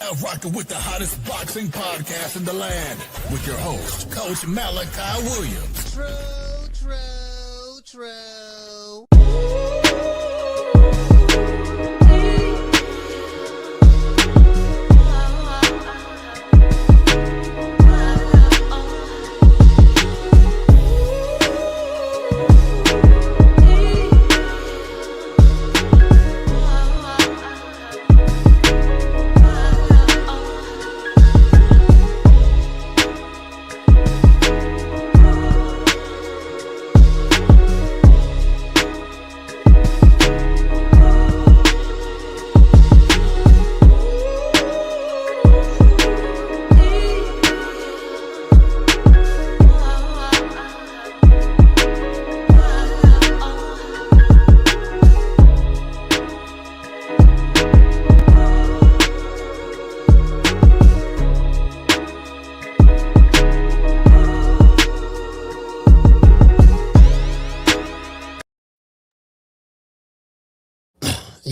Now rocking with the hottest boxing podcast in the land with your host, Coach Malachi Williams. True.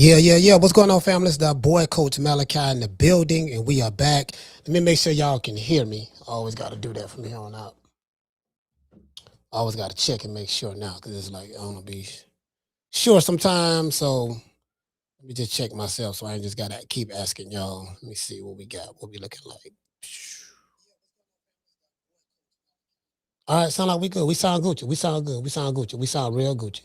Yeah. What's going on, family? It's the boy, Coach Malachi, in the building, and we are back. Let me make sure y'all can hear me. I always got to do that from here on out. I always got to check and make sure now, because it's like, I don't want to be sure sometimes, so let me just check myself, so I ain't just got to keep asking y'all. Let me see what we got, what we looking like. All right, sound like we good. We sound Gucci. We sound good. We sound Gucci. We sound real Gucci.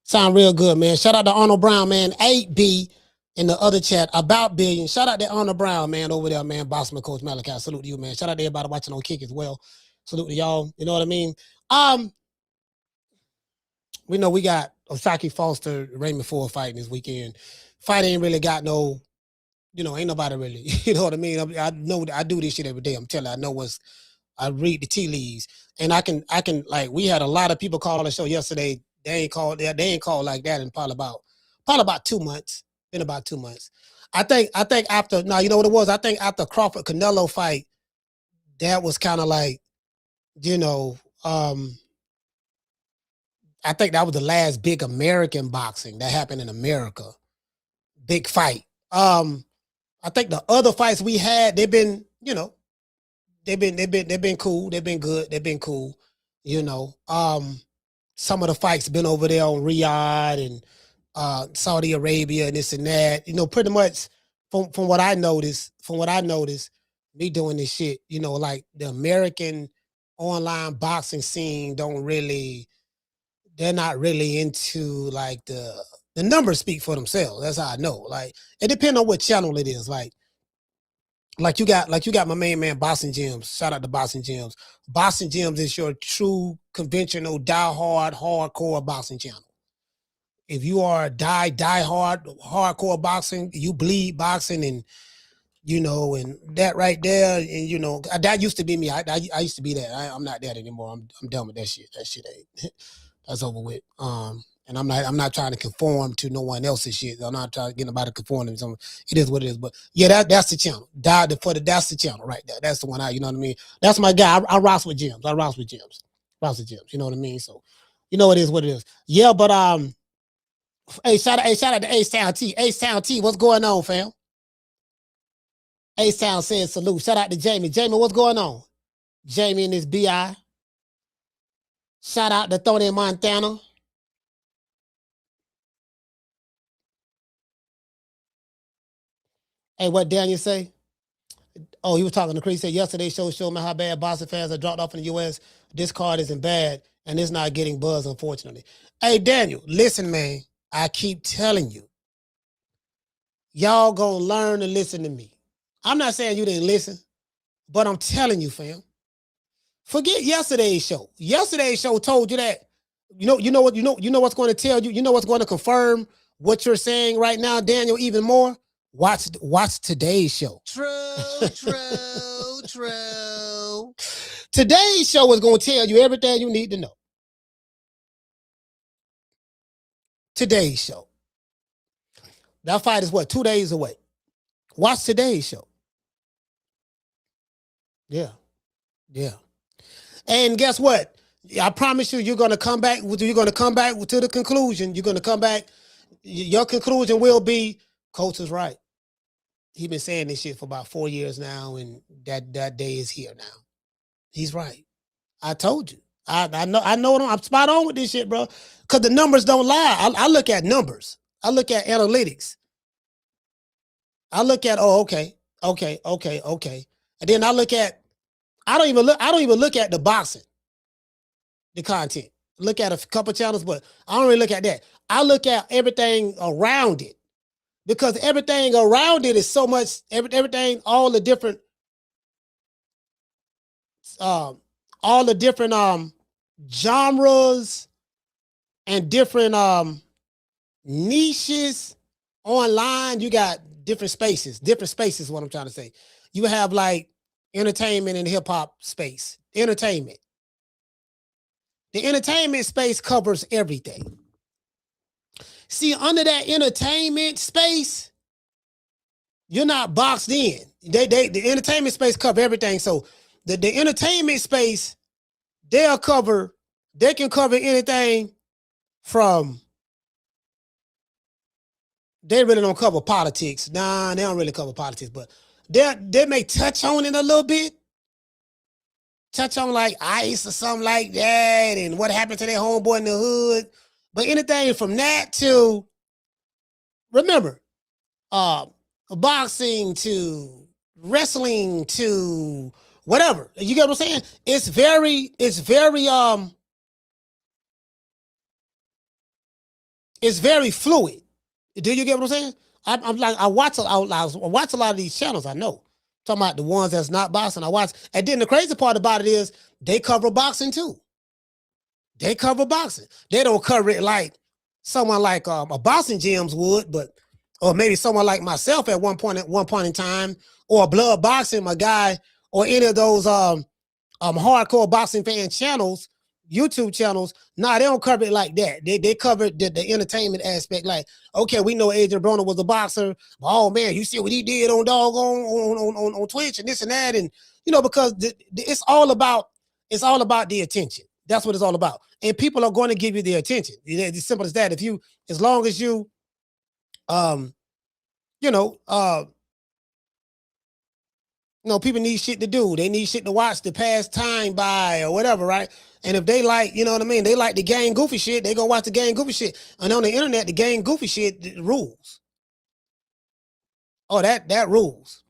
Sound real good, man. Shout out to Arnold Brown, man. 8B in the other chat, about billion. Shout out to Arnold Brown, man, over there, man. Bossman, Coach Malachi. Salute to you, man. Shout out to everybody watching on Kick as well. Salute to y'all. You know what I mean? We know we got Osaki Foster, Raymond Ford fighting this weekend. Fight ain't really got no, ain't nobody really, you know what I mean? I know I do this shit every day. I'm telling you, I read the tea leaves. And I can like, we had a lot of people call on the show yesterday. They ain't called like that in probably about 2 months. Been about 2 months. I think after, now you know what it was? I think after Crawford Canelo fight, that was kind of like, I think that was the last big American boxing that happened in America. Big fight. I think the other fights we had, they've been cool. They've been good. They've been cool. Some of the fights been over there on Riyadh and Saudi Arabia and this and that. Pretty much from what I noticed, me doing this shit, like the American online boxing scene they're not really into like the numbers speak for themselves. That's how I know. Like it depends on what channel it is. Like you got my main man, Boxing Gems. Shout out to Boxing Gems. Boxing Gems is your true conventional, die-hard, hardcore boxing channel. If you are die-hard, hardcore boxing, you bleed boxing and, and that right there, and, that used to be me. I used to be that. I'm not that anymore. I'm done with that shit. That shit ain't, that's over with. And I'm not trying to conform to no one else's shit. I'm not trying to get nobody to conform to something. It is what it is. But yeah, that's the channel. That's the channel right there. That's the one you know what I mean? That's my guy. I rock with Gems. You know what I mean? So, it is what it is. Yeah, but hey, shout out to A-Sound T. A-Sound T, what's going on, fam? A-Sound says salute. Shout out to Jamie. Jamie, what's going on? Jamie and his BI. Shout out to Tony Montana. Hey, what Daniel say? Oh, he was talking to Chris. He said yesterday's show showed me how bad boxing fans are dropped off in the U.S. This card isn't bad, and it's not getting buzz, unfortunately. Hey, Daniel, listen, man. I keep telling you. Y'all gonna learn to listen to me. I'm not saying you didn't listen, but I'm telling you, fam. Forget yesterday's show. Yesterday's show told you that. You know what's going to tell you. You know what's going to confirm what you're saying right now, Daniel, even more. Watch today's show. True. Today's show is going to tell you everything you need to know. Today's show. That fight is what, 2 days away. Watch today's show. Yeah. And guess what? I promise you, you're going to come back to the conclusion. You're going to come back. Your conclusion will be, Coach is right. He been saying this shit for about 4 years now, and that day is here now. He's right. I told you. I know I'm spot on with this shit, bro. Cause the numbers don't lie. I look at numbers. I look at analytics. I look at okay. And then I look at I don't even look at the boxing, the content. Look at a couple channels, but I don't really look at that. I look at everything around it. Because everything around it is so much, everything, all the different genres and different niches online. You got different spaces is what I'm trying to say. You have like entertainment and hip hop space. Entertainment. The entertainment space covers everything. See, under that entertainment space, you're not boxed in. The entertainment space cover everything. So the entertainment space, they can cover anything from, they really don't cover politics. Nah, they don't really cover politics, but they may touch on it a little bit. Touch on like ICE or something like that, and what happened to their homeboy in the hood. But anything from that to, remember, boxing to wrestling to whatever. You get what I'm saying? It's very fluid. Do you get what I'm saying? I'm like, I watch a lot of these channels. I know. Talking about the ones that's not boxing, I watch. And then the crazy part about it is they cover boxing too. They cover boxing. They don't cover it like someone like a boxing gyms would, but or maybe someone like myself at one point in time, or blood boxing, my guy, or any of those hardcore boxing fan channels, YouTube channels. Nah, they don't cover it like that. They cover the entertainment aspect. Like, okay, we know Adrian Broner was a boxer. But, oh man, you see what he did on on Twitch and this and that, and you know, because it's all about the attention. That's what it's all about, and people are going to give you the attention. It's as simple as that. As long as you, people need shit to do. They need shit to watch to pass time by or whatever, right? And if they like, you know what I mean, they like the gang goofy shit, they gonna watch the gang goofy shit. And on the internet, the gang goofy shit rules. Oh, that rules.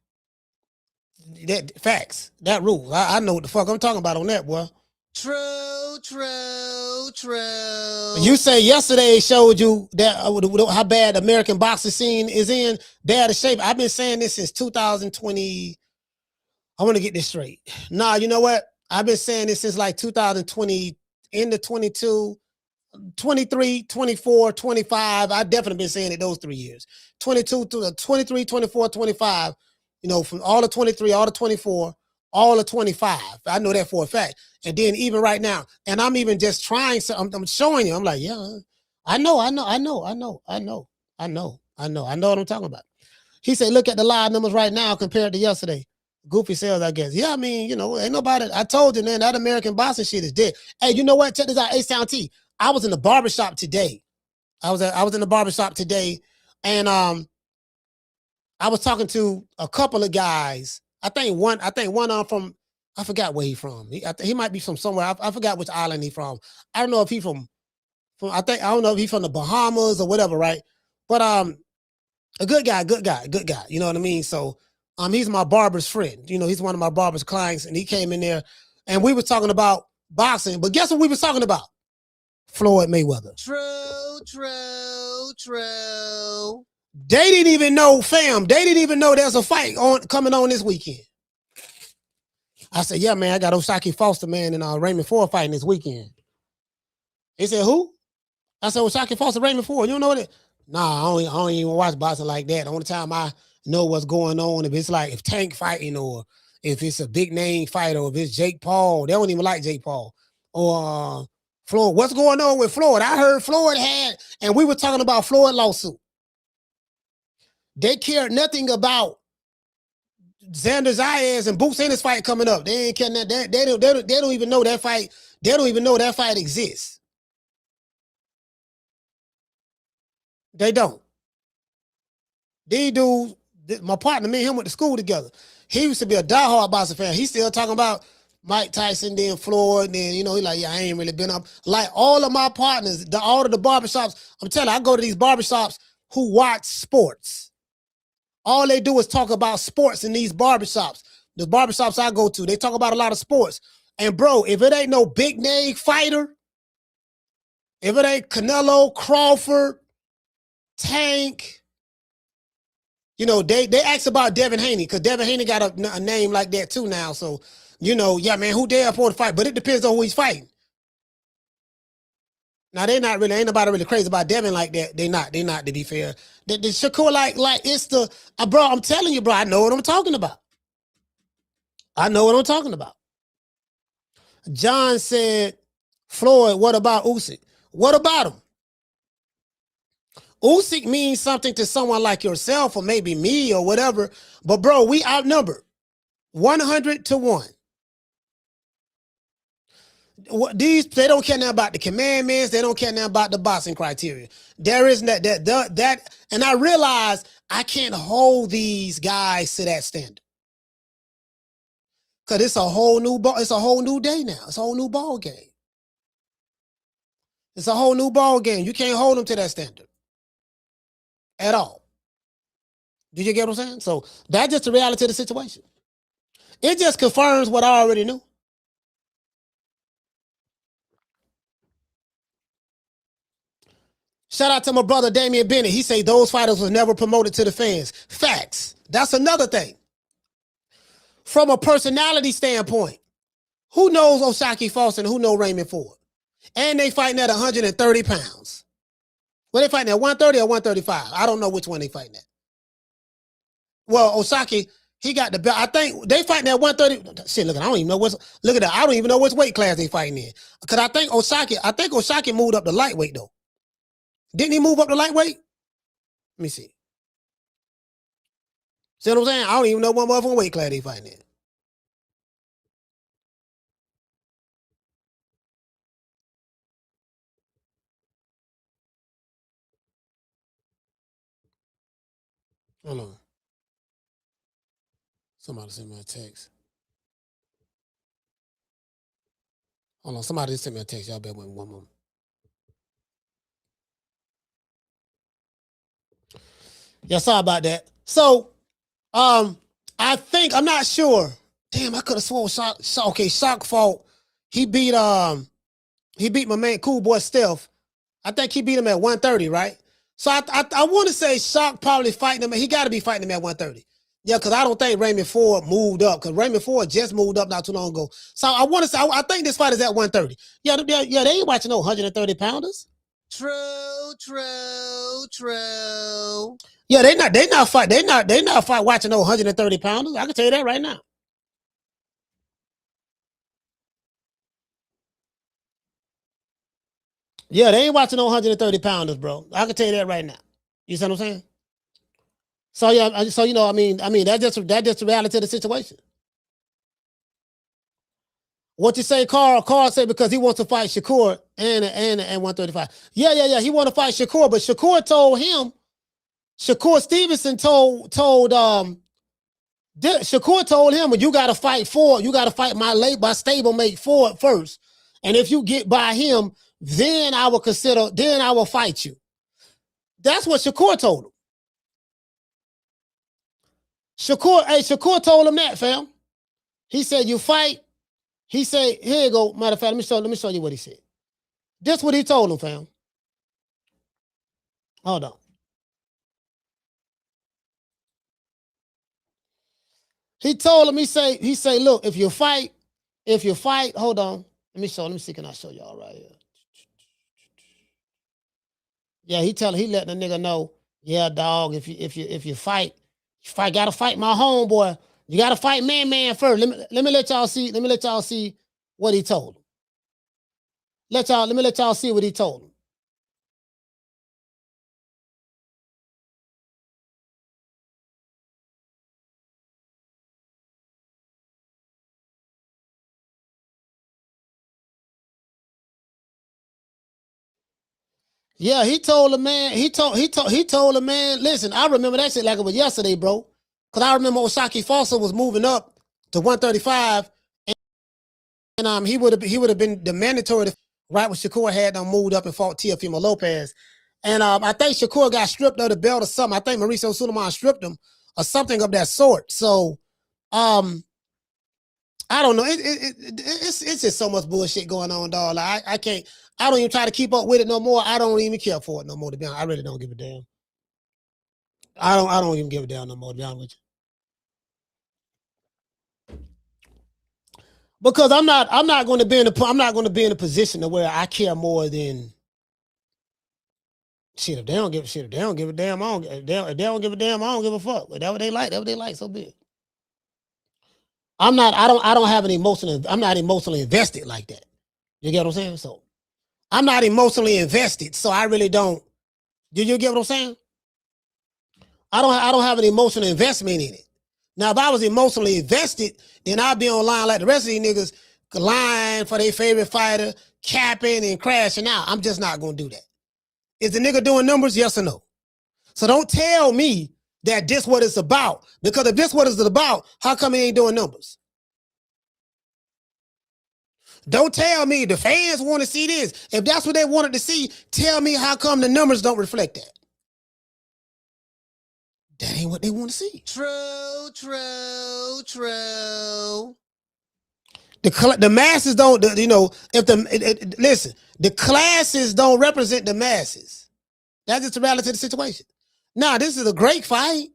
That facts. That rules. I know what the fuck I'm talking about on that, boy. True. You say yesterday showed you that how bad the American boxing scene is in bad a shape. I've been saying this since 2020. I want to get this straight. Nah, you know what? I've been saying this since like 2020, into 22, 23, 24, 25. I've definitely been saying it those 3 years. 22 to 23, 24, 25. You know, from all the 23, all the 24, all the 25. I know that for a fact. And then even right now, and I'm even just trying. So I'm showing you. I'm like, yeah, I know what I'm talking about. He said, look at the live numbers right now compared to yesterday. Goofy sales, I guess. Yeah, I mean, you know, ain't nobody. I told you, man, that American boxing shit is dead. Hey, you know what? Check this out. H-Town T. I was in the barbershop today. I was in the barbershop today, and I was talking to a couple of guys. I think one from, I forgot where he from. He might be from somewhere. I forgot which island he from. I don't know if he from I don't know if he's from the Bahamas or whatever, right? But a good guy. You know what I mean? So he's my barber's friend. You know, he's one of my barber's clients, and he came in there, and we were talking about boxing. But guess what we were talking about? Floyd Mayweather. True. They didn't even know, fam. They didn't even know there's a fight coming on this weekend. I said, yeah, man, I got Shakur Foster, man, and Raymond Ford fighting this weekend. He said, who? I said, well, Shakur Foster, Raymond Ford. You don't know that? Nah, I don't even watch boxing like that. The only time I know what's going on, if it's like if Tank fighting, or if it's a big name fight, or if it's Jake Paul. They don't even like Jake Paul. Or Floyd. What's going on with Floyd? I heard Floyd had, and we were talking about Floyd lawsuit. They cared nothing about Xander Zayas and Boots Ennis fight coming up. They ain't care that. They don't even know that fight. They don't even know that fight exists. They don't. These dudes My partner, me and him went to school together. He used to be a diehard boxing fan. He's still talking about Mike Tyson, then Floyd, then, he like, yeah, I ain't really been up. Like all of my partners, all of the barbershops, I'm telling you, I go to these barbershops who watch sports. All they do is talk about sports in these barbershops. The barbershops I go to, they talk about a lot of sports. And bro, if it ain't no big name fighter, if it ain't Canelo, Crawford, Tank, they ask about Devin Haney, because Devin Haney got a name like that too now. So, yeah, man, who dare for the fight? But it depends on who he's fighting. Now, ain't nobody really crazy about Devin like that. They not, to be fair. The Shakur, like it's the, bro, I'm telling you, bro, I know what I'm talking about. John said, Floyd, what about Usyk? What about him? Usyk means something to someone like yourself or maybe me or whatever. But, bro, we outnumbered 100-1. They don't care nothing about the commandments. They don't care nothing about the boxing criteria. There is that, and I realize I can't hold these guys to that standard. Because it's a whole new day now. It's a whole new ball game. It's a whole new ball game. You can't hold them to that standard at all. Do you get what I'm saying? So that's just the reality of the situation. It just confirms what I already knew. Shout out to my brother Damian Bennett. He say those fighters was never promoted to the fans. Facts. That's another thing. From a personality standpoint, who knows O'Shaquie Foster and who knows Raymond Ford? And they fighting at 130 pounds. Well, they fighting at 130 or 135. I don't know which one they fighting at. Well, O'Shaquie, he got the belt. I think they fighting at 130. Shit, look, I don't even know look at that. I don't even know which weight class they fighting in. Because I think O'Shaquie moved up to lightweight though. Didn't he move up to lightweight? Let me see. See what I'm saying? I don't even know what motherfucking weight class they fighting in. Hold on. Somebody sent me a text. Hold on. Somebody just sent me a text. Y'all bear with me one moment. Yeah, sorry about that. So, I think, I'm not sure. Damn, I could have sworn Shock fought. He beat my man Cool Boy Steph. I think he beat him at 130, right? So I want to say Shock probably fighting him. He got to be fighting him at 130. Yeah, because I don't think Raymond Ford moved up, because Raymond Ford just moved up not too long ago. So I want to say, I think this fight is at 130. Yeah, they ain't watching no 130 pounders. True. Yeah, they not fight watching no 130 pounders. I can tell you that right now. Yeah, they ain't watching no 130 pounders, bro. I can tell you that right now. You see what I'm saying? So yeah, I mean, that's just the reality of the situation. What you say, Carl? Carl said because he wants to fight Shakur and 135. Yeah. He want to fight Shakur, but Shakur told him. Shakur Stevenson told Shakur told him, "You got to fight Ford. You got to fight my stablemate Ford first, and if you get by him, then I will fight you." That's what Shakur told him. Shakur told him that, fam. He said, "You fight." He said, "Here you go." Matter of fact, let me show you what he said. This what he told him, fam. Hold on. He told him, he say, "Look, if you fight, hold on. Let me see, can I show y'all right here?" Yeah, he letting the nigga know, yeah, dog, if you fight, gotta fight my homeboy. You gotta fight man first. Let me let y'all see what he told him. Let me let y'all see what he told him. Yeah, he told the man, listen, I remember that shit like it was yesterday, bro. Because I remember Oshaki Foster was moving up to 135, and he would have been the mandatory right when Shakur had them moved up and fought Teofimo Lopez. And I think Shakur got stripped of the belt or something. I think Mauricio Sulaiman stripped him or something of that sort. So I don't know. It's just so much bullshit going on, dog. Like, I can't. I don't even try to keep up with it no more. I don't even care for it no more. To be honest, I really don't give a damn. I don't even give a damn no more. To be honest with you, because I'm not going to be in a position to where I care more than shit. If they don't give a shit, if they don't give a damn, I don't. If they don't give a damn, I don't give a fuck. Whatever they like, so be it. I don't have an emotional. I'm not emotionally invested like that. You get what I'm saying? So I'm not emotionally invested, so I really don't. You get what I'm saying? I don't have an emotional investment in it. Now, if I was emotionally invested, then I'd be online like the rest of these niggas, lying for their favorite fighter, capping and crashing out. I'm just not gonna do that. Is the nigga doing numbers? Yes or no? So don't tell me that this what it's about. Because if this what it's about, how come he ain't doing numbers? Don't tell me the fans want to see this. If that's what they wanted to see, tell me how come the numbers don't reflect that. That ain't what they want to see. True. The masses don't, listen, the classes don't represent the masses. That's just the reality of the situation. Now, this is a great fight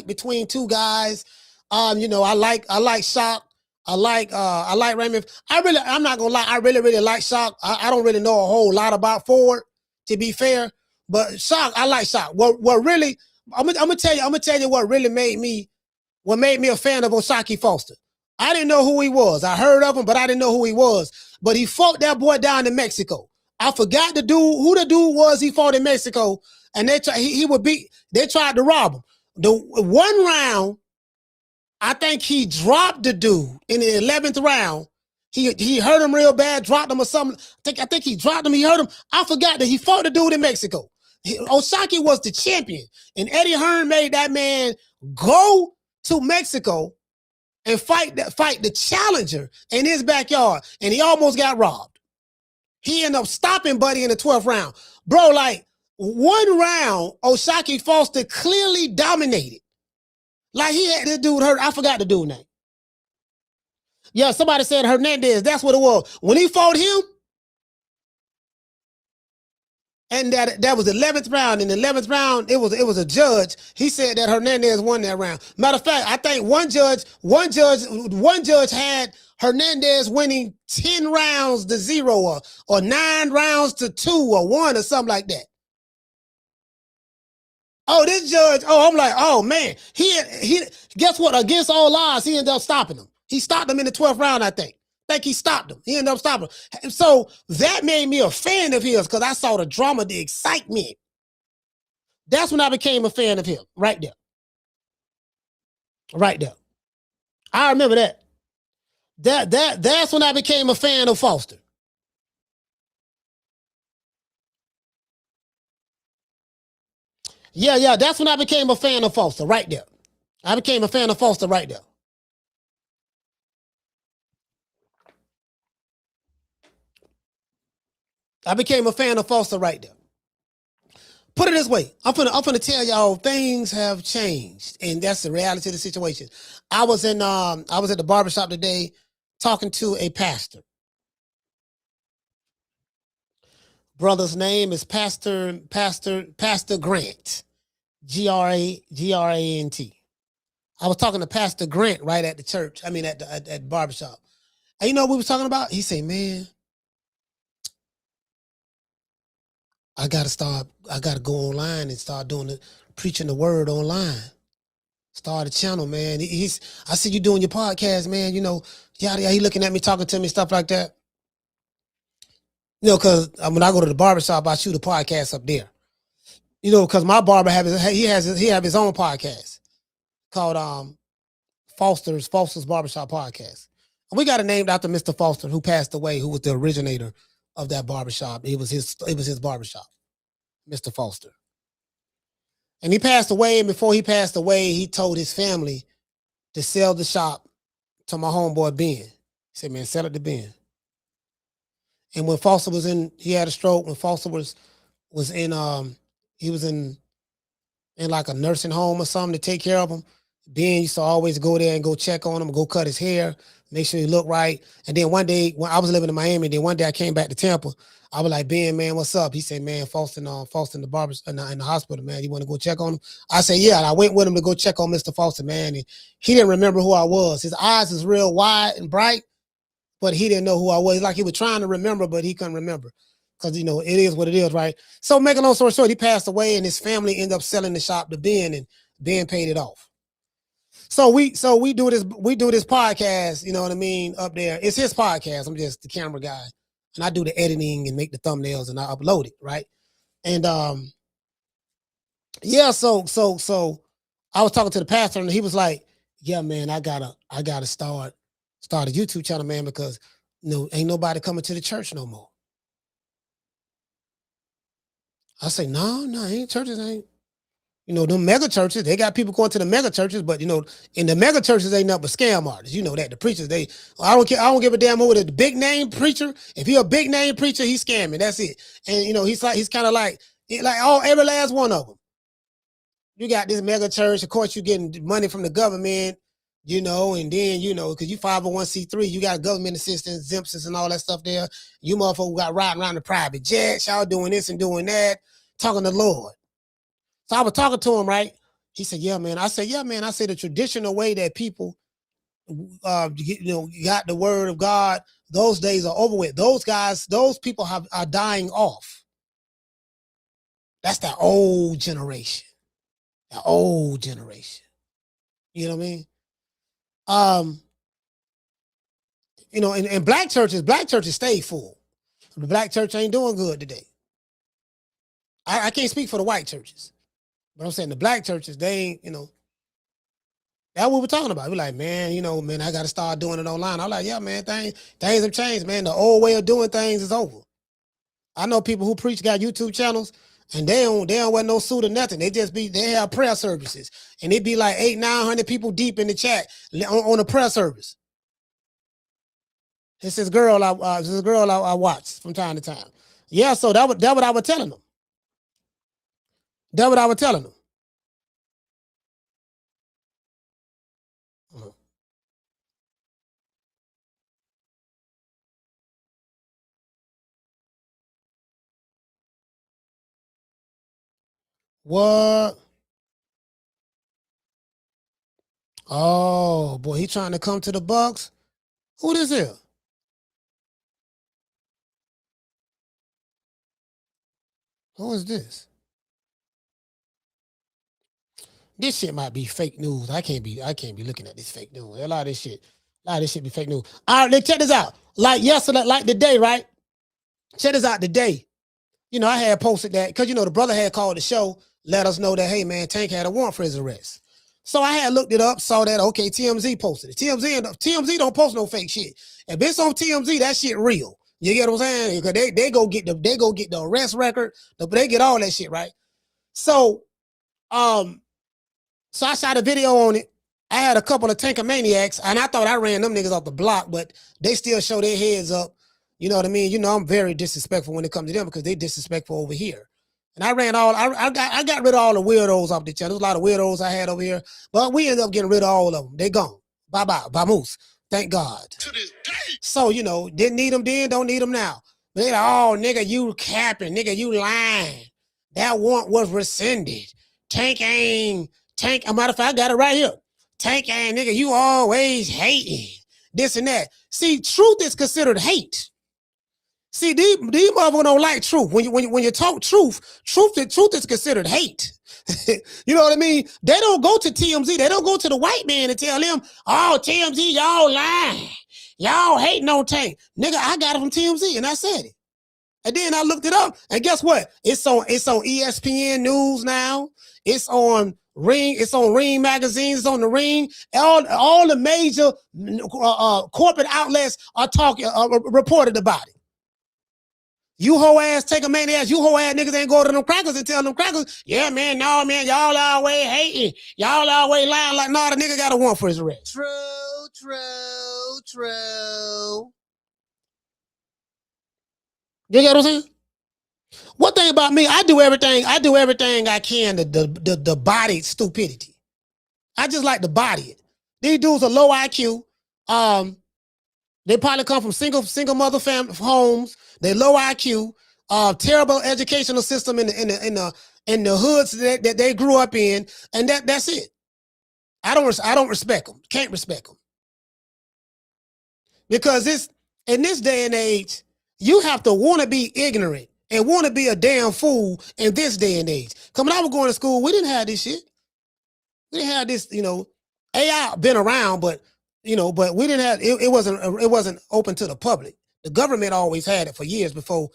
between two guys. I like Shock. I like Raymond. I'm not gonna lie, I really like Shock. I don't really know a whole lot about Ford, to be fair. But Shock, I like Shock. What really, I'm gonna tell you what really made me a fan of Oshaki Foster. I didn't know who he was. I heard of him, but I didn't know who he was. But he fought that boy down in Mexico. I forgot who the dude was he fought in Mexico, and they tried to rob him. The one round, I think he dropped the dude in the 11th round. He hurt him real bad, dropped him or something. I think he dropped him, he hurt him. I forgot that he fought the dude in Mexico. Oshaki was the champion, and Eddie Hearn made that man go to Mexico and fight the challenger in his backyard, and he almost got robbed. He ended up stopping Buddy in the 12th round. Bro, like, one round, Oshaki Foster clearly dominated. Like, he had this dude hurt. I forgot the dude's name. Yeah, somebody said Hernandez. That's what it was. When he fought him, and that was the 11th round. In the 11th round, it was a judge. He said that Hernandez won that round. Matter of fact, I think one judge had Hernandez winning 10 rounds to 0 or 9 rounds to 2 or 1 or something like that. Oh, this judge, I'm like, oh man. He guess what? Against all odds, he ended up stopping him. He stopped him in the 12th round, I think. He stopped him. He ended up stopping him. And so that made me a fan of his because I saw the drama, the excitement. That's when I became a fan of him, right there. Right there. I remember that. That's when I became a fan of Foster. Yeah, that's when I became a fan of Foster, right there. I became a fan of Foster right there. I became a fan of Foster right there. Put it this way, I'm finna tell y'all things have changed, and that's the reality of the situation. I was at the barbershop today talking to a pastor. Brother's name is Pastor Grant. Grant. I was talking to Pastor Grant right at the church. I mean at the barbershop. And you know what we was talking about? He said, man, I gotta go online and start preaching the word online. Start a channel, man. I see you doing your podcast, man. Yada. He looking at me, talking to me, stuff like that. Because when I go to the barbershop, I shoot a podcast up there. Because my barber have his own podcast called Foster's Barbershop Podcast. And we got it named after Mr. Foster, who passed away, who was the originator of that barbershop. It was his barbershop, Mr. Foster. And he passed away, and before he passed away, he told his family to sell the shop to my homeboy Ben. He said, man, sell it to Ben. And when Foster was he had a stroke. When Foster was in, he was in like a nursing home or something to take care of him. Ben used to always go there and go check on him, go cut his hair, make sure he looked right. And then one day, when I was living in Miami, then one day I came back to Tampa. I was like, Ben, man, what's up? He said, man, Foster in the barber in the hospital, man. You want to go check on him? I said, yeah. And I went with him to go check on Mr. Foster, man. And he didn't remember who I was. His eyes was real wide and bright, but he didn't know who I was. Like he was trying to remember, but he couldn't remember. Because, you know, it is what it is, right? So making a long story short, he passed away and his family ended up selling the shop to Ben, and Ben paid it off. So we do this podcast, you know what I mean, up there. It's his podcast. I'm just the camera guy. And I do the editing and make the thumbnails and I upload it, right? And yeah, so I was talking to the pastor and he was like, yeah, man, I gotta start a YouTube channel, man, because ain't nobody coming to the church no more. I say, no, ain't churches ain't. Them mega churches, they got people going to the mega churches, but in the mega churches ain't nothing but scam artists. You know that. The preachers, I don't care, I don't give a damn who the big name preacher. If he a big name preacher, he's scamming. That's it. And he's kind of like every last one of them. You got this mega church, of course you're getting money from the government, and then, because you 501c3, you got government assistance, exemptions and all that stuff there. You motherfuckers got riding around the private jets, y'all doing this and doing that, talking to the Lord. So I was talking to him, right? He said, yeah, man. I said, yeah, man. I said the traditional way that people, got the word of God, those days are over with. Those guys, those people are dying off. That's that old generation. That old generation. You know what I mean? In black churches stay full. The black church ain't doing good today. I can't speak for the white churches. But I'm saying the black churches, they ain't, that's what we're talking about. We're like, man, I got to start doing it online. I'm like, yeah, man, things have changed, man. The old way of doing things is over. I know people who preach got YouTube channels and they don't wear no suit or nothing. They have prayer services and it be like 800-900 people deep in the chat on a prayer service. It's this girl I watch from time to time. Yeah, so that what I was telling them. That's what I was telling them. What? Oh boy, he trying to come to the Bucks. Who this is? Who is this? This shit might be fake news. I can't be looking at this fake news. A lot of this shit be fake news. All right, check this out. Like yesterday, like today, right? Check this out today. I had posted that because the brother had called the show, let us know that, hey man, Tank had a warrant for his arrest. So I had looked it up, saw that, okay, TMZ posted it. TMZ don't post no fake shit. If it's on TMZ, that shit real. You get what I'm saying? Because they go get the arrest record, they get all that shit, right? So I shot a video on it. I had a couple of tanker maniacs, and I thought I ran them niggas off the block, but they still show their heads up. You know what I mean? I'm very disrespectful when it comes to them because they disrespectful over here. And I got rid of all the weirdos off the channel. There's a lot of weirdos I had over here, but we ended up getting rid of all of them. They gone. Bye-bye. Vamoose. Thank God. To this day. So, didn't need them then, don't need them now. But they like, oh, nigga, you capping. Nigga, you lying. That warrant was rescinded. A matter of fact, I got it right here. Tank ain't, nigga, you always hating. This and that. See, truth is considered hate. See, these motherfuckers don't like truth. When you talk truth is considered hate. You know what I mean? They don't go to TMZ. They don't go to the white man and tell them, oh, TMZ, y'all lying. Y'all hating on Tank. Nigga, I got it from TMZ and I said it. And then I looked it up and guess what? It's on ESPN News now. It's on Ring. It's on Ring magazines. It's on the Ring. All the major corporate outlets are talking, reported about it. You hoe ass take a man ass. You hoe ass niggas ain't go to them crackers and tell them crackers, yeah, man, no, man, y'all always hating. Y'all always lying like, no, the nigga got a warrant for his arrest. True. You get what I'm saying? One thing about me, I do everything I can to body stupidity. I just like to body it. These dudes are low IQ. They probably come from single mother family homes. They low IQ. Terrible educational system in the hoods that they grew up in, and that's it. I don't respect them. Can't respect them because in this day and age, you have to want to be ignorant and want to be a damn fool in this day and age. Because when I was going to school, we didn't have this shit. We didn't have this, AI been around, but we didn't have it wasn't open to the public. The government always had it for years before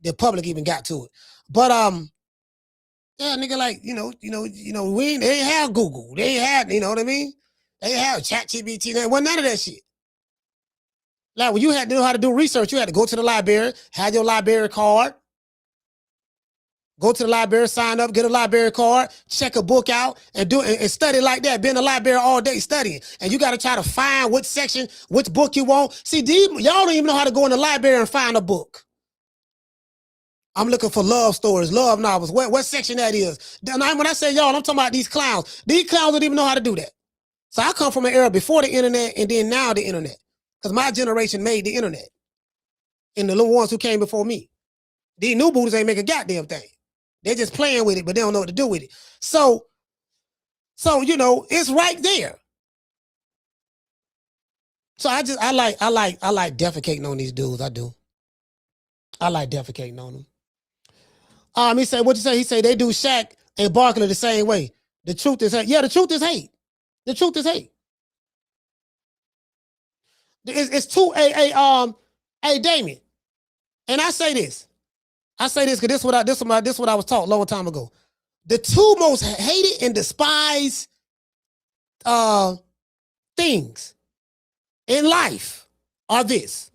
the public even got to it. But yeah, nigga, like, they ain't have Google. They ain't had, you know what I mean? They ain't have ChatGPT. There wasn't none of that shit. Like, when you had to know how to do research, you had to go to the library, have your library card, go to the library, sign up, get a library card, check a book out, and study like that. Be in the library all day studying. And you got to try to find which section, which book you want. See, y'all don't even know how to go in the library and find a book. I'm looking for love stories, love novels. What section that is? When I say y'all, I'm talking about these clowns. These clowns don't even know how to do that. So I come from an era before the internet and then now the internet. Because my generation made the internet. And the little ones who came before me. These new booters ain't make a goddamn thing. They're just playing with it, but they don't know what to do with it. So it's right there. So I like defecating on these dudes. I do. I like defecating on them. He said, what you say? He said they do Shaq and Barkley the same way. The truth is hate. Yeah, the truth is hate. The truth is hate. It's too hey Damien. And I say this because this is what I was taught a long time ago. The two most hated and despised things in life are this.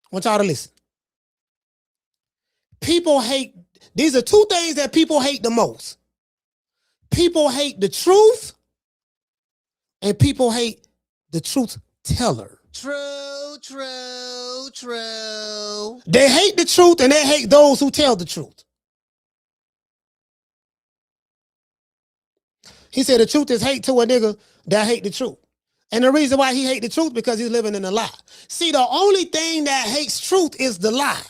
I want y'all to listen. People hate, these are two things that people hate the most. People hate the truth, and people hate the truth teller. True. They hate the truth, and they hate those who tell the truth. He said the truth is hate to a nigga that hate the truth. And the reason why he hate the truth because he's living in a lie. See, the only thing that hates truth is the lie.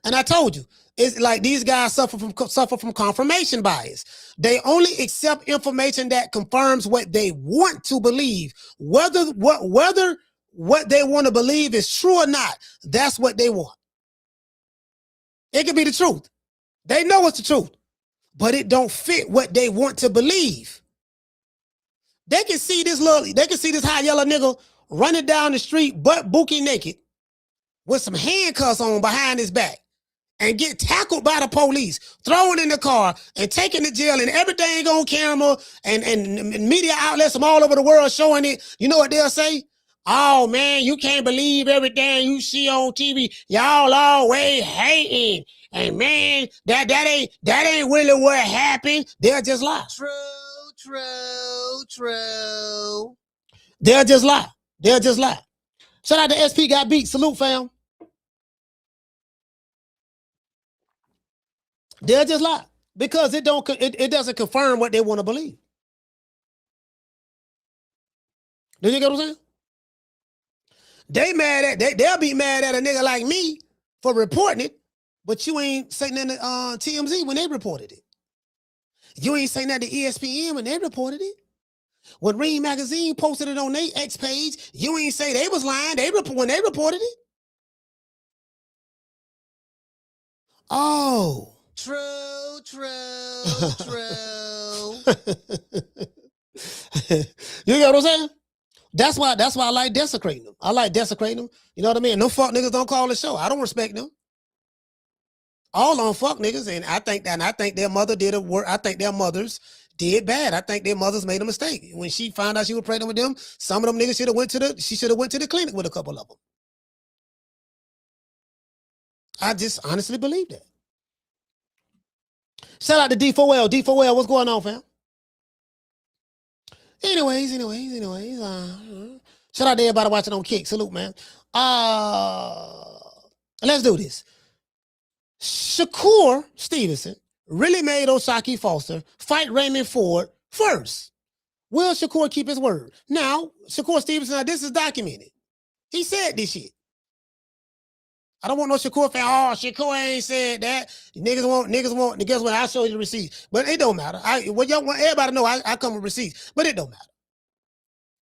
And I told you, it's like these guys suffer from confirmation bias. They only accept information that confirms what they want to believe. Whether what they want to believe is true or not, that's what they want. It could be the truth. They know it's the truth, but it don't fit what they want to believe. They can see this high yellow nigga running down the street butt bookie naked with some handcuffs on behind his back and get tackled by the police, thrown in the car and taken to jail and everything on camera and media outlets from all over the world showing it. You know what they'll say? Oh man, you can't believe everything you see on TV. Y'all always hating. And man, that ain't really what happened. They'll just lie. True. They'll just lie. Shout out to SP Got Beat. Salute, fam. They'll just lie because it doesn't confirm what they want to believe. Do you get what I'm saying? They'll be mad at a nigga like me for reporting it, but you ain't saying that to TMZ when they reported it. You ain't saying that to ESPN when they reported it. When Ring Magazine posted it on their X page, you ain't say they was lying. When they reported it. Oh. True. You get what I'm saying? That's why I like desecrating them. I like desecrating them. You know what I mean? No fuck niggas don't call the show. I don't respect them. All on fuck niggas, and I think their mother did a work. I think their mothers did bad. I think their mothers made a mistake. When she found out she was pregnant with them, some of them niggas should have went to the clinic with a couple of them. I just honestly believe that. Shout out to D4L. D4L, what's going on, fam? Anyways. Shout out to everybody watching on Kick. Salute, man. Let's do this. Shakur Stevenson really made O'Shaquie Foster fight Raymond Ford first. Will Shakur keep his word? Now, Shakur Stevenson, now this is documented. He said this shit. I don't want no Shakur fan. Oh, Shakur ain't said that. Niggas want. Guess what? I'll show you the receipts. But it don't matter. What y'all want everybody to know, I come with receipts. But it don't matter.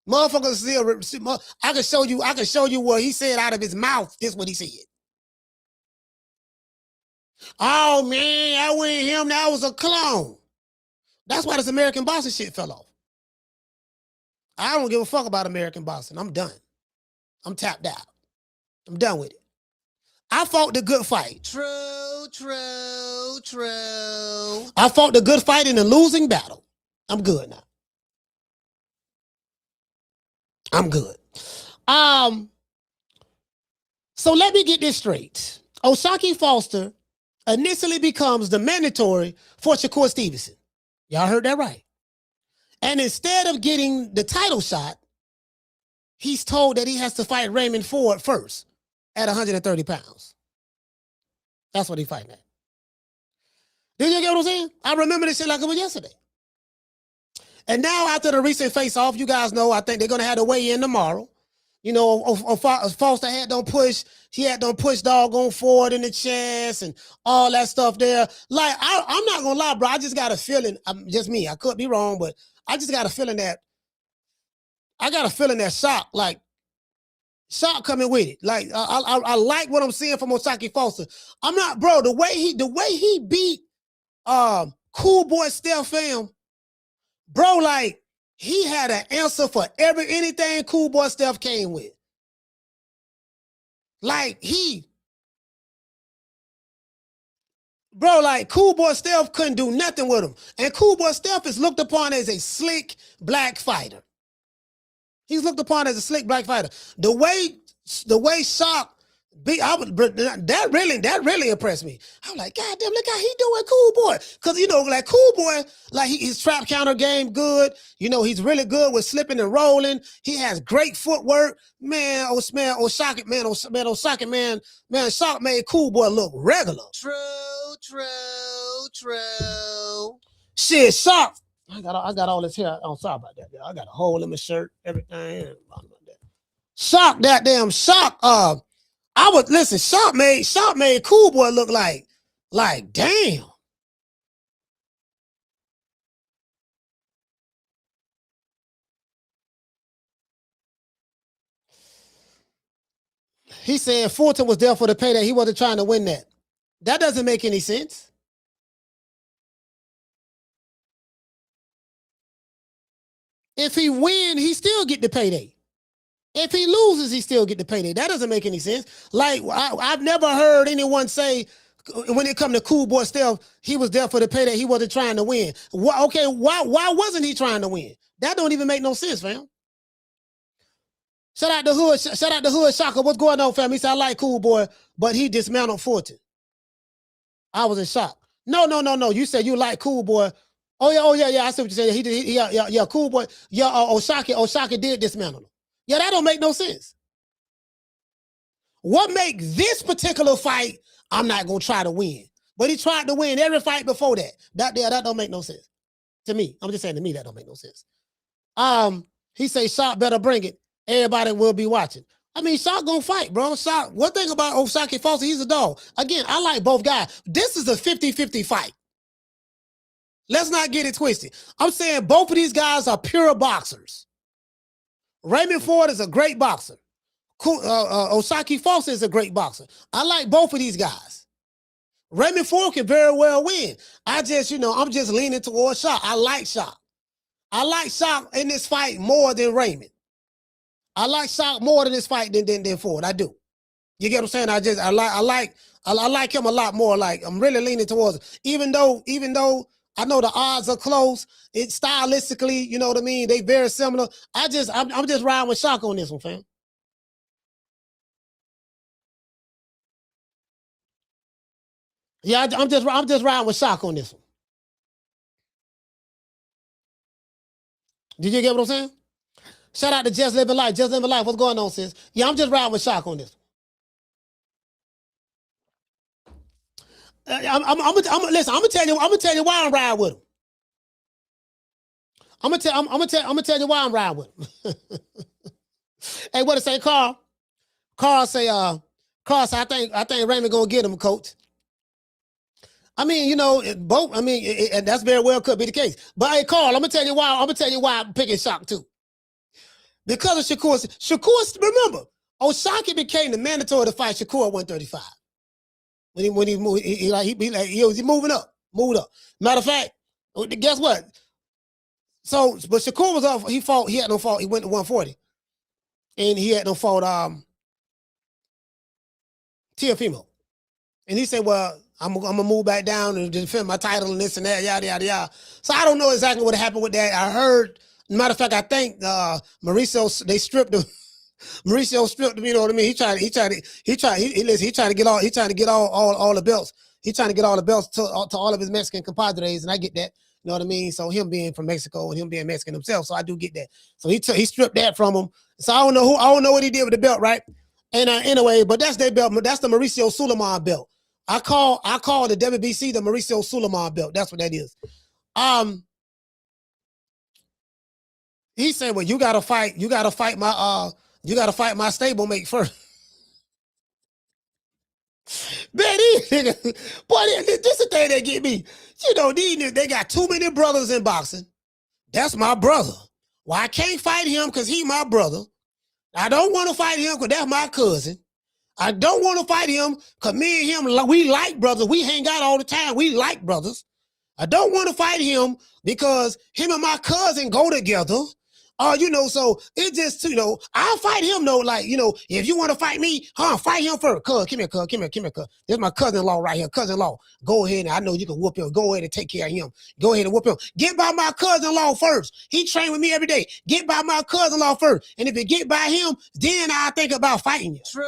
Motherfuckers still. I can show you what he said out of his mouth. This is what he said. Oh man, I went him. That was a clone. That's why this American boxing shit fell off. I don't give a fuck about American boxing. I'm done. I'm tapped out. I'm done with it. I fought the good fight. True. I fought the good fight in the losing battle. I'm good now. I'm good. So let me get this straight. O'Shaquie Foster initially becomes the mandatory for Shakur Stevenson. Y'all heard that right. And instead of getting the title shot, he's told that he has to fight Raymond Ford first at 130 pounds. That's what he's fighting at. Did you get what I'm saying? I remember this shit like it was yesterday. And now after the recent face-off, you guys know, I think they're going to have to weigh in tomorrow. You know, Foster had done push doggone Ford in the chest and all that stuff there. Like, I'm not going to lie, bro. I just got a feeling, just me, I could be wrong, but I just got a feeling that, Shock, like, Shock coming with it. Like, I like what I'm seeing from O'Shaquie Foster. I'm not, bro, the way he beat Cool Boy Steph, fam, bro, like, he had an answer for anything Cool Boy Steph came with. Like, Cool Boy Steph couldn't do nothing with him. And Cool Boy Steph is looked upon as a slick black fighter. He's looked upon as a slick black fighter. The way Shock beat, that really impressed me. I'm like, God damn, look how he doing Cool Boy. Because, you know, like Cool Boy, like his trap counter game good. You know, he's really good with slipping and rolling. He has great footwork. Man, O'Shaquie, Shock made Cool Boy look regular. True. Shit, Shock. I got all this hair. I'm sorry about that. I got a hole in my shirt, everything. Shock, that damn Shock. Shock made Cool Boy look like damn. He said Fulton was there for the payday. He wasn't trying to win that. That doesn't make any sense. If he win, he still get the payday. If he loses, he still get the payday. That doesn't make any sense. Like, I've never heard anyone say, when it come to Cool Boy Steph, he was there for the payday. He wasn't trying to win. Okay, why wasn't he trying to win? That don't even make no sense, fam. Shout out the hood, Shaka. What's going on, fam? He said, I like Cool Boy, but he dismantled Fulton. I was in shock. No. You said you like Cool Boy. Oh yeah. I see what you said. He did. Yeah. Cool Boy. Yeah. O'Shaquie did dismantle him. Yeah, that don't make no sense. What make this particular fight? I'm not gonna try to win, but he tried to win every fight before that. That don't make no sense to me. I'm just saying, to me, that don't make no sense. He say Shock better bring it. Everybody will be watching. I mean, Shock gonna fight, bro. Shock. One thing about O'Shaquie Foster, he's a dog. Again, I like both guys. This is a 50-50 fight. Let's not get it twisted. I'm saying both of these guys are pure boxers. Raymond Ford is a great boxer. O'Shaquie Foster is a great boxer. I like both of these guys. Raymond Ford can very well win. I'm just leaning towards Shock. I like Shock. I like Shock in this fight more than Raymond. I like Shock more in this fight than Ford. I do. You get what I'm saying? I like him a lot more. Like, I'm really leaning towards him. Even though I know the odds are close, it's stylistically, you know what I mean? They very similar. I'm just riding with Shock on this one, fam. Yeah, I'm just riding with Shock on this one. Did you get what I'm saying? Shout out to Just Living Life. Just Living Life. What's going on, sis? Yeah, I'm just riding with Shock on this one. Listen, I'm gonna tell you why I'm riding with him. I'm gonna tell you why I'm riding with him. Hey, what it say, Carl? Carl say, I think Raymond gonna get him, coach. I mean, you know, both. I mean, and that's very well could be the case. But hey, Carl, I'm gonna tell you why I'm picking Shock too. Because of Shakur, remember, Oshaki became the mandatory to fight Shakur at 135. When he moved, he was moving up, moved up. Matter of fact, guess what? So, but Shakur was off. He had no fault. He went to 140, and he had no fault. Tiafimo, and he said, "Well, I'm gonna move back down and defend my title and this and that, yada yada yada." So I don't know exactly what happened with that. I heard. Matter of fact, I think Mauricio, they stripped him. Mauricio stripped him. You know what I mean? He tried to get all the belts. He trying to get all the belts to all of his Mexican compadres, and I get that. You know what I mean? So him being from Mexico and him being Mexican himself, so I do get that. So he stripped that from him. So I don't know what he did with the belt, right? And anyway, but that's their belt. That's the Mauricio Suleiman belt. I call the WBC the Mauricio Suleiman belt. That's what that is. He said, "Well, you gotta fight my stablemate first." Man, these niggas, boy, this is the thing that get me. You know, these niggas, they got too many brothers in boxing. That's my brother. Well, I can't fight him because he my brother. I don't want to fight him because that's my cousin. I don't want to fight him because me and him, we like brothers. We hang out all the time. We like brothers. I don't want to fight him because him and my cousin go together. You know, so it just, you know, I'll fight him though. Like, you know, if you want to fight me, fight him first. Cuz, come here, cuz. This is my cousin-in-law right here. Cousin-in-law. Go ahead and I know you can whoop him. Go ahead and take care of him. Go ahead and whoop him. Get by my cousin-in-law first. He train with me every day. Get by my cousin-in-law first. And if you get by him, then I think about fighting you. True.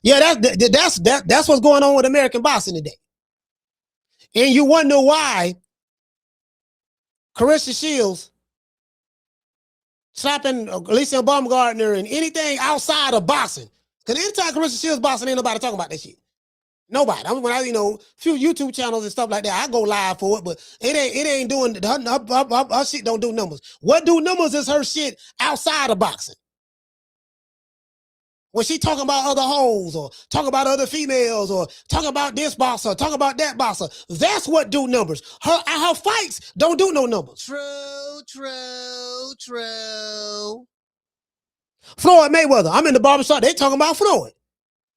Yeah, that's what's going on with American boxing today. And you wonder why Carissa Shields slapping Alicia Baumgartner and anything outside of boxing. Because anytime Carissa Shields boxing, ain't nobody talking about that shit. Nobody. I mean, when few YouTube channels and stuff like that, I go live for it, but it ain't doing, her shit don't do numbers. What do numbers is her shit outside of boxing. When she talking about other hoes or talking about other females or talking about this boxer, talking about that boxer, that's what do numbers. Her fights don't do no numbers. True. Floyd Mayweather, I'm in the barbershop, they talking about Floyd.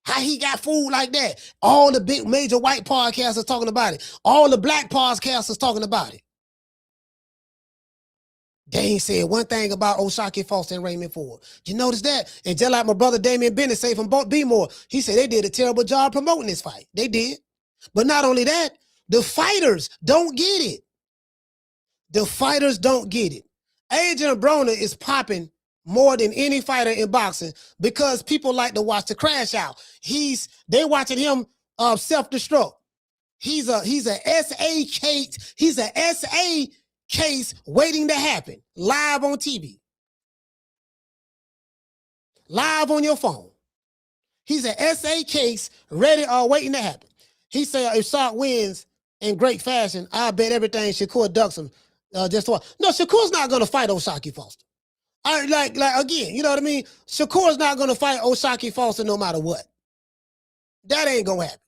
How he got food like that. All the big major white podcasters talking about it. All the black podcasters talking about it. They ain't said one thing about Oshaki Foster and Raymond Ford. You notice that? And just like my brother Damian Bennett say from B-More, he said they did a terrible job promoting this fight. They did. But not only that, the fighters don't get it. The fighters don't get it. Adrian Broner is popping more than any fighter in boxing because people like to watch the crash out. They watching him self-destruct. He's a SA case waiting to happen live on TV, live on your phone. He's an SA case ready or waiting to happen. He said if Shock wins in great fashion, I bet everything Shakur ducks him. No, Shakur's not gonna fight Oshaki Foster. Like again, you know what I mean? Shakur's not gonna fight Oshaki Foster no matter what. That ain't gonna happen.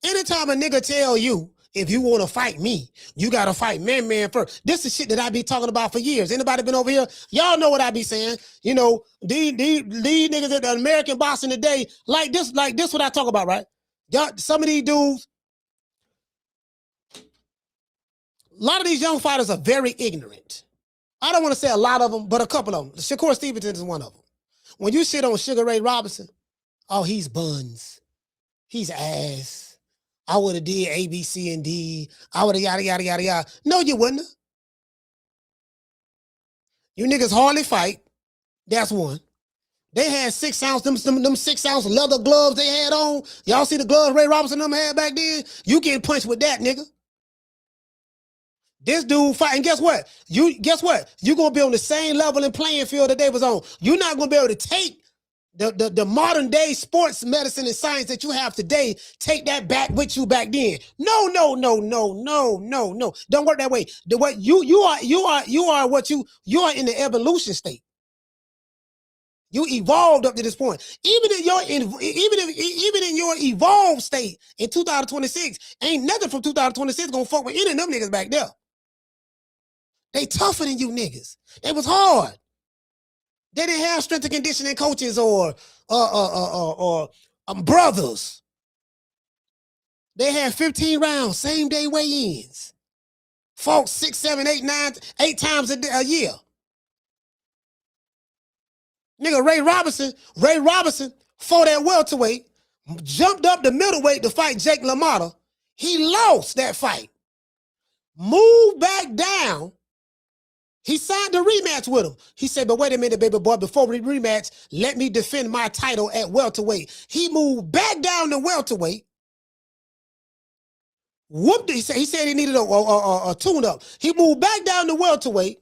Anytime a nigga tell you, if you want to fight me, you got to fight man first. This is shit that I be talking about for years. Anybody been over here? Y'all know what I be saying. You know, these niggas at the American boxing today, like this what I talk about, right? Y'all, some of these dudes, a lot of these young fighters are very ignorant. I don't want to say a lot of them, but a couple of them. Shakur Stevenson is one of them. When you sit on Sugar Ray Robinson, oh, he's buns. He's ass. I would have did A, B, C, and D. I would have yada, yada, yada, yada. No, you wouldn't. You niggas hardly fight. That's one. They had 6 ounce, them 6 ounce leather gloves they had on. Y'all see the gloves Ray Robinson them had back then? You getting punched with that, nigga. This dude fighting. Guess what? You're gonna be on the same level and playing field that they was on. You're not gonna be able to take the modern day sports medicine and science that you have today, take that back with you back then. No. Don't work that way. The way you are what you are in the evolution state. You evolved up to this point. Even in your evolved state in 2026, ain't nothing from 2026 gonna fuck with any of them niggas back there. They tougher than you niggas. They was hard. They didn't have strength and conditioning coaches or brothers. They had 15 rounds, same day weigh-ins. Fought 6, 7, 8, 9, 8 times a year. Nigga, Ray Robinson fought at welterweight, jumped up to middleweight to fight Jake LaMotta. He lost that fight. Moved back down. He signed a rematch with him. He said, but wait a minute, baby boy, before we rematch, let me defend my title at welterweight. He moved back down to welterweight. Whooped it. He said he needed a tune-up. He moved back down to welterweight,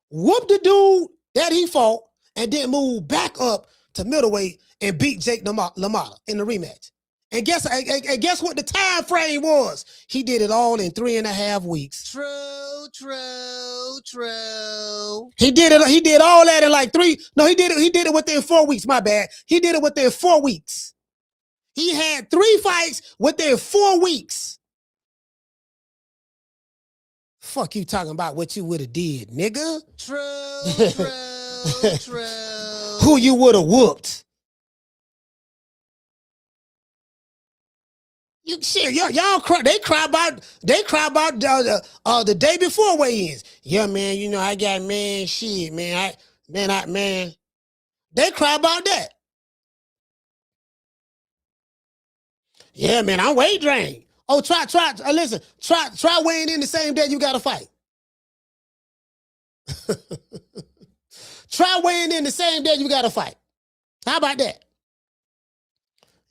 whooped the dude that he fought, and then moved back up to middleweight and beat Jake LaMotta in the rematch. And guess what the time frame was? He did it all in 3.5 weeks. True. He did all that in like 3. No, he did it within 4 weeks. My bad. He did it within 4 weeks. He had 3 fights within 4 weeks. Fuck you talking about what you would have did, nigga. True. Who you would have whooped. You shit, y'all cry. They cry about the day before weigh-ins. Yeah, man. You know I got shit, man. They cry about that. Yeah, man. I'm weight drained. Oh, try weighing in the same day you got to fight. Try weighing in the same day you got to fight. How about that?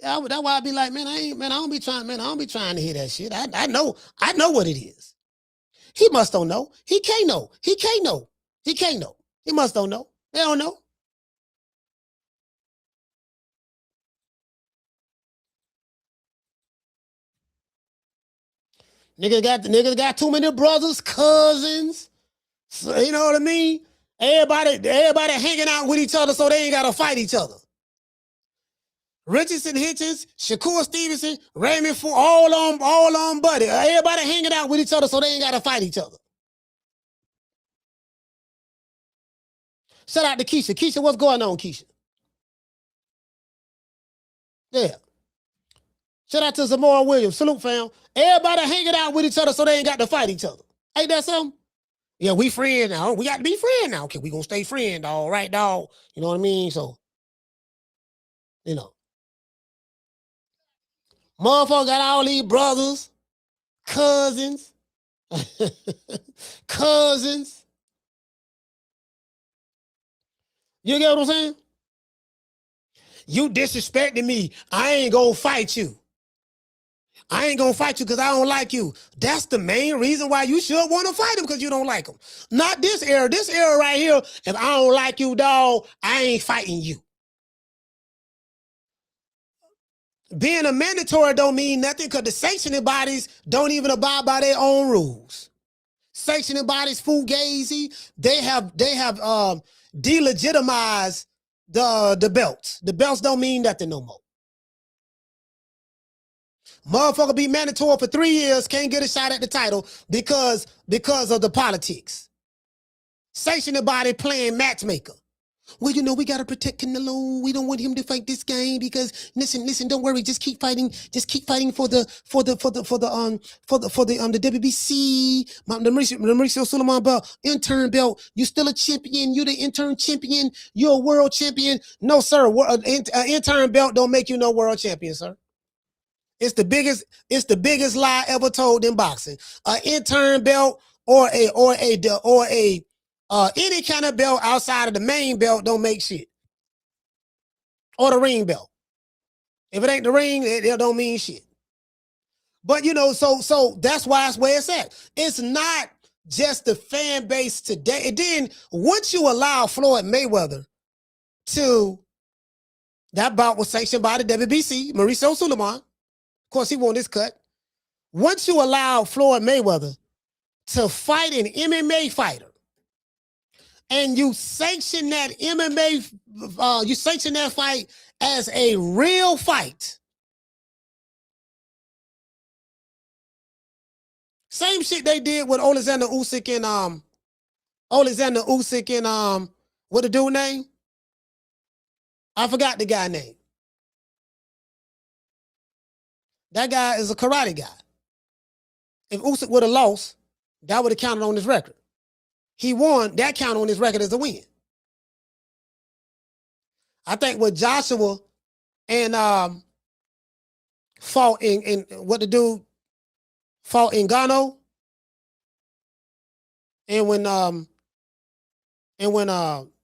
Yeah, that's why I be like, I don't be trying to hear that shit. I know what it is. He must don't know. He can't know. He must don't know. They don't know. Niggas got too many brothers, cousins. So, you know what I mean? Everybody hanging out with each other so they ain't gotta fight each other. Richardson Hitchens, Shakur Stevenson, Raymond Ford, all on buddy. Everybody hanging out with each other so they ain't gotta fight each other. Shout out to Keisha. Keisha, what's going on, Keisha? Yeah. Shout out to Zamora Williams. Salute, fam. Everybody hanging out with each other so they ain't got to fight each other. Ain't that something? Yeah, we friends now. We got to be friends now. Okay, we gonna stay friends, dog. Right, dog? You know what I mean? So, you know. Motherfucker got all these brothers, cousins, cousins. You get what I'm saying? You disrespecting me. I ain't gonna fight you. I ain't gonna fight you because I don't like you. That's the main reason why you should want to fight him, because you don't like him. Not this era. This era right here, if I don't like you, dog, I ain't fighting you. Being a mandatory don't mean nothing because the sanctioning bodies don't even abide by their own rules. Sanctioning bodies, fugazi, they have delegitimized the belts. The belts don't mean nothing no more. Motherfucker be mandatory for 3 years, can't get a shot at the title because of the politics. Sanctioning body playing matchmaker. Well, you know, we gotta protect Canelo. We don't want him to fight this game because listen, don't worry, just keep fighting for the WBC, the Mauricio Sulaiman belt, intern belt. You still a champion, you the intern champion, you're a world champion. No, sir, an intern belt don't make you no world champion, sir. It's the biggest lie ever told in boxing. An intern belt or any kind of belt outside of the main belt don't make shit. or the ring belt. If it ain't the ring, it don't mean shit. But so that's why it's where it's at. It's not just the fan base today. And then once you allow Floyd Mayweather to, that bout was sanctioned by the WBC, Mauricio Suleiman. Of course, he won this cut. Once you allow Floyd Mayweather to fight an MMA fighter, and you sanction that MMA, you sanction that fight as a real fight. Same shit they did with Alexander Usyk and what the dude name? I forgot the guy name. That guy is a karate guy. If Usyk would have lost, that would have counted on his record. He won, that counted on his record as a win. I think with Joshua and fought in what the dude fought in Gano, and when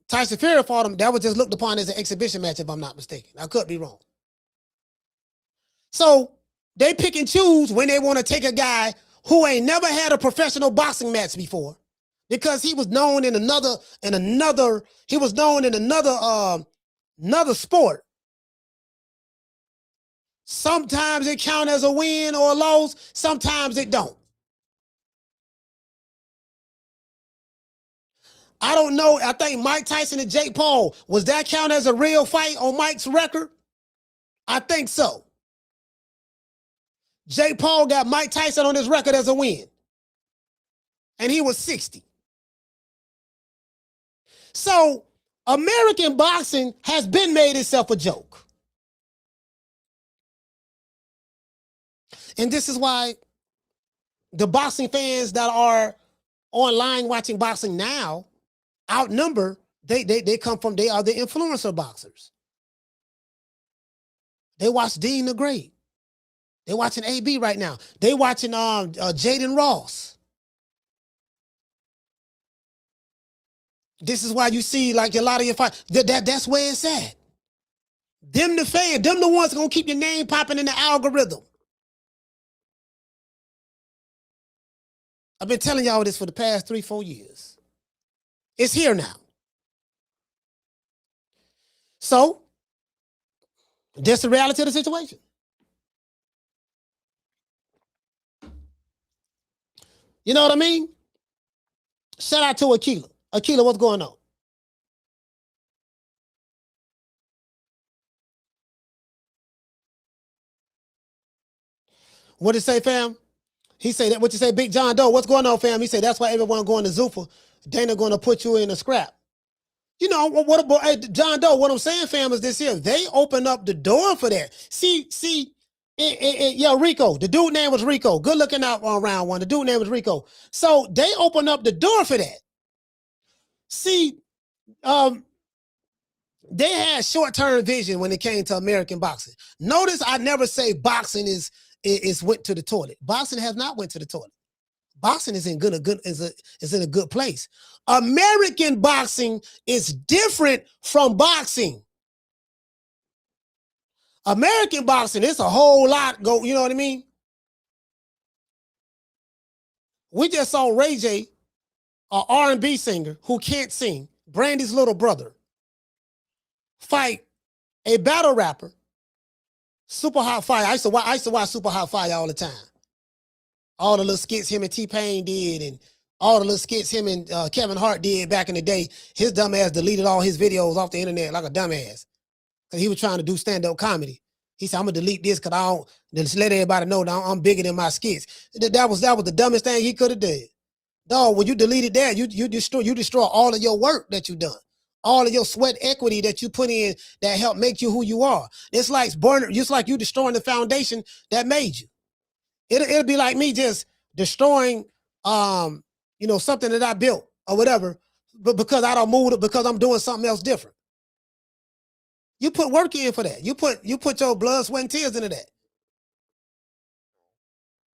Tyson Fury fought him, that was just looked upon as an exhibition match, if I'm not mistaken. I could be wrong. So they pick and choose when they want to take a guy who ain't never had a professional boxing match before, because he was known in another sport. Sometimes it counts as a win or a loss, sometimes it don't. I don't know. I think Mike Tyson and Jake Paul, was that count as a real fight on Mike's record? I think so. Jake Paul got Mike Tyson on his record as a win. And he was 60. So American boxing has been made itself a joke. And this is why the boxing fans that are online watching boxing now outnumber, they are the influencer boxers. They watch Dean the Great. They watching AB right now. They watching Jaden Ross. This is why you see like a lot of your fight. That's where it's at. Them the fans, them the ones gonna keep your name popping in the algorithm. I've been telling y'all this for the past 3-4 years. It's here now. So, that's the reality of the situation. You know what I mean? Shout out to Akila. Akila, what's going on? What did it say, fam? He said that. What you say, Big John Doe? What's going on, fam? He said that's why everyone going to Zuffa. Dana going to put you in a scrap. You know what about hey, John Doe? What I'm saying, fam, is this here. They open up the door for that. See, yeah, Rico. The dude name was Rico. Good looking out on round one. The dude name was Rico. So they open up the door for that. See, they had short-term vision when it came to American boxing. Notice I never say boxing is went to the toilet. Boxing has not went to the toilet. Boxing is in a good place. American boxing is different from boxing. American boxing, it's a whole lot go, you know what I mean? We just saw Ray J, an R&B singer who can't sing, Brandy's little brother, fight a battle rapper, Super Hot Fire. I used to watch Super Hot Fire all the time. All the little skits him and T-Pain did, and all the little skits him and Kevin Hart did back in the day. His dumb ass deleted all his videos off the internet like a dumbass. Because he was trying to do stand-up comedy. He said, I'm going to delete this because I don't, just let everybody know that I'm bigger than my skits. That was the dumbest thing he could have did. Dog, when you deleted that, you destroy all of your work that you done. All of your sweat equity that you put in that helped make you who you are. It's like you destroying the foundation that made you. It'll be like me just destroying something that I built or whatever, but because I don't move it, because I'm doing something else different. You put work in for that. You put your blood, sweat, and tears into that.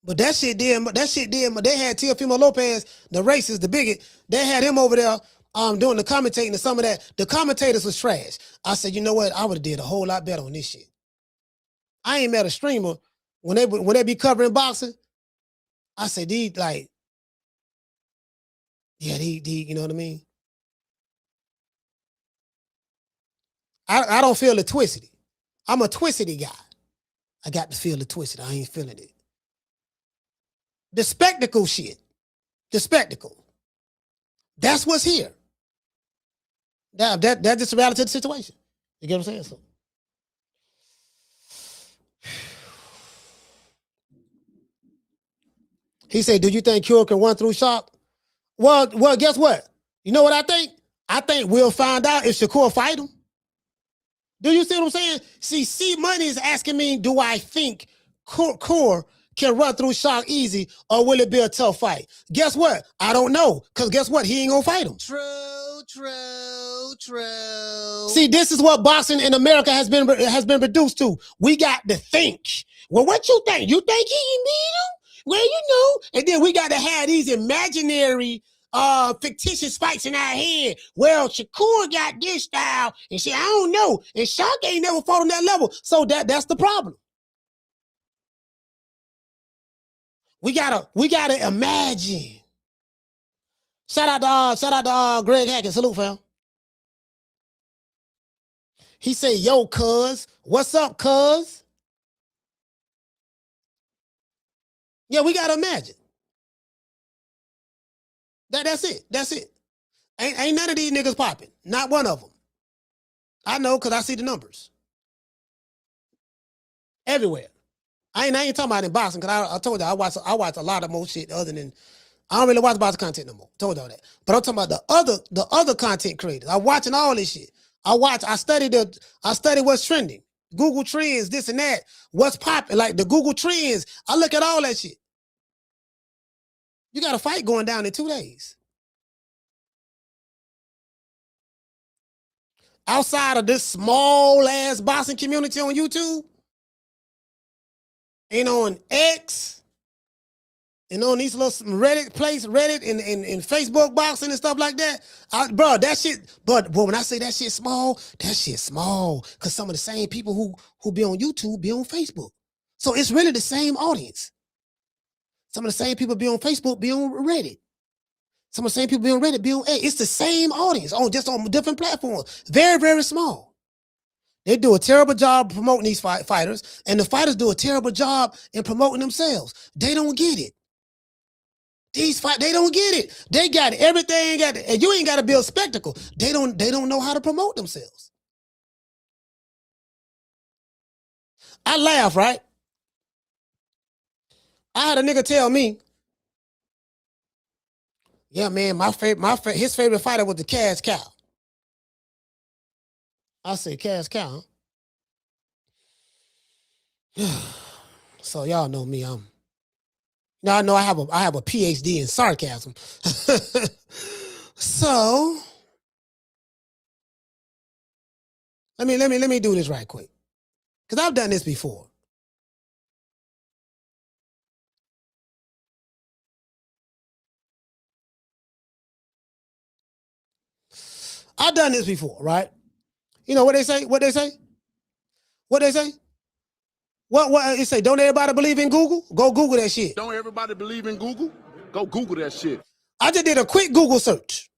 But that shit did. They had Teofimo Lopez, the racist, the bigot. They had him over there doing the commentating and some of that, the commentators was trash. I said, you know what? I would have did a whole lot better on this shit. I ain't met a streamer when they be covering boxing. I said, these like, yeah, you know what I mean? I don't feel the twistity. I'm a twistity guy. I got to feel the twisted. I ain't feeling it. The spectacle shit. The spectacle. That's what's here. That's just the reality of the situation. You get what I'm saying? So. He said, do you think Cure can run through Shock? Well, guess what? You know what I think? I think we'll find out if Shakur fight him. Do you see what I'm saying? See, C-Money is asking me, do I think Core can run through Shock easy, or will it be a tough fight? Guess what? I don't know, because guess what? He ain't gonna fight him. True. See, this is what boxing in America has been reduced to. We got to think. Well, what you think? You think he can beat him? Well, you know. And then we got to have these imaginary fictitious fights in our head. Well, Shakur got this style, and shit, I don't know. And Shock ain't never fought on that level. So that's the problem. We gotta imagine. Shout out to Greg Hackett. Salute, fam. He said, yo, cuz. What's up, cuz? Yeah, we gotta imagine. That's it. That's it. Ain't none of these niggas popping. Not one of them. I know because I see the numbers. Everywhere. I ain't talking about in boxing because I told you I watch a lot of more shit other than I don't really watch boxing content no more. Told y'all that. But I'm talking about the other content creators. I'm watching all this shit. I study what's trending. Google Trends, this and that. What's popping? Like the Google Trends. I look at all that shit. You got a fight going down in 2 days. Outside of this small ass boxing community on YouTube, and on X, and on these little Reddit and Facebook boxing and stuff like that, bro, that shit. But when I say that shit small, because some of the same people who be on YouTube be on Facebook, so it's really the same audience. Some of the same people be on Facebook, be on Reddit. Some of the same people be on Reddit, be on X. It's the same audience, just on different platforms. Very, very small. They do a terrible job promoting these fighters, and the fighters do a terrible job in promoting themselves. They don't get it. They don't get it. They got everything, and you ain't got to build spectacle. They don't know how to promote themselves. I laugh, right? I had a nigga tell me, yeah, man, his favorite fighter was the Cash Cow. I said, Cash Cow. So y'all know me. Now I know I have a PhD in sarcasm. So let me do this right quick, because I've done this before. I've done this before, right? You know what they say? What they say? What they say? What they say? Don't everybody believe in Google? Go Google that shit. Don't everybody believe in Google? Go Google that shit. I just did a quick Google search.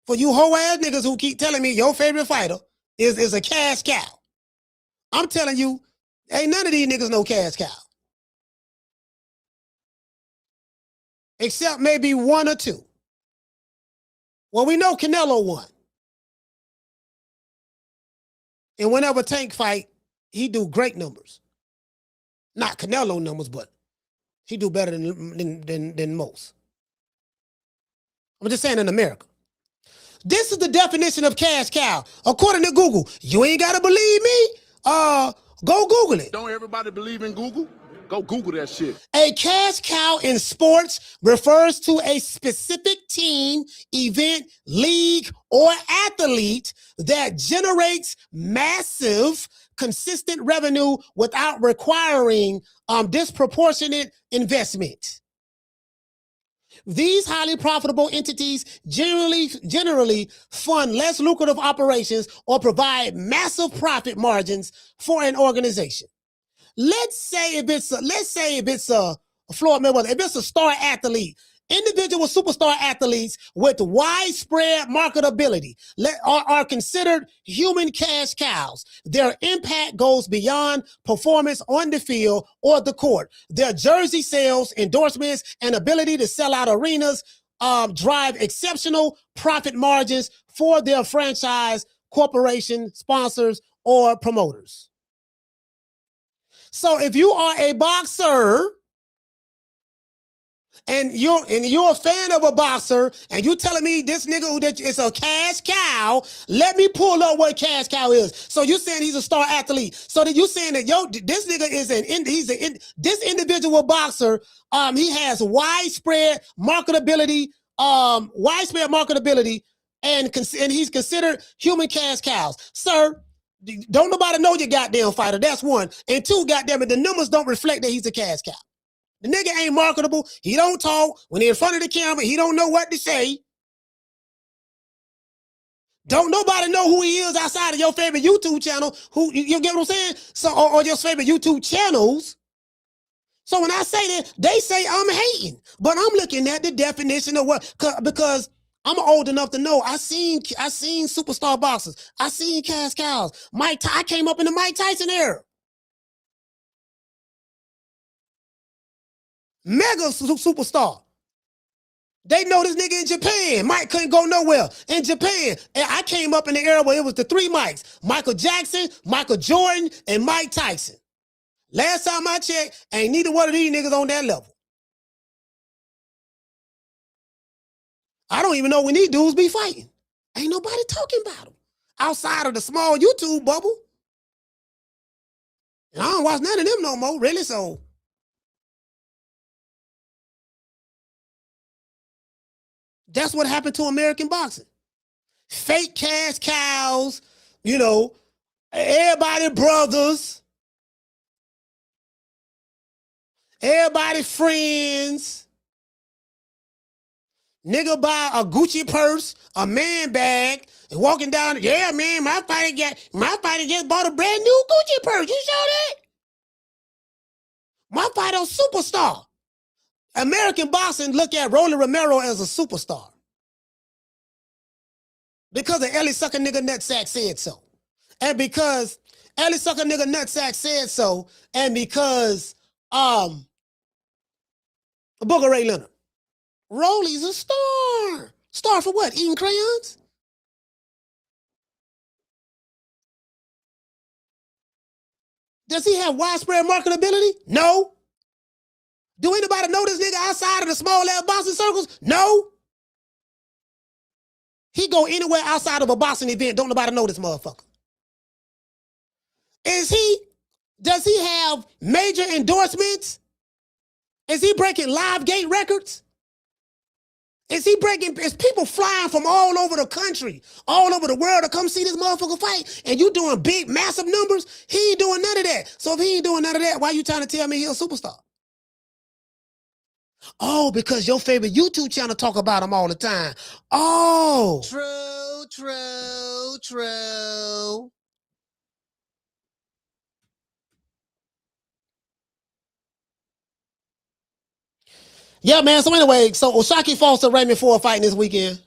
For you hoe ass niggas who keep telling me your favorite fighter is a Cash Cow. I'm telling you, ain't none of these niggas no Cash Cow. Except maybe one or two. Well, we know Canelo won. And whenever Tank fight, he do great numbers. Not Canelo numbers, but he do better than most. I'm just saying in America. This is the definition of Cash Cow. According to Google, you ain't got to believe me. Go Google it. Don't everybody believe in Google? Go Google that shit. A cash cow in sports refers to a specific team, event, league, or athlete that generates massive, consistent revenue without requiring disproportionate investment. These highly profitable entities generally fund less lucrative operations or provide massive profit margins for an organization. Let's say if it's a Floyd Mayweather, if it's a star athlete, individual superstar athletes with widespread marketability are considered human cash cows. Their impact goes beyond performance on the field or the court. Their jersey sales, endorsements, and ability to sell out arenas drive exceptional profit margins for their franchise, corporation, sponsors, or promoters. So if you are a boxer and you're a fan of a boxer and you telling me this nigga that is a cash cow, let me pull up what cash cow is. So you saying he's a star athlete. So that you saying that this nigga is this individual boxer, he has widespread marketability, and he's considered human cash cows. Sir, don't nobody know your goddamn fighter. That's one. And two, goddamn it, the numbers don't reflect that he's a cash cow. The nigga ain't marketable. He don't talk. When he's in front of the camera, he don't know what to say. Don't nobody know who he is outside of your favorite YouTube channel. Who you get what I'm saying? So or your favorite YouTube channels. So when I say that, they say I'm hating, but I'm looking at the definition of what, because I'm old enough to know. I seen superstar boxers. I seen cash cows. I came up in the Mike Tyson era. Mega superstar. They know this nigga in Japan. Mike couldn't go nowhere. In Japan, and I came up in the era where it was the three Mikes: Michael Jackson, Michael Jordan, and Mike Tyson. Last time I checked, ain't neither one of these niggas on that level. I don't even know when these dudes be fighting. Ain't nobody talking about them outside of the small YouTube bubble. And I don't watch none of them no more, really. So that's what happened to American boxing. Fake cash cows, everybody brothers, everybody friends. Nigga buy a Gucci purse, a man bag, and walking down. Yeah, man, my fighter just bought a brand new Gucci purse. You saw that? My fighter a superstar. American boxing look at Rolly Romero as a superstar because of Ellie Sucker Nigga Nutsack said so, and because Ellie Sucker Nigga Nutsack said so, and because Booger Ray Leonard. Rolly's a star. Star for what? Eating crayons? Does he have widespread marketability? No. Do anybody know this nigga outside of the small ass boxing circles? No. He go anywhere outside of a boxing event. Don't nobody know this motherfucker. Does he have major endorsements? Is he breaking live gate records? Is people flying from all over the country, all over the world to come see this motherfucker fight, and you doing big, massive numbers? He ain't doing none of that. So if he ain't doing none of that, why you trying to tell me he a superstar? Oh, because your favorite YouTube channel talk about him all the time. Oh. True. Yeah, man. So anyway, O'Shaquie falls to Raymond Ford fighting this weekend.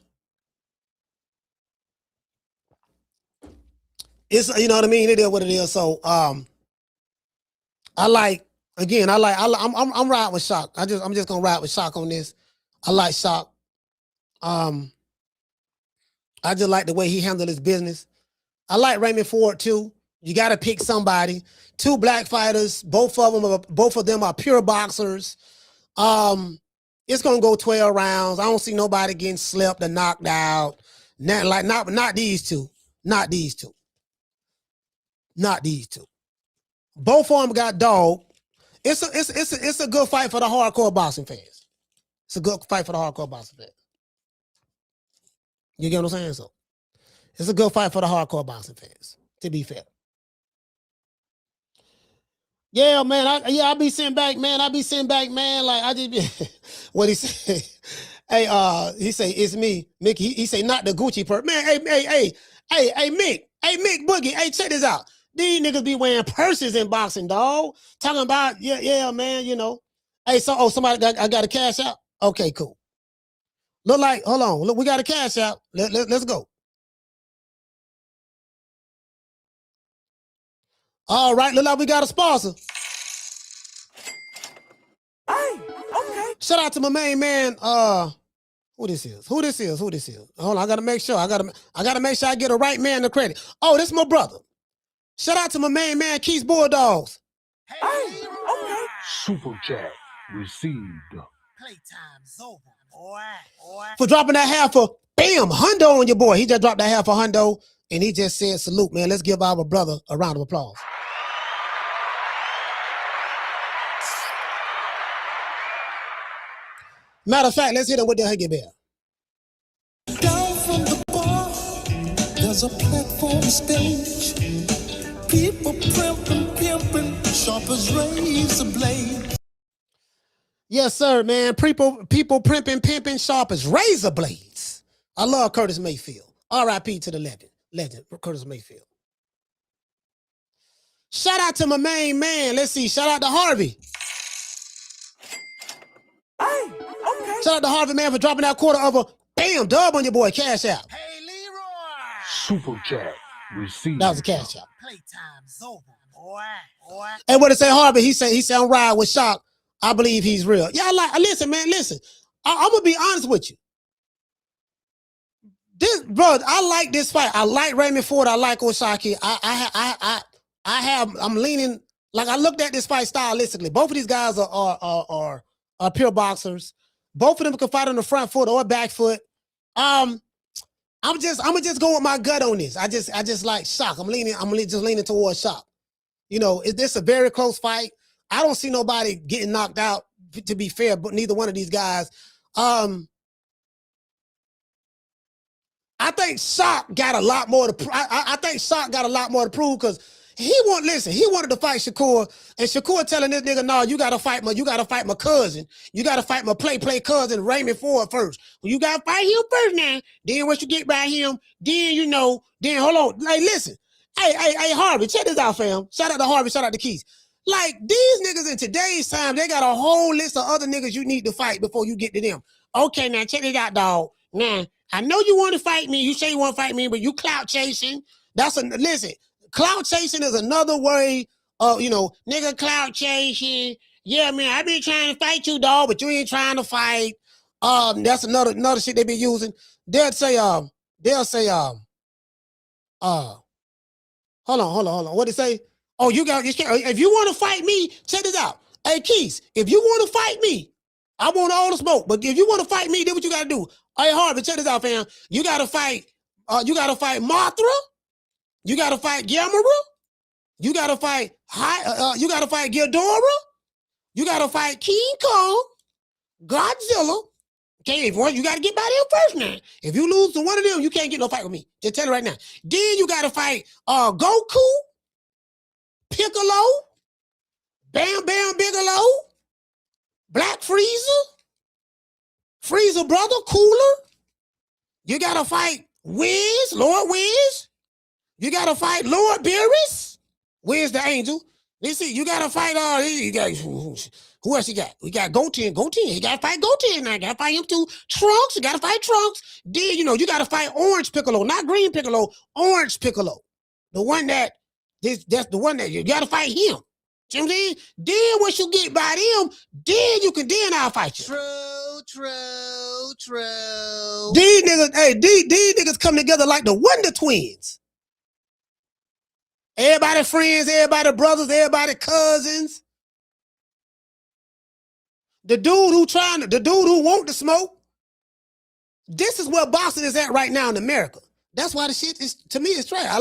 It's, you know what I mean? It is what it is. So I'm riding with Shaq. I'm just gonna ride with Shaq on this. I like Shaq. I just like the way he handled his business. I like Raymond Ford too. You got to pick somebody. Two black fighters. Both of them are pure boxers. It's gonna go 12 rounds. I don't see nobody getting slept or knocked out. Not these two. Not these two. Both of them got dog. It's a good fight for the hardcore boxing fans. It's a good fight for the hardcore boxing fans. You get what I'm saying? So it's a good fight for the hardcore boxing fans, to be fair. Yeah, man. I be sitting back, man. Like I just be what he say. Hey, he say it's me, Mickey. He say not the Gucci per man. Hey, Mick. Hey, Mick Boogie. Hey, check this out. These niggas be wearing purses in boxing, dog. Talking about yeah, man. You know. Hey, so somebody I got a cash out. Okay, cool. Look like hold on. Look, we got a cash out. Let's go. All right, look like we got a sponsor. Hey, okay. Shout out to my main man. Who this is? Hold on, I gotta make sure. I gotta make sure I get the right man the credit. Oh, this is my brother. Shout out to my main man, Keith's Bulldogs. Hey, okay. Super chat received. Playtime's over, boy. For dropping that half a bam hundo on your boy. He just dropped that half a hundo and he just said salute, man. Let's give our brother a round of applause. Matter of fact, let's hit him with the Huggy Bear. Down from the bar, there's a platform stage. People pimping, sharp as razor blades. Yes, sir, man. People pimping, sharp as razor blades. I love Curtis Mayfield. R.I.P. to the legend, Curtis Mayfield. Shout out to my main man. Let's see. Shout out to Harvey. Hey, okay. Shout out to Harvey, man, for dropping that quarter of a bam dub on your boy. Cash out. Hey, Leroy. Super chat received. That was a cash out. Playtime's over, boy. And what it say, Harvey? He said I'm riding with Shock. I believe he's real. Yeah, listen, man, listen. I'm gonna be honest with you. This bro, I like this fight. I like Raymond Ford. I like Osaki. I'm leaning like I looked at this fight stylistically. Both of these guys are pure boxers. Both of them can fight on the front foot or back foot. I'm gonna just go with my gut on this. I just like Shock. I'm just leaning towards Shock. You know, this a very close fight. I don't see nobody getting knocked out, to be fair, but neither one of these guys. I think Shock got a lot more to. I think Shock got a lot more to prove because he wanted to fight Shakur, and Shakur telling this nigga, "No, you gotta fight my cousin. You gotta fight my play cousin Raymond Ford first. Well, you gotta fight him first now. Then once you get by him, then hold on. Like, listen, hey, Harvey, check this out, fam. Shout out to Harvey. Shout out to Keith. Like these niggas in today's time, they got a whole list of other niggas you need to fight before you get to them. Okay, now check it out, dog. Now I know you want to fight me. You say you want to fight me, but you clout chasing. Listen. Clout chasing is another way of, nigga clout chasing. Yeah, man, I been trying to fight you, dog, but you ain't trying to fight. That's another shit they be using. They'll say, hold on. What they say? Oh, if you want to fight me, check this out. Hey, Keith, if you want to fight me, I want all the smoke. But if you want to fight me, then what you gotta do? Hey, Harvey, check this out, fam. You gotta fight Mothra. You gotta fight Gamera. You gotta fight Ghidorah. You gotta fight King Kong, Godzilla. Okay, you gotta get by them first now. If you lose to one of them, you can't get no fight with me. Just tell you right now. Then you gotta fight Goku, Piccolo, Bam Bam Bigelow, Black Frieza, Frieza brother, Cooler. You gotta fight Lord Wiz. You gotta fight Lord Beerus. Where's the angel? Let's see. You gotta fight. Who else you got? We got Goten. You gotta fight Goten now. You gotta fight him too. Trunks. You gotta fight Trunks. Then you gotta fight Orange Piccolo, not Green Piccolo. Orange Piccolo, the one that's the one that you gotta fight him. See what I'm saying? Then once you get by them, then I'll fight you. True. These niggas come together like the Wonder Twins. Everybody friends, everybody brothers, everybody cousins. The dude who want the smoke. This is where boxing is at right now in America. That's why the shit is, to me, it's trash. I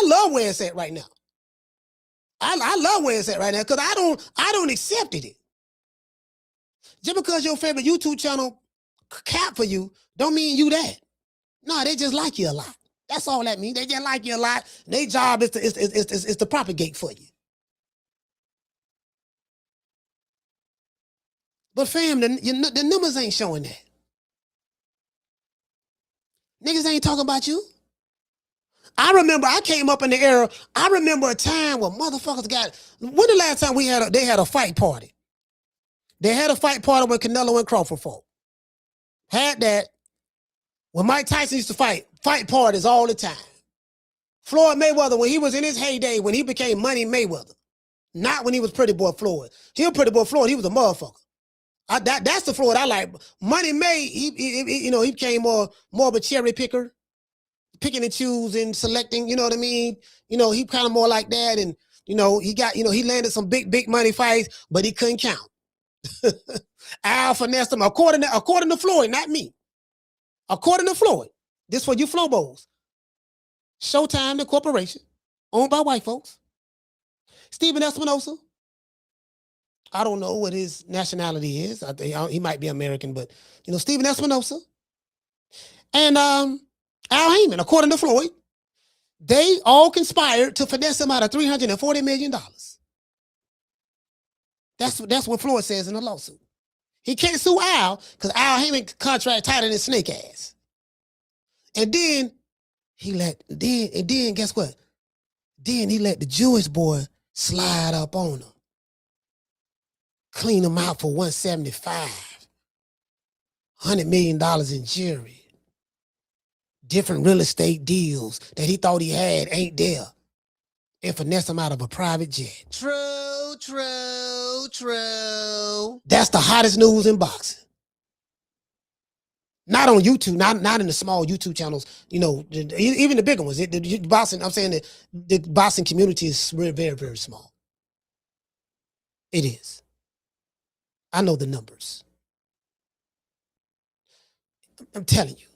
love where it's at right now. I love where it's at right now because I don't accept it. Just because your favorite YouTube channel cap for you, don't mean you that. No, they just like you a lot. That's all that means. They just like you a lot. Their job is to propagate for you. But fam, the numbers ain't showing that. Niggas ain't talking about you. I remember I came up in the era. I remember a time where motherfuckers got. When the last time they had a fight party? They had a fight party when Canelo and Crawford fought. Had that. When Mike Tyson used to fight parties all the time. Floyd Mayweather, when he was in his heyday, when he became Money Mayweather, not when he was Pretty Boy Floyd. He was Pretty Boy Floyd. He was a motherfucker. That's the Floyd I like. Money May, he became more of a cherry picker, picking and choosing, selecting. You know what I mean? He kind of more like that, and he landed some big money fights, but he couldn't count. Al finessed him according to Floyd, not me. According to Floyd, this for you Flowbos. Showtime, the corporation, owned by white folks. Stephen Espinosa. I don't know what his nationality is. I think he might be American, but Stephen Espinosa and Al Heyman, according to Floyd, they all conspired to finesse him out of $340 million. That's what Floyd says in the lawsuit. He can't sue Al because Al Heyman contract tighter than snake ass. And then guess what? Then he let the Jewish boy slide up on him. Clean him out for $175. $100 million in jury. Different real estate deals that he thought he had ain't there. And finesse him out of a private jet. True. That's the hottest news in boxing. Not on YouTube, not in the small YouTube channels, even the bigger ones. The boxing, I'm saying that the boxing community is very, very, very small. It is. I know the numbers. I'm telling you.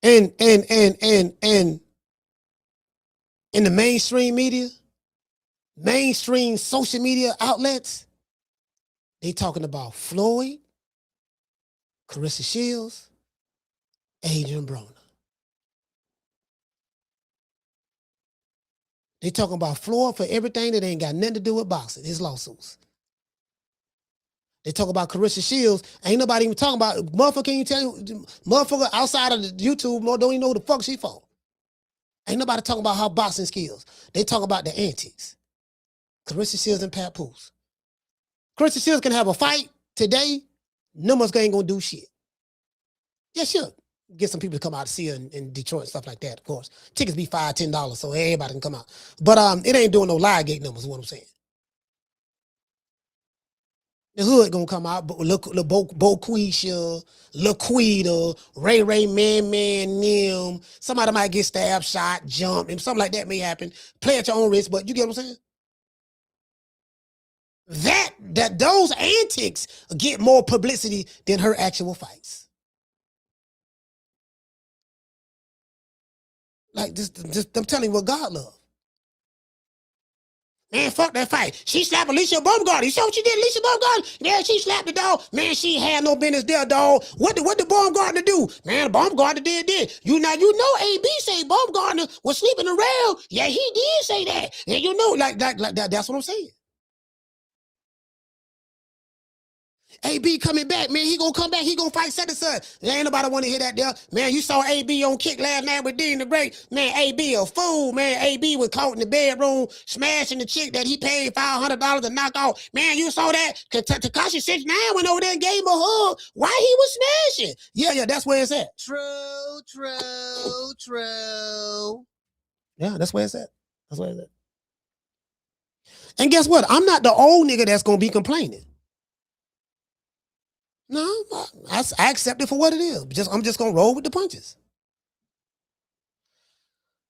And in the mainstream media, mainstream social media outlets, they talking about Floyd, Carissa Shields, Adrian Broner. They talking about Floyd for everything that ain't got nothing to do with boxing, his lawsuits. They talk about Carissa Shields. Ain't nobody even talking about, motherfucker, can you tell you, motherfucker outside of the YouTube don't even know who the fuck she for. Ain't nobody talking about her boxing skills. They talk about the antics. Carissa Shields and Pat Poose. Carissa Shields can have a fight today. Numbers ain't gonna do shit. Yeah, sure. Get some people to come out to see her in Detroit and stuff like that, of course. Tickets be $5, $10, so everybody can come out. But it ain't doing no live gate numbers, is what I'm saying. The hood gonna come out, but look, Boquisha, Laquita, Ray, Man, Nim. Somebody might get stabbed, shot, jumped, and something like that may happen. Play at your own risk, but you get what I'm saying? That those antics get more publicity than her actual fights. Like just I'm telling you what God loves. Man, fuck that fight. She slapped Alicia Baumgartner. You saw what she did, Alicia Baumgartner? Yeah, she slapped the dog. Man, she had no business there, dog. What the Baumgartner do? Man, Baumgartner did this. You know, AB say Baumgartner was sleeping around. Yeah, he did say that. And like that, that's what I'm saying. AB coming back, man. He gonna come back. He gonna fight such and such. Ain't nobody want to hear that there. Man, you saw AB on Kick last night with Dean the Great. Man, AB a fool, man. AB was caught in the bedroom smashing the chick that he paid $500 to knock off. Man, you saw that? Tekashi 6ix9ine went over there and gave him a hug. Why he was smashing? Yeah, that's where it's at. True. Yeah, that's where it's at. That's where it's at. And guess what? I'm not the old nigga that's gonna be complaining. No, I accept it for what it is. I'm just gonna roll with the punches.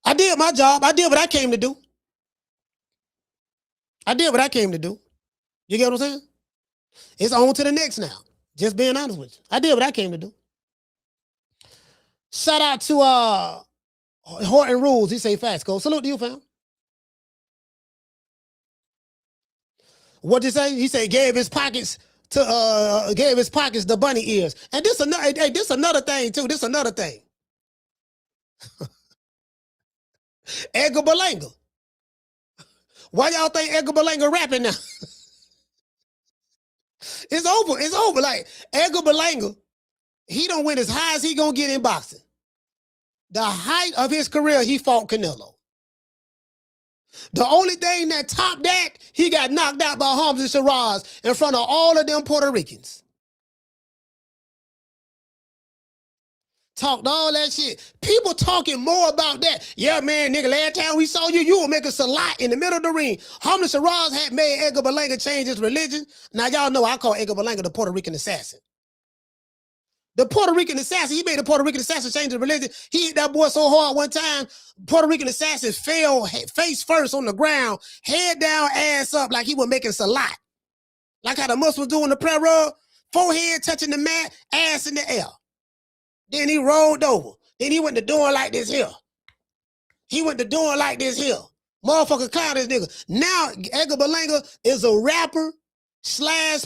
I did my job. I did what I came to do. You get what I'm saying? It's on to the next now. Just being honest with you. I did what I came to do. Shout out to Horton Rules. He say fast. Go. Salute to you, fam. What'd you say? He said gave his pockets the bunny ears. And this another thing too. This another thing. Edgar Berlanga. Why y'all think Edgar Berlanga rapping now? It's over. It's over. Like, Edgar Berlanga, he don't win as high as he gonna get in boxing. The height of his career, he fought Canelo. The only thing that topped that, he got knocked out by Hamza Shiraz in front of all of them Puerto Ricans. Talked all that shit. People talking more about that. Yeah, man, nigga, last time we saw you, you were making salat in the middle of the ring. Hamza Shiraz had made Edgar Berlanga change his religion. Now, y'all know I call Edgar Berlanga the Puerto Rican assassin. The Puerto Rican assassin, he made the Puerto Rican assassin change his religion. He hit that boy so hard one time, Puerto Rican assassin fell face first on the ground, head down, ass up, like he was making salat. Like how the Muslims do in the prayer rug, forehead touching the mat, ass in the air. Then he rolled over. Then he went to doing like this here. He went to doing like this here. Motherfucker clown this nigga. Now, Edgar Berlanga is a rapper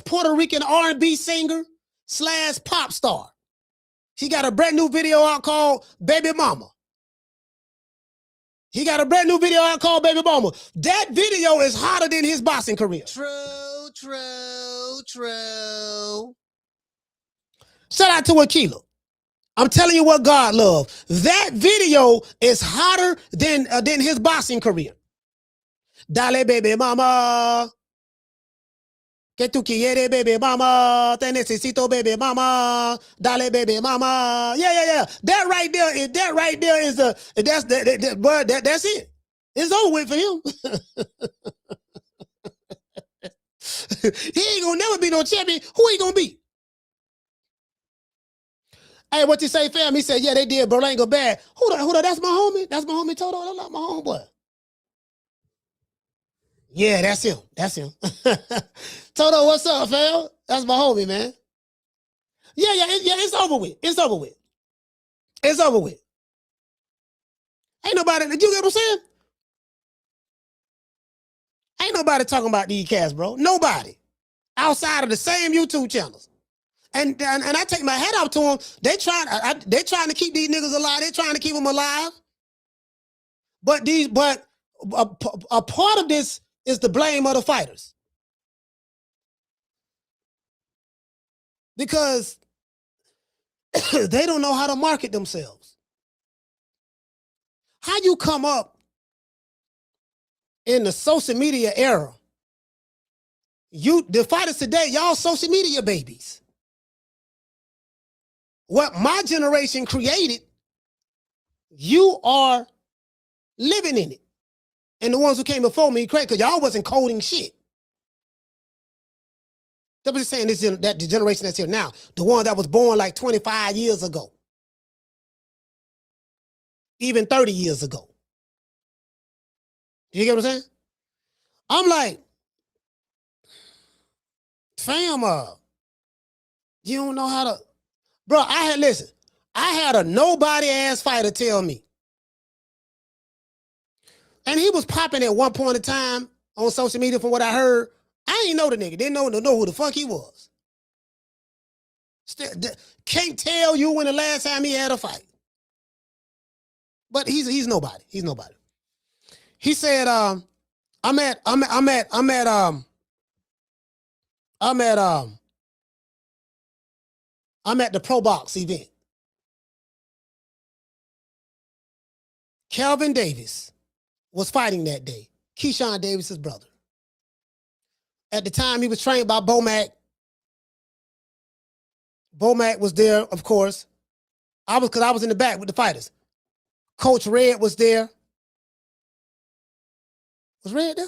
/ Puerto Rican R&B singer / pop star. He got a brand new video out called Baby Mama. He got a brand new video out called Baby Mama. That video is hotter than his boxing career. True. Shout out to Aquila. I'm telling you what God loves. That video is hotter than his boxing career. Dale, baby mama. Que tú quieres, baby mama. Te necesito, baby mama. Dale, baby mama. Yeah. That right there is that's it. It's over with for him. He ain't gonna never be no champion. Who he gonna be? Hey, what you say, fam? He said, yeah, they did Berlanga bad. Who the? That's my homie. That's my homie Toto. That's not my homeboy. Yeah, that's him. Toto, what's up, fam? That's my homie, man. Yeah, it's over with. It's over with. Ain't nobody, you get what I'm saying? Ain't nobody talking about these cats, bro. Nobody. Outside of the same YouTube channels. And I take my hat off to them. They trying to keep these niggas alive. They trying to keep them alive. But a part of this is the blame of the fighters. Because they don't know how to market themselves. How you come up in the social media era? The fighters today, y'all social media babies. What my generation created, you are living in it. And the ones who came before me, crazy, because y'all wasn't coding shit. I'm just saying that the generation that's here now, the one that was born like 25 years ago, even 30 years ago. You get what I'm saying? I'm like, fam, you don't know how to, bro. I had a nobody ass fighter tell me, and he was popping at one point in time on social media. From what I heard, I ain't know the nigga. Didn't know who the fuck he was. Still, can't tell you when the last time he had a fight. But he's nobody. He's nobody. He said, I'm at the Pro Box event. Calvin Davis was fighting that day. Keyshawn Davis's brother. At the time, he was trained by Bomac. Bomac was there, of course. Because I was in the back with the fighters. Coach Red was there. Was Red there?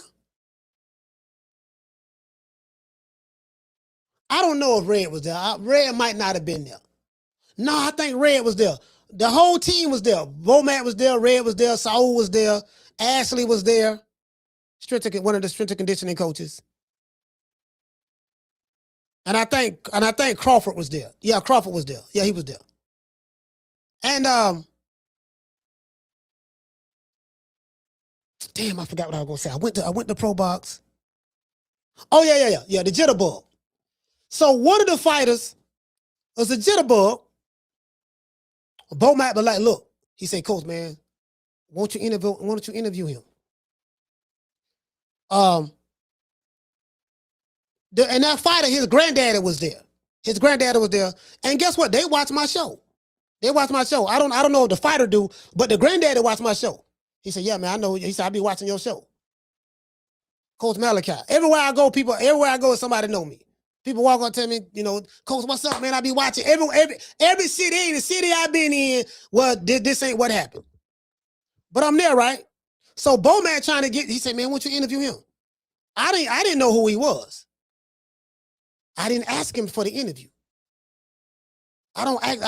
I don't know if Red was there. Red might not have been there. No, I think Red was there. The whole team was there. Bomac was there. Red was there. Saul was there. Ashley was there. One of the strength and conditioning coaches. And I think Crawford was there. Yeah, Crawford was there. Yeah, he was there. And damn, I forgot what I was gonna say. I went to Pro Box. Oh yeah, the jitterbug. So one of the fighters was a jitterbug. Bomac was like, look, he said, Coach, man, won't you interview him? And that fighter, his granddaddy was there. His granddaddy was there. And guess what? They watch my show. They watch my show. I don't know what the fighter do, but the granddaddy watched my show. He said, yeah, man, I know. He said, I be watching your show. Coach Malachi. Everywhere I go, somebody know me. People walk up to me, you know, Coach, what's up, man? I be watching every city, the city I've been in. Well, this ain't what happened. But I'm there, right? So Bowman trying to get, he said, man, won't you interview him? I didn't know who he was. I didn't ask him for the interview. I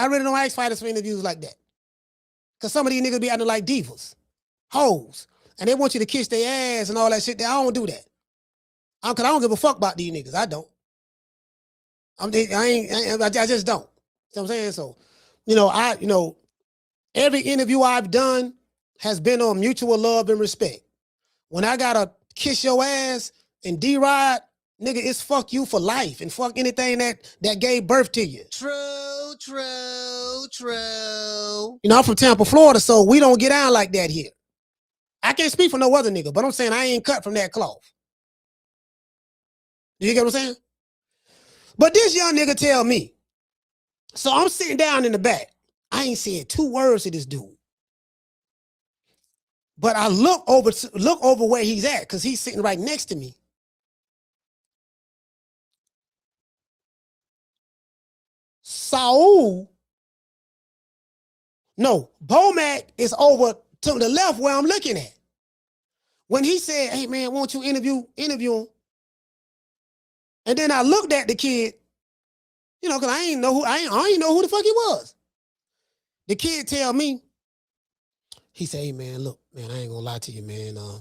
really don't ask fighters for interviews like that. Because some of these niggas be acting like divas, hoes, and they want you to kiss their ass and all that shit. I don't do that. Because I don't give a fuck about these niggas. I don't. I just don't. You know what I'm saying? So, every interview I've done has been on mutual love and respect. When I gotta kiss your ass and D-Rod, nigga, it's fuck you for life and fuck anything that gave birth to you. True. I'm from Tampa, Florida, so we don't get down like that here. I can't speak for no other nigga, but I'm saying I ain't cut from that cloth. Do you get what I'm saying? But this young nigga tell me, so I'm sitting down in the back. I ain't saying 2 words to this dude. But I look over where he's at, because he's sitting right next to me. Bomac is over to the left where I'm looking at. When he said, hey man, won't you interview him? And then I looked at the kid, because I ain't know who the fuck he was. The kid tell me, he said, hey man, look, man, I ain't gonna lie to you, man. I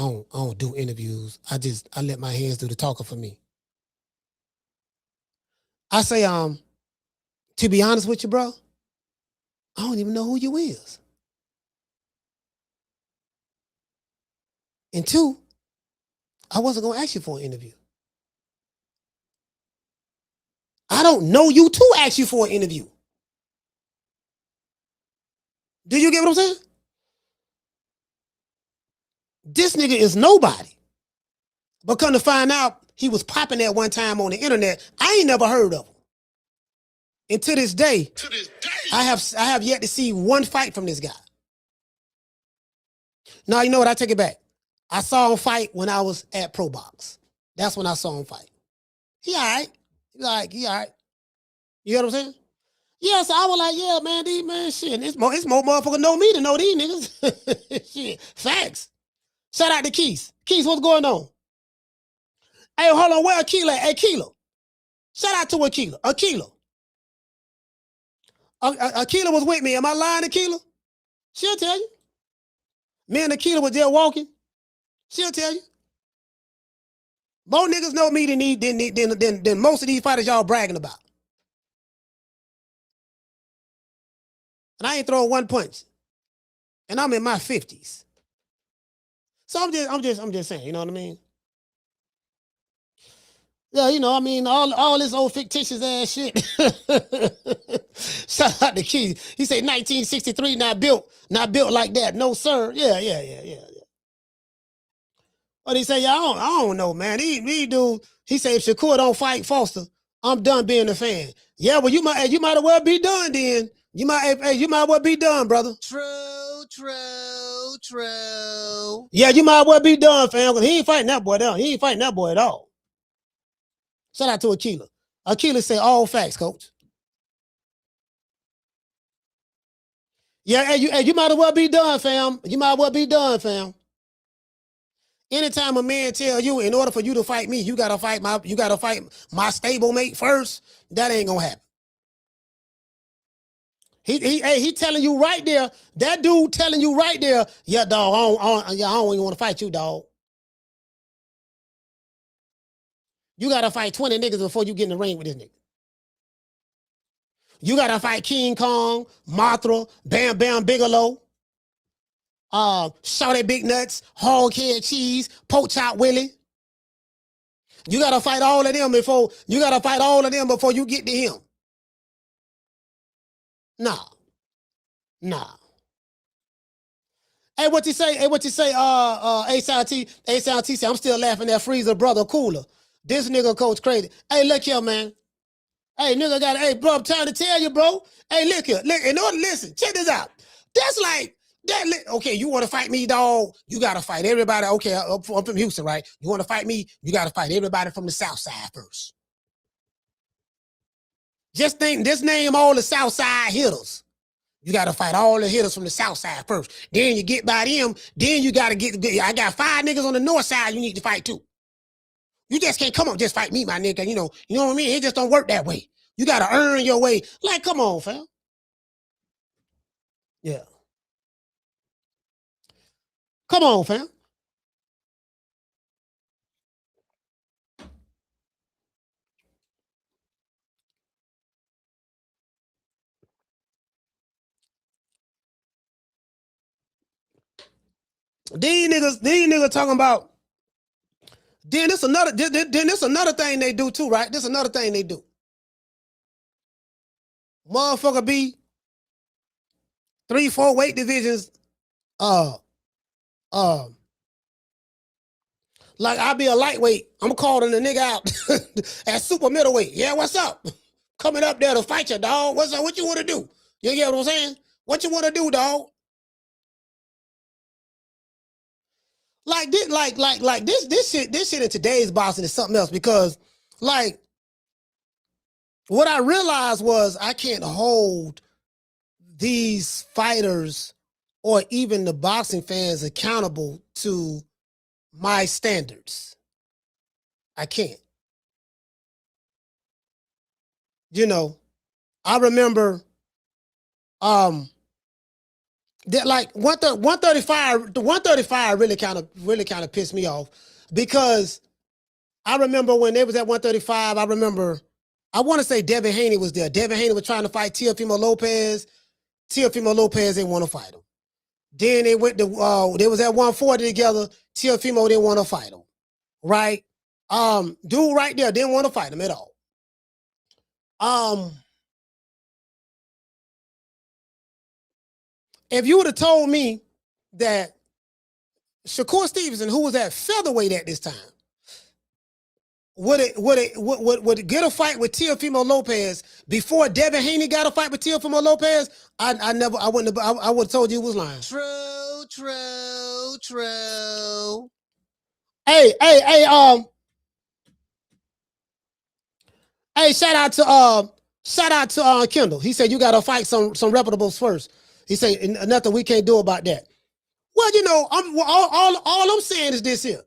don't do interviews. I let my hands do the talking for me. I say, to be honest with you, bro, I don't even know who you is. And 2, I wasn't gonna ask you for an interview. I don't know you to ask you for an interview. Do you get what I'm saying? This nigga is nobody. But come to find out, he was popping at one time on the internet. I ain't never heard of him. And to this day, I have yet to see one fight from this guy. Now, you know what? I take it back. I saw him fight when I was at Pro Box. That's when I saw him fight. He all right. He all right. You know what I'm saying? Yeah, so I was like, yeah, man, shit. It's more motherfuckers know me than know these niggas. Shit. Facts. Shout out to Keith. Keith, what's going on? Hey, hold on, where Akila at? Hey, Akila. Shout out to Akila. Akila. Akila was with me. Am I lying, Akila? She'll tell you. Me and Akila was there walking. She'll tell you. More niggas know me than most of these fighters y'all bragging about. And I ain't throwing one punch. And I'm in my 50s. So I'm just saying, you know what I mean? Yeah, all this old fictitious ass shit. Shout out to Keith. He said 1963 not built like that. No, sir. Yeah. But he said, yeah, I don't know, man. He dude, he said if Shakur don't fight Foster, I'm done being a fan. Yeah, well, you might as well be done then. You might as well be done, brother. True. Yeah, you might as well be done, fam, because he ain't fighting that boy down. He ain't fighting that boy at all. Shout out to Akila. Akila said all facts, coach. Yeah, you might as well be done, fam. You might as well be done, fam. Anytime a man tell you, in order for you to fight me, you gotta fight my stablemate first, that ain't gonna happen. He telling you right there, that dude telling you right there, yeah, dog, I don't even want to fight you, dog. You gotta fight 20 niggas before you get in the ring with this nigga. You gotta fight King Kong, Mothra, Bam Bam Bigelow, Shawty Big Nuts, Hog Head Cheese, Poach Chop Willie. You gotta fight all of them before you get to him. Nah. Hey, what you say? Hey, what you say? ACLT say, I'm still laughing at Freezer brother cooler. This nigga coach crazy. Hey, look here, man. Hey, nigga got, hey, bro, I'm trying to tell you, bro. Hey, look here. Look, in order, listen, check this out. That's like, okay, you want to fight me, dog? You got to fight everybody. Okay, I'm from Houston, right? You want to fight me? You got to fight everybody from the South Side first. Just name all the South Side hitters. You got to fight all the hitters from the South Side first. Then you get by them. Then you got to get, I got 5 niggas on the North Side you need to fight too. You just can't come up just fight me, my nigga. You know what I mean? It just don't work that way. You got to earn your way. Like, come on, fam. Yeah. Come on, fam. These niggas talking about. Then this another thing they do too, right? This another thing they do. Motherfucker be 3-4 weight divisions. Like I be a lightweight. I'm calling the nigga out at super middleweight. Yeah, what's up? Coming up there to fight you, dog. What's up? What you want to do? You get what I'm saying? What you want to do, dog? Like this, this shit in today's boxing is something else because, like, what I realized was I can't hold these fighters or even the boxing fans accountable to my standards. I can't. You know, I remember that like 135, the 135 really kind of pissed me off because I remember when they was at 135, I want to say Devin Haney was there. Devin Haney was trying to fight Teofimo Lopez. Teofimo Lopez didn't want to fight him. Then they went to they was at 140 together. Teofimo didn't want to fight him. Right? Dude right there didn't want to fight him at all. If you would have told me that Shakur Stevenson, who was at featherweight at this time, would get a fight with Teofimo Lopez before Devin Haney got a fight with Teofimo Lopez, I would have told you it was lying. True. Hey, shout out to Kendall. He said you gotta fight some reputables first. He said nothing we can't do about that. Well, you know, all I'm saying is this here.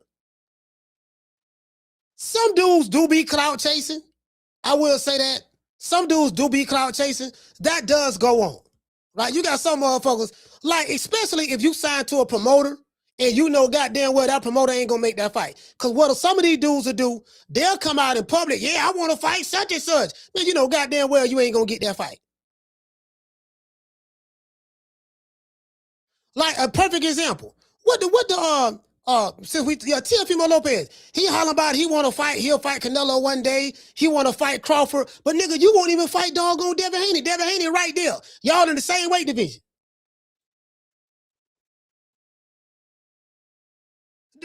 Some dudes do be clout chasing. I will say that. Some dudes do be clout chasing. That does go on. Right? You got some motherfuckers, like, especially if you sign to a promoter and you know goddamn well that promoter ain't gonna make that fight. Because what some of these dudes will do, they'll come out in public, yeah, I want to fight such and such. Man, you know goddamn well you ain't gonna get that fight. Like a perfect example. Teofimo Lopez, he hollering about he want to fight, he'll fight Canelo one day, he want to fight Crawford, but nigga, you won't even fight doggone Devin Haney. Devin Haney right there. Y'all in the same weight division.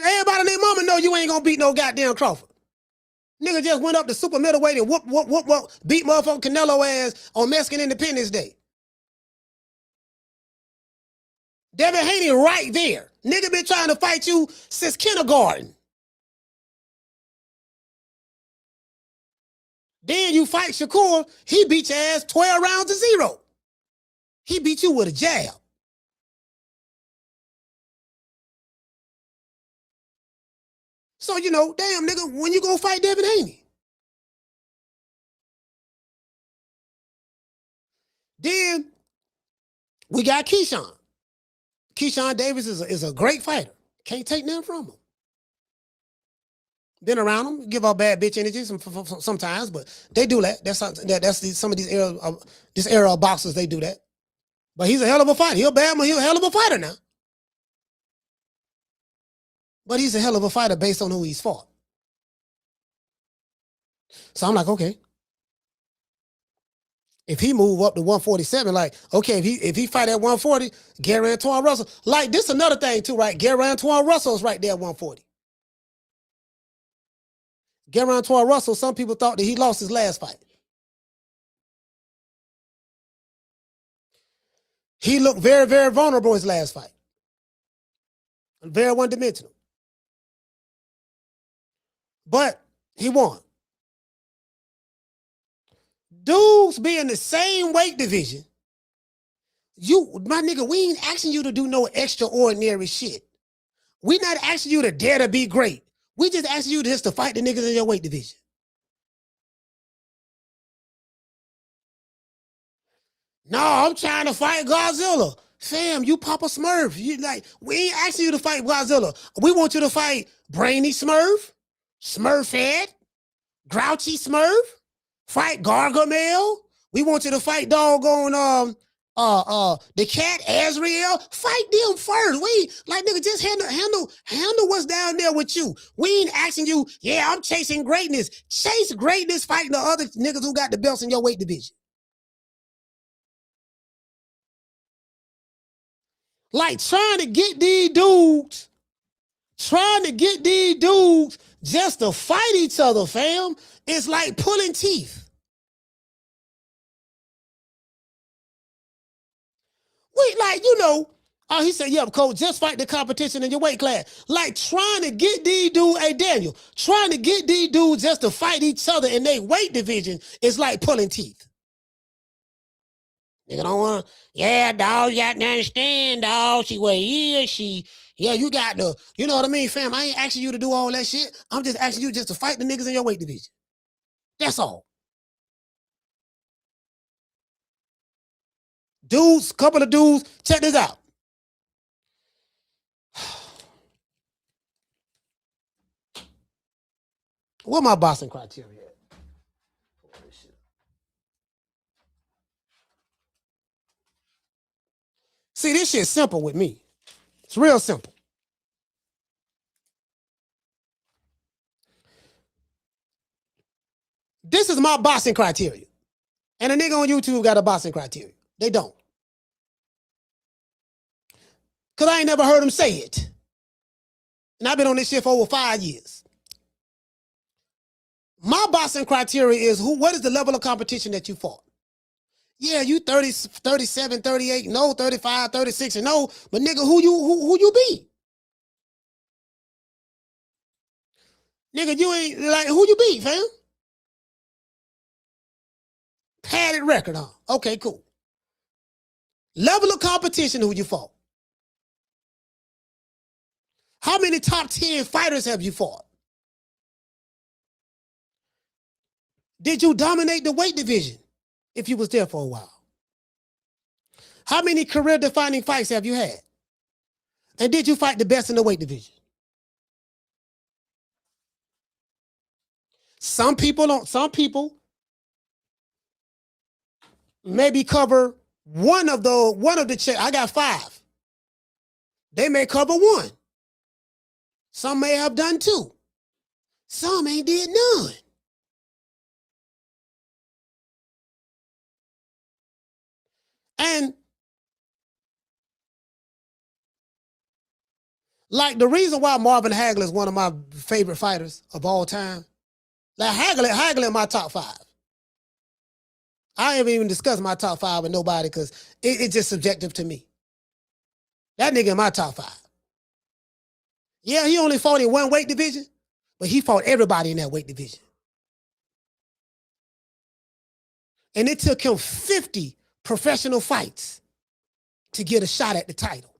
Everybody and their mama know you ain't gonna beat no goddamn Crawford. Nigga just went up to super middleweight and beat motherfucking Canelo ass on Mexican Independence Day. Devin Haney right there. Nigga been trying to fight you since kindergarten. Then you fight Shakur, he beat your ass 12 rounds to 0. He beat you with a jab. So, you know, damn, nigga, when you gonna fight Devin Haney? Then we got Keyshawn. Keyshawn Davis is a great fighter. Can't take nothing from him. Been around him, give out bad bitch energy sometimes, but they do that. That's some of this era of boxers, they do that. But he's a hell of a fighter. He's a hell of a fighter now. But he's a hell of a fighter based on who he's fought. So I'm like, okay. If he move up to 147, like, okay, if he fight at 140, Gary Antoine Russell, like, this another thing too, right? Gary Antoine Russell's right there at 140. Gary Antoine Russell, some people thought that he lost his last fight. He looked very, very vulnerable his last fight. Very one-dimensional. But he won. Dudes be in the same weight division. My nigga, we ain't asking you to do no extraordinary shit. We not asking you to dare to be great. We just asking you just to fight the niggas in your weight division. No, I'm trying to fight Godzilla. Fam, you Papa Smurf. We ain't asking you to fight Godzilla. We want you to fight Brainy Smurf, Smurfette, Grouchy Smurf, fight Gargamel. We want you to fight doggone the cat Azrael. Fight them first. We nigga, just handle what's down there with you. We ain't asking you, yeah, I'm chasing greatness. Chase greatness fighting the other niggas who got the belts in your weight division. Like trying to get these dudes just to fight each other, fam. It's like pulling teeth. He said, yeah, coach, just fight the competition in your weight class. Like trying to get these dudes, hey, Daniel, trying to get these dudes just to fight each other in their weight division is like pulling teeth. Nigga don't want, yeah, dog, you got to understand, dog. You got to, you know what I mean, fam? I ain't asking you to do all that shit. I'm just asking you just to fight the niggas in your weight division. That's all. Dudes, couple of dudes, check this out. What my boxing criteria at? See, this shit's simple with me. It's real simple. This is my boxing criteria. And a nigga on YouTube got a boxing criteria. They don't. Because I ain't never heard him say it. And I've been on this shit for over 5 years. My boxing criteria is what is the level of competition that you fought? Yeah, you 30, 37, 38, no, 35, 36, and no, but nigga, who you beat? Nigga, you ain't like who you beat, fam? Padded record, huh? Okay, cool. Level of competition, who you fought? How many top 10 fighters have you fought? Did you dominate the weight division if you was there for a while? How many career-defining fights have you had? And did you fight the best in the weight division? Some people maybe cover one of the check. I got 5. They may cover 1. Some may have done 2. Some ain't did none. And like the reason why Marvin Hagler is one of my favorite fighters of all time, like Hagler in my top 5. I haven't even discussed my top 5 with nobody because it's just subjective to me. That nigga in my top 5. Yeah, he only fought in one weight division, but he fought everybody in that weight division. And it took him 50 professional fights to get a shot at the title.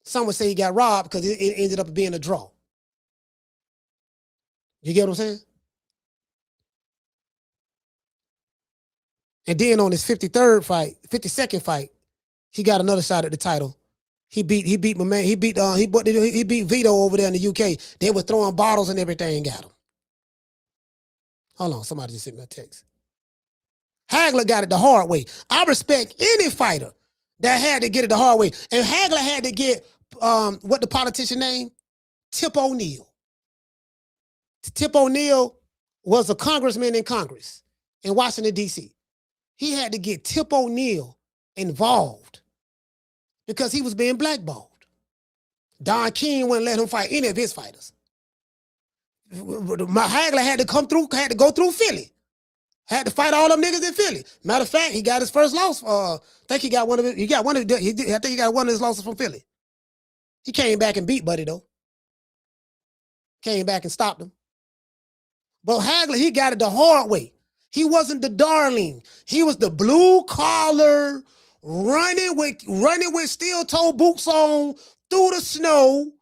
Some would say he got robbed because it ended up being a draw. You get what I'm saying? And then on his 52nd fight, he got another shot at the title. He beat my man. He beat Vito over there in the UK. They were throwing bottles and everything at him. Hold on, somebody just sent me a text. Hagler got it the hard way. I respect any fighter that had to get it the hard way. And Hagler had to get what the politician name? Tip O'Neill. Tip O'Neill was a congressman in Congress. in Washington, D.C. He had to get Tip O'Neill involved because he was being blackballed. Don King wouldn't let him fight any of his fighters. Hagler had to go through Philly. Had to fight all them niggas in Philly. Matter of fact, he got his first loss. I think he got one of his losses from Philly. He came back and beat Buddy though. Came back and stopped him. But Hagler, he got it the hard way. He wasn't the darling. He was the blue collar, running with steel toe boots on through the snow.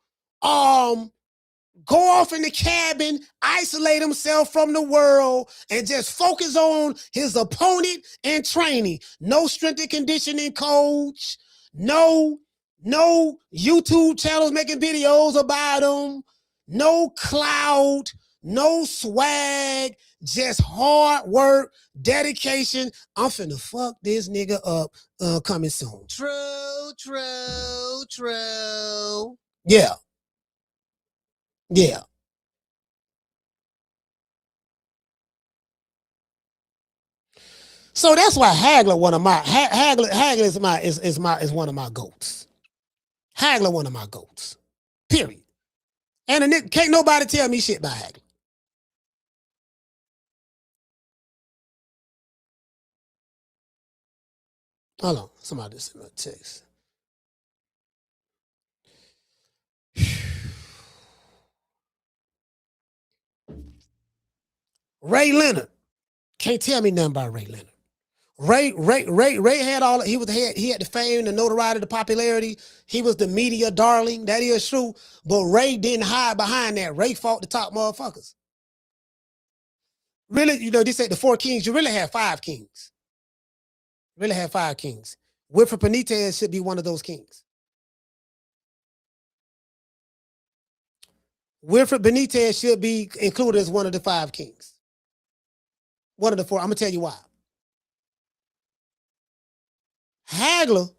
Go off in the cabin, isolate himself from the world, and just focus on his opponent and training. No strength and conditioning coach. No YouTube channels making videos about him. No clout. No swag. Just hard work, dedication. I'm finna fuck this nigga up coming soon. True. Yeah. Yeah. So that's why Hagler one of my is one of my goats. Hagler one of my goats. Period. And can't nobody tell me shit about Hagler. Hold on, somebody sent me a text. Ray Leonard. Can't tell me nothing about Ray Leonard. Ray had all he had the fame, the notoriety, the popularity. He was the media darling. That is true. But Ray didn't hide behind that. Ray fought the top motherfuckers. Really, they say the 4 kings, you really have 5 kings. Really have 5 kings. Wilfred Benitez should be one of those kings. Wilfred Benitez should be included as one of the 5 kings. One of the 4. I'm going to tell you why. Hagler,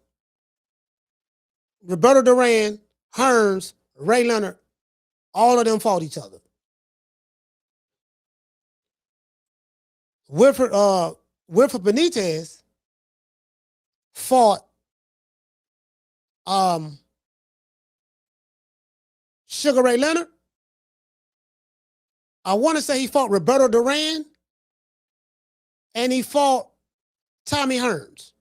Roberto Duran, Hearns, Ray Leonard, all of them fought each other. Wilfred Benitez fought Sugar Ray Leonard. I want to say he fought Roberto Duran. And he fought Tommy Hearns.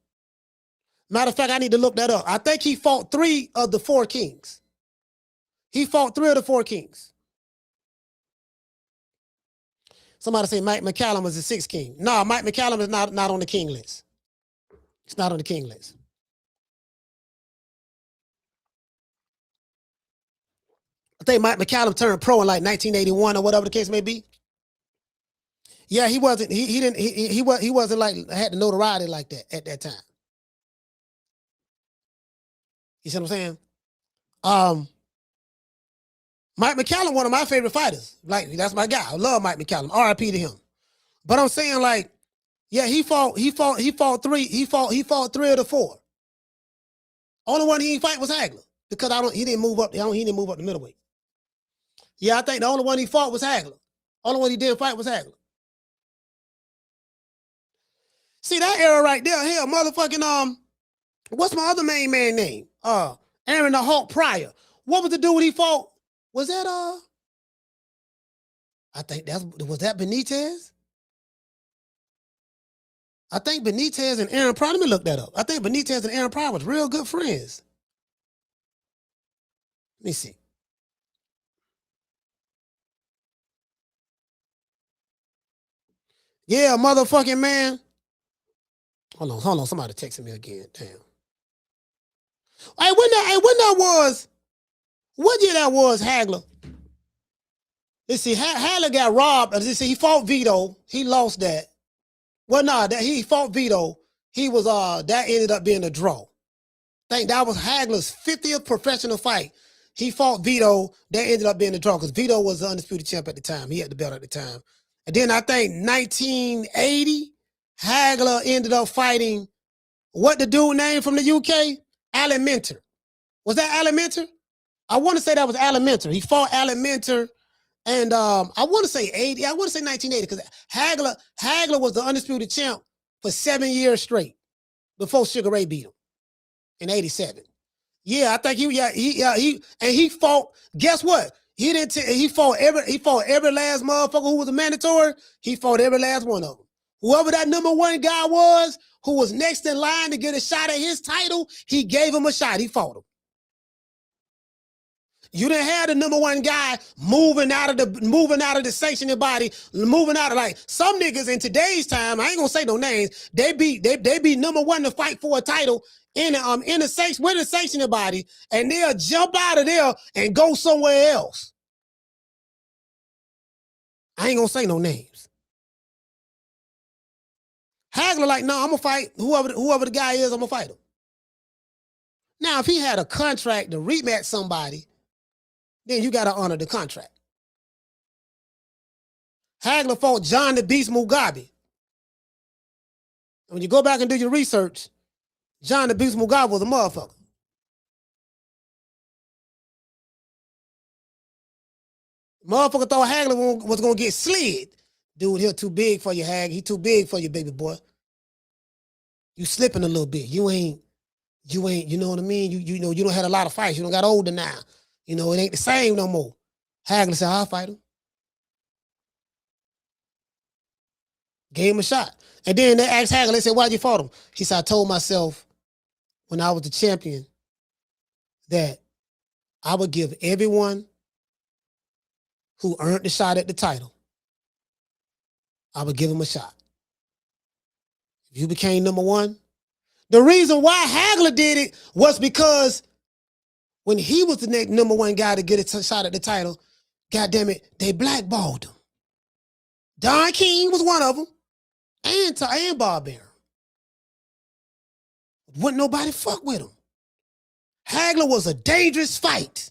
Matter of fact, I need to look that up. I think he fought 3 of the 4 kings. He fought 3 of the 4 kings. Somebody say Mike McCallum was the 6th king. No, Mike McCallum is not on the king list. It's not on the king list. I think Mike McCallum turned pro in like 1981 or whatever the case may be. Yeah, he wasn't. He wasn't like had the notoriety like that at that time. You see what I'm saying? Mike McCallum, one of my favorite fighters. Like that's my guy. I love Mike McCallum. R.I.P. to him. But I'm saying like, yeah, he fought 3 of the 4. Only one he didn't fight was Hagler because he didn't move up. He didn't move up the middleweight. Yeah, I think the only one he fought was Hagler. Only one he didn't fight was Hagler. See that era right there, hell, motherfucking what's my other main man name? Aaron the Hulk Pryor. What was the dude he fought? Was that I think was that Benitez? I think Benitez and Aaron Pryor. Let me look that up. I think Benitez and Aaron Pryor was real good friends. Let me see. Yeah, motherfucking man. Hold on. Somebody texting me again. Damn. Hey, when that was, what year that was, Hagler? Let's see, Hagler got robbed. Let's see, he fought Vito. He lost that. Well, no, he fought Vito. He was, that ended up being a draw. I think that was Hagler's 50th professional fight. He fought Vito. That ended up being a draw because Vito was the undisputed champ at the time. He had the belt at the time. And then I think 1980, Hagler ended up fighting, what the dude name from the UK? Alan Minter. Was that Alan Minter? I want to say that was Alan Minter. He fought Alan Minter And I want to say 80. I want to say 1980 because Hagler was the undisputed champ for 7 years straight before Sugar Ray beat him in 87. Yeah, I think he fought. Guess what? He fought every last motherfucker who was a mandatory. He fought every last one of them. Whoever that number one guy was, who was next in line to get a shot at his title, he gave him a shot. He fought him. You didn't have the number one guy moving out of the sanctioning body, moving out of like some niggas in today's time. I ain't gonna say no names. They be number one to fight for a title in the sanctioning body, and they'll jump out of there and go somewhere else. I ain't gonna say no names. Hagler like, no, I'm gonna fight whoever the guy is. I'm gonna fight him. Now, if he had a contract to rematch somebody, then you got to honor the contract. Hagler fought John the Beast Mugabe. When you go back and do your research, John the Beast Mugabe was a motherfucker. Motherfucker thought Hagler was going to get slid. Dude, he's too big for you, Hag. He too big for you, baby boy. You slipping a little bit. You ain't, you know what I mean? You know, you don't have a lot of fights. You don't got older now. You know, it ain't the same no more. Hagler said, I'll fight him. Gave him a shot. And then they asked Hagler, they said, why'd you fight him? He said, I told myself when I was the champion that I would give everyone who earned the shot at the title, I would give him a shot. If you became number one, the reason why Hagler did it was because when he was the next number one guy to get a shot at the title, goddamn it, they blackballed him. Don King was one of them, and Bob Arum. Wouldn't nobody fuck with him. Hagler was a dangerous fight.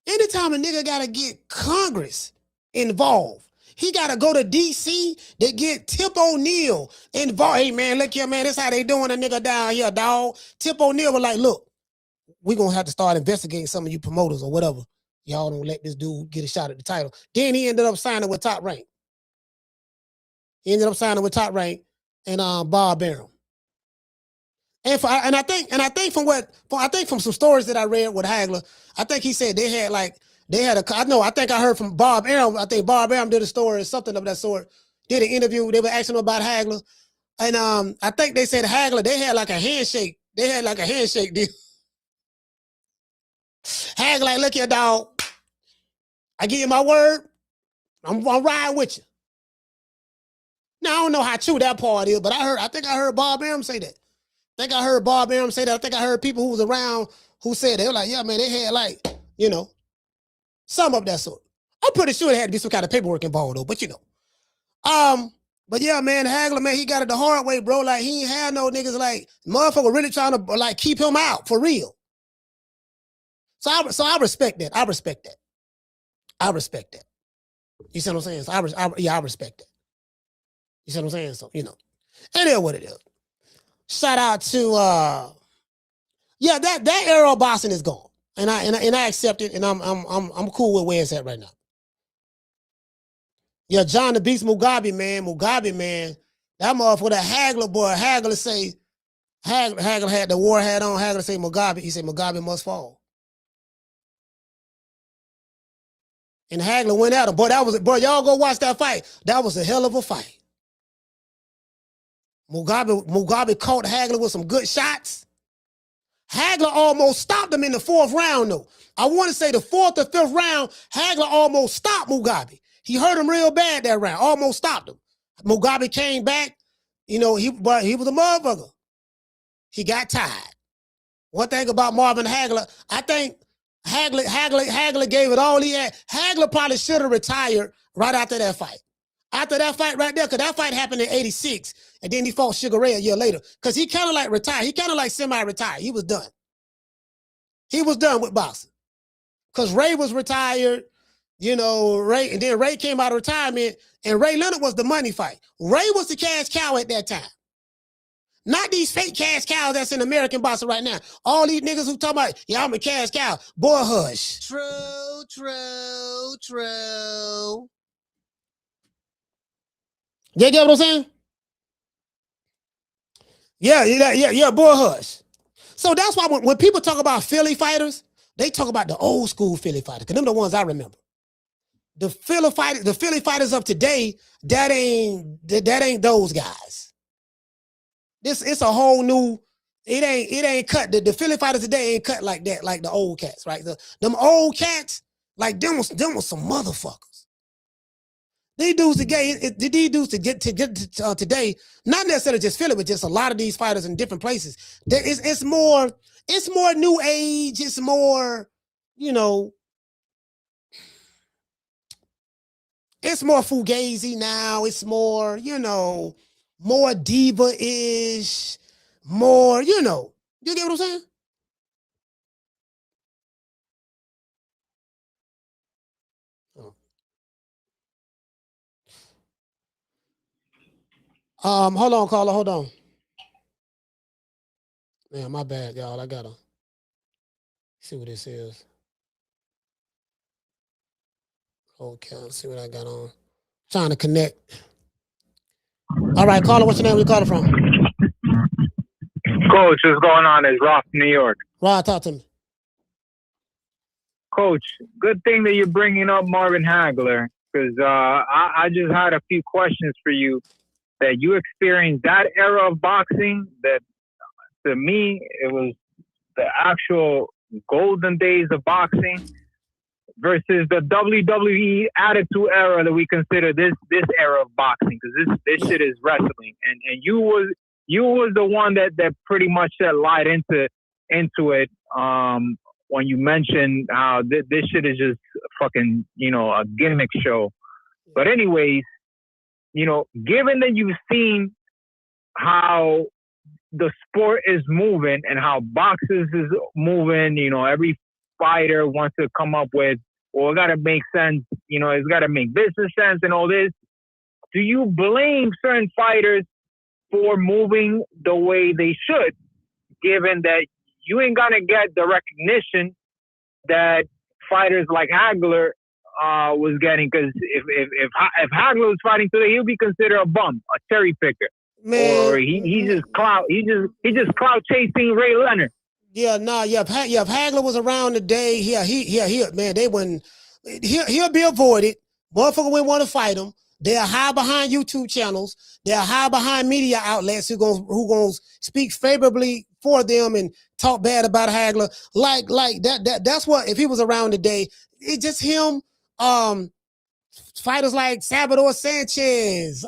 Anytime a nigga gotta get Congress involved, he gotta go to D.C. to get Tip O'Neill involved. Hey man, look here, man, this how they doing a nigga down here, dog. Tip O'Neill was like, look, we're gonna have to start investigating some of you promoters or whatever. Y'all don't let this dude get a shot at the title. Then he ended up signing with Top Rank. He ended up signing with Top Rank and Bob Arum. And I think from some stories that I read with Hagler, I think he said I think I heard from Bob Arum. I think Bob Arum did a story or something of that sort. Did an interview. They were asking him about Hagler, and I think they said Hagler, they had like a handshake. They had like a handshake deal. Hagler like, look here, dog. I give you my word. I'm riding with you. Now I don't know how true that part is, but I think I heard Bob Arum say that. I think I heard Bob Arum say that. I think I heard people who was around who said they were like, yeah, man, they had like, you know, some of that sort. I'm pretty sure there had to be some kind of paperwork involved though, but you know. But yeah, man, Hagler, man, he got it the hard way, bro. Like he ain't had no niggas like motherfucker really trying to like keep him out for real. So I respect that. I respect that. You see what I'm saying? So I respect that. You see what I'm saying? So, you know. And that's what it is. Shout out to that era of boxing is gone. And I accept it, and I'm cool with where it's at right now. Yeah, John the Beast Mugabe, man. That motherfucker, that Hagler boy, Hagler had the war hat on, Hagler say Mugabe, he said Mugabe must fall. And Hagler went at him. Boy, y'all go watch that fight. That was a hell of a fight. Mugabe caught Hagler with some good shots. Hagler almost stopped him in the fourth round, though. I want to say the fourth or fifth round, Hagler almost stopped Mugabe. He hurt him real bad that round, almost stopped him. Mugabe came back, you know, but he was a motherfucker. He got tired. One thing about Marvin Hagler, I think Hagler gave it all he had. Hagler probably should have retired right after that fight. After that fight right there, because that fight happened in 86, and then he fought Sugar Ray a year later, because he kind of like retired. He kind of like semi-retired. He was done. He was done with boxing. Because Ray was retired, you know, and then Ray came out of retirement, and Ray Leonard was the money fight. Ray was the cash cow at that time. Not these fake cash cows that's in American boxing right now. All these niggas who talk about, yeah, I'm a cash cow. Boy, hush. True, true, true. You get what I'm saying? Yeah, boy, hush. So that's why when people talk about Philly fighters, they talk about the old school Philly fighters, because them the ones I remember. The Philly fighters of today, that ain't those guys. It's a whole new. It ain't cut. The Philly fighters today ain't cut like that, like the old cats, right? Them old cats, like them was some motherfuckers. These dudes to get today, not necessarily just Philly, but just a lot of these fighters in different places. It's more new age. It's more, it's more fugazi now. It's more, more diva-ish, more, you get what I'm saying? Hold on, caller, hold on. Man, my bad, y'all. I gotta see what this is. Okay, let's see what I got on. Trying to connect. All right, caller, what's your name? Where you calling from? Coach, what's going on? It's Ross, New York. Rod, talk to me. Coach, good thing that you're bringing up Marvin Hagler, because I just had a few questions for you. That you experienced that era of boxing, that to me, it was the actual golden days of boxing, versus the WWE Attitude Era that we consider this era of boxing, because this shit is wrestling, and you was the one that pretty much shed light into it when you mentioned how this shit is just fucking a gimmick show. But anyways, given that you've seen how the sport is moving and how boxers is moving, every fighter wants to come up with, well, it got to make sense, it's got to make business sense and all this. Do you blame certain fighters for moving the way they should, given that you ain't going to get the recognition that fighters like Hagler was getting? Because if Hagler was fighting today, he'll be considered a bum, a cherry picker. Man, or he just clout chasing Ray Leonard. Yeah, if Hagler was around today, man, they wouldn't. He'll be avoided. Motherfucker wouldn't want to fight him. They'll hide behind YouTube channels. They'll hide behind media outlets who gonna speak favorably for them and talk bad about Hagler. Like that. That's what, if he was around today, it's just him. Fighters like Salvador Sanchez.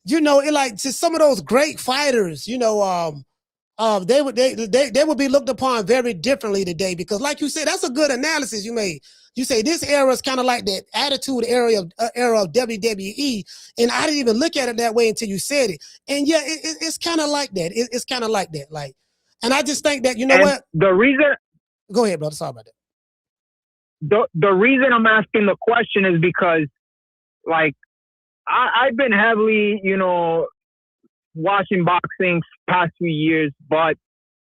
It like just some of those great fighters. They would be looked upon very differently today, because, like you said, that's a good analysis you made. You say this era is kind of like that Attitude era of WWE, and I didn't even look at it that way until you said it. And yeah, it's kind of like that. It's kind of like that. Like, and I just think that what the reason. Go ahead, brother. Sorry about that. The reason I'm asking the question is because, like, I've been heavily, watching boxing past few years, but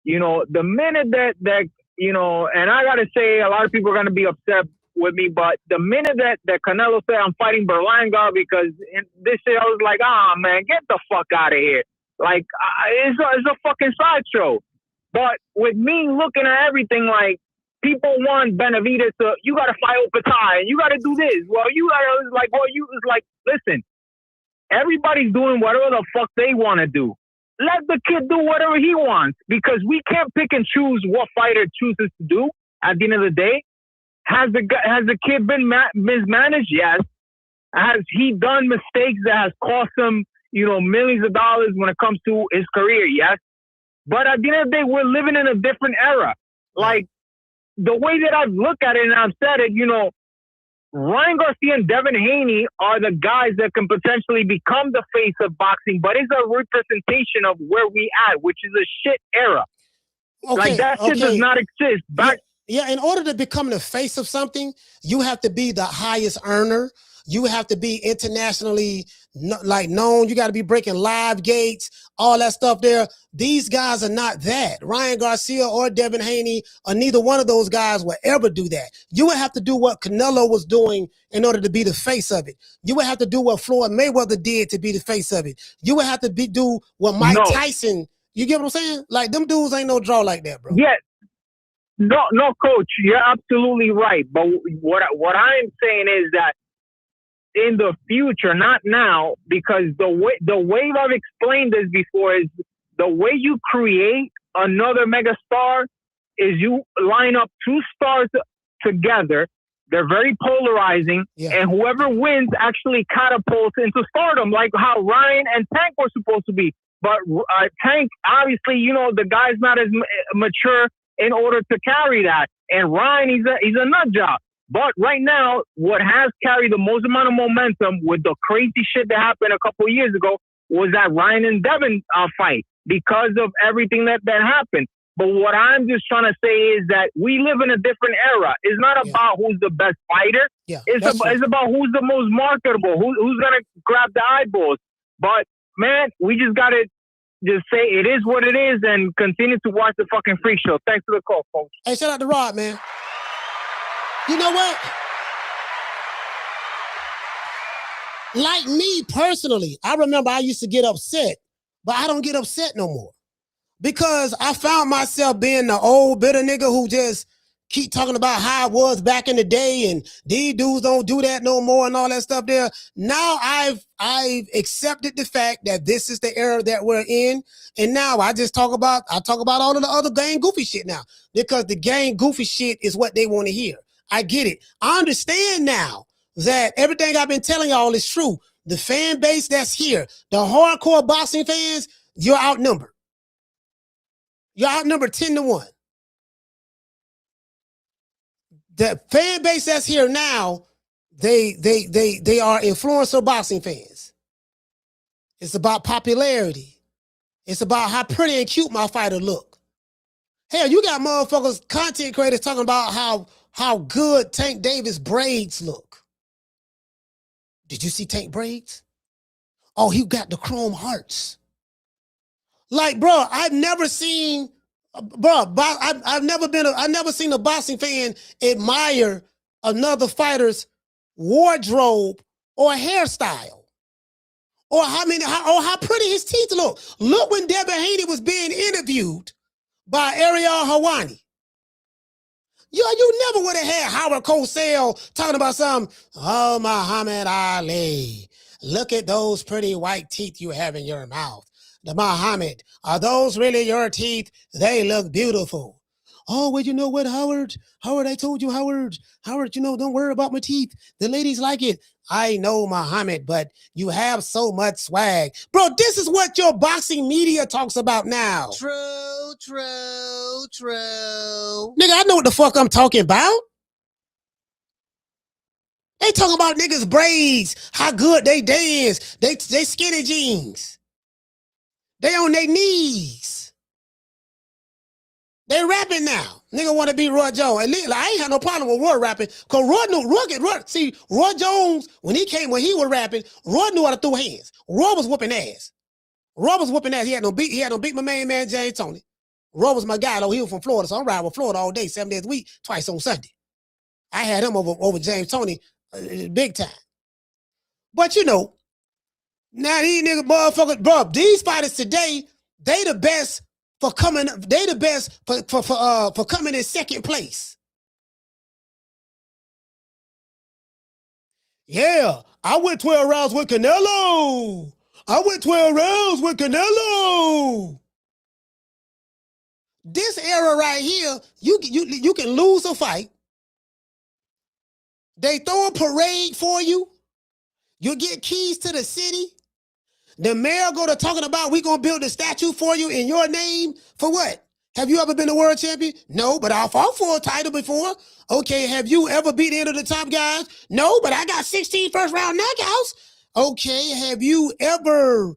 the minute that and I gotta say, a lot of people are gonna be upset with me, but the minute that Canelo said I'm fighting Berlanga, because this shit, I was like, man, get the fuck out of here. Like, it's a fucking sideshow. But with me looking at everything, like, people want Benavidez to, you gotta fight Opatai, and you gotta do this. Listen, everybody's doing whatever the fuck they want to do. Let the kid do whatever he wants, because we can't pick and choose what fighter chooses to do. At the end of the day, has the kid been mismanaged? Yes. Has he done mistakes that has cost him, millions of dollars when it comes to his career? Yes. But at the end of the day, we're living in a different era. Like, the way that I've looked at it, and I've said it, Ryan Garcia and Devin Haney are the guys that can potentially become the face of boxing, but it's a representation of where we at, which is a shit era. Okay, like, that shit does not exist. Yeah, in order to become the face of something, you have to be the highest earner. You have to be internationally known. You got to be breaking live gates, all that stuff there. These guys are not that. Ryan Garcia or Devin Haney or neither one of those guys will ever do that. You would have to do what Canelo was doing in order to be the face of it. You would have to do what Floyd Mayweather did to be the face of it. You would have to do what Mike Tyson. You get what I'm saying? Like, them dudes ain't no draw like that, bro. Yeah. No, coach, you're absolutely right. But what I'm saying is that in the future, not now, because the way I've explained this before is the way you create another megastar is you line up two stars together. They're very polarizing, and whoever wins actually catapults into stardom, like how Ryan and Tank were supposed to be. But Tank, obviously, the guy's not as mature in order to carry that. And Ryan, he's a nut job. But right now, what has carried the most amount of momentum with the crazy shit that happened a couple of years ago was that Ryan and Devin fight because of everything that happened. But what I'm just trying to say is that we live in a different era. It's not about who's the best fighter. It's about who's the most marketable, who's going to grab the eyeballs. But, man, we just got to just say it is what it is and continue to watch the fucking freak show. Thanks for the call, folks. Hey, shout out to Rod, man. You know what? Like me personally, I remember I used to get upset, but I don't get upset no more. Because I found myself being the old bitter nigga who just keep talking about how it was back in the day and these dudes don't do that no more and all that stuff there. Now I've accepted the fact that this is the era that we're in. And now I talk about all of the other gang goofy shit now, because the gang goofy shit is what they want to hear. I get it. I understand now that everything I've been telling y'all is true. The fan base that's here, the hardcore boxing fans, you're outnumbered. You're outnumbered 10-1. The fan base that's here now, they are influencer boxing fans. It's about popularity. It's about how pretty and cute my fighter look. Hell, you got motherfuckers, content creators talking about how good Tank Davis braids look. Did you see Tank braids? Oh, he got the chrome hearts. Like, bro, I've never seen a boxing fan admire another wardrobe or hairstyle. Or how pretty his teeth look. Look when Devin Haney was being interviewed by Ariel Helwani. You never would have had Howard Cosell talking about oh, Muhammad Ali, look at those pretty white teeth you have in your mouth. The Muhammad, are those really your teeth? They look beautiful. Oh, well, you know what, Howard, I told you, Howard, don't worry about my teeth. The ladies like it. I know, Muhammad, but you have so much swag. Bro, this is what your boxing media talks about now. True. Nigga, I know what the fuck I'm talking about. They talking about niggas' braids, how good they dance, they skinny jeans. They on their knees. They rapping now. Nigga want to be Roy Jones. I ain't had no problem with Roy rapping, because Roy Jones, when he was rapping, Roy knew how to throw hands. Roy was whooping ass. He had no beat my main man, James Tony. Roy was my guy, though. He was from Florida, so I'm riding with Florida all day, 7 days a week, twice on Sunday. I had him over James Tony big time. But now these niggas motherfuckers, bro, these fighters today, they the best for coming in second place. Yeah, I went 12 rounds with Canelo. This era right here, you can lose a fight. They throw a parade for you. You get keys to the city. The mayor go to talking about we gonna build a statue for you in your name. For what? Have you ever been a world champion? No, but I fought for a title before. Okay, have you ever beat any of the top guys? No, but I got 16 first round knockouts. Okay, have you ever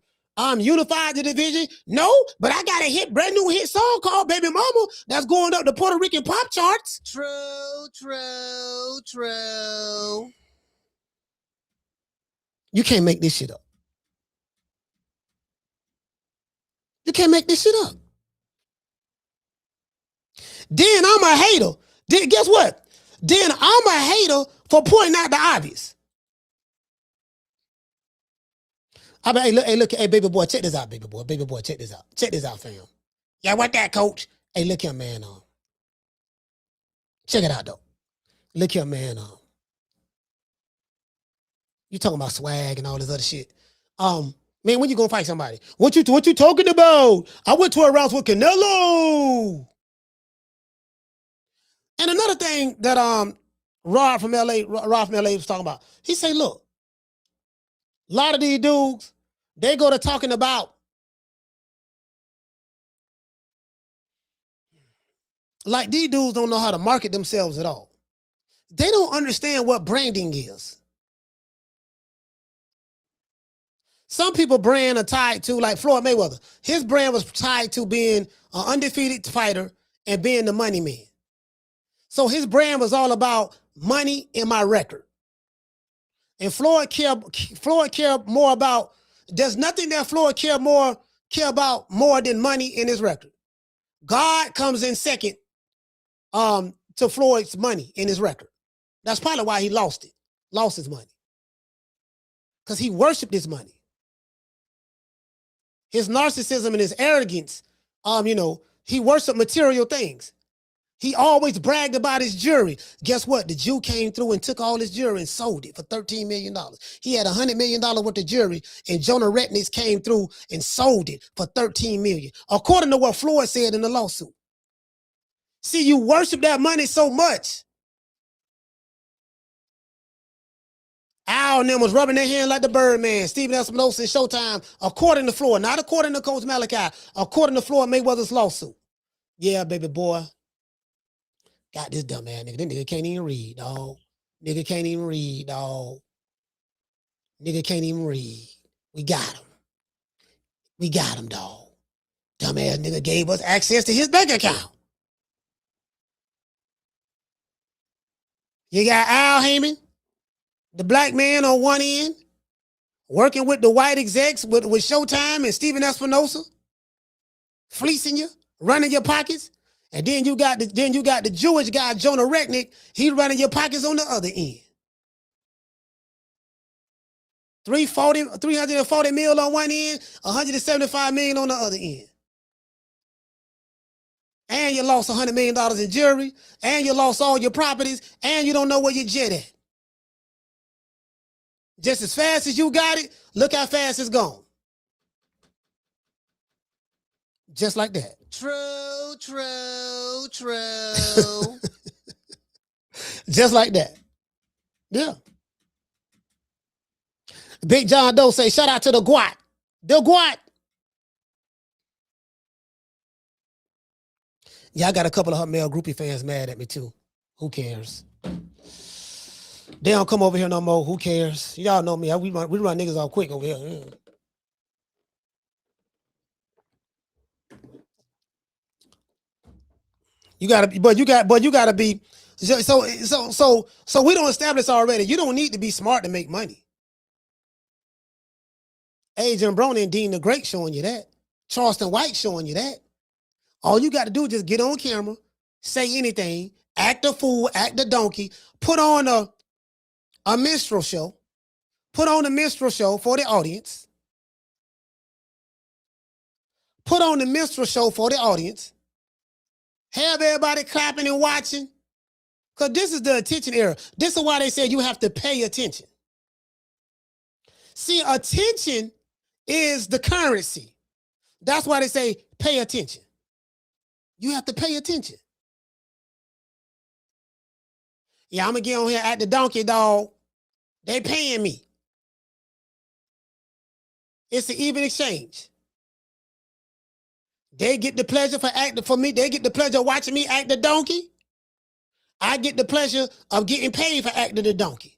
unified the division? No, but I got a brand new hit song called Baby Mama that's going up the Puerto Rican pop charts. True. You can't make this shit up. You can't make this shit up. Then I'm a hater. Then guess what? Then I'm a hater for pointing out the obvious. I mean, hey, look, hey, baby boy, check this out, baby boy, check this out. Check this out, fam. Yeah, what that, coach? Hey, look here, man. Check it out, though. Look here, man. You talking about swag and all this other shit. Man, when you gonna fight somebody? What you talking about? I went to a round with Canelo. And another thing that Rod from LA was talking about, he say, look, a lot of these dudes, they go to talking about like these dudes don't know how to market themselves at all. They don't understand what branding is. Some people brand are tied to, like Floyd Mayweather. His brand was tied to being an undefeated fighter and being the money man. So his brand was all about money in my record. And Floyd cared more about, there's nothing that Floyd care about more than money in his record. God comes in second to Floyd's money in his record. That's probably why he lost his money. Because he worshiped his money. His narcissism and his arrogance, he worshiped material things. He always bragged about his jewelry. Guess what? The Jew came through and took all his jewelry and sold it for $13 million. He had $100 million worth of jewelry, and Jonah Retniks came through and sold it for $13 million, according to what Floyd said in the lawsuit. See, you worship that money so much. Al and them was rubbing their hand like the Birdman, Stephen Espinosa and Showtime, according to Floyd, not according to Coach Malachi, according to Floyd Mayweather's lawsuit. Yeah, baby boy. Got this dumb ass nigga. This nigga can't even read, dog. Nigga can't even read, dog. Nigga can't even read. We got him, dog. Dumb ass nigga gave us access to his bank account. You got Al Heyman, the black man on one end, working with the white execs with Showtime and Stephen Espinosa, fleecing you, running your pockets. And then you got the Jewish guy, Jonah Retnick, he running your pockets on the other end. 340 mil on one end, 175 million on the other end. And you lost $100 million in jewelry, and you lost all your properties, and you don't know where your jet at. Just as fast as you got it, look how fast it's gone. Just like that. True. Just like that. Yeah. Big John Doe say, shout out to the Guat. The Guat. Yeah, I got a couple of her male groupie fans mad at me too. Who cares? They don't come over here no more. Who cares? Y'all know me. We run niggas off quick over here. Yeah. You gotta be so we don't establish already. You don't need to be smart to make money. Agent Brown and Dean the Great showing you that. Charleston White showing you that. All you got to do is just get on camera, say anything, act a fool, act a donkey, put on a minstrel show. Put on a minstrel show for the audience. Put on the minstrel show for the audience. Have everybody clapping and watching. Because this is the attention era. This is why they say you have to pay attention. See, attention is the currency. That's why they say pay attention. You have to pay attention. Yeah, I'm going to get on here at the donkey, dog. They paying me. It's an even exchange. They get the pleasure for acting for me. They get the pleasure of watching me act the donkey. I get the pleasure of getting paid for acting the donkey.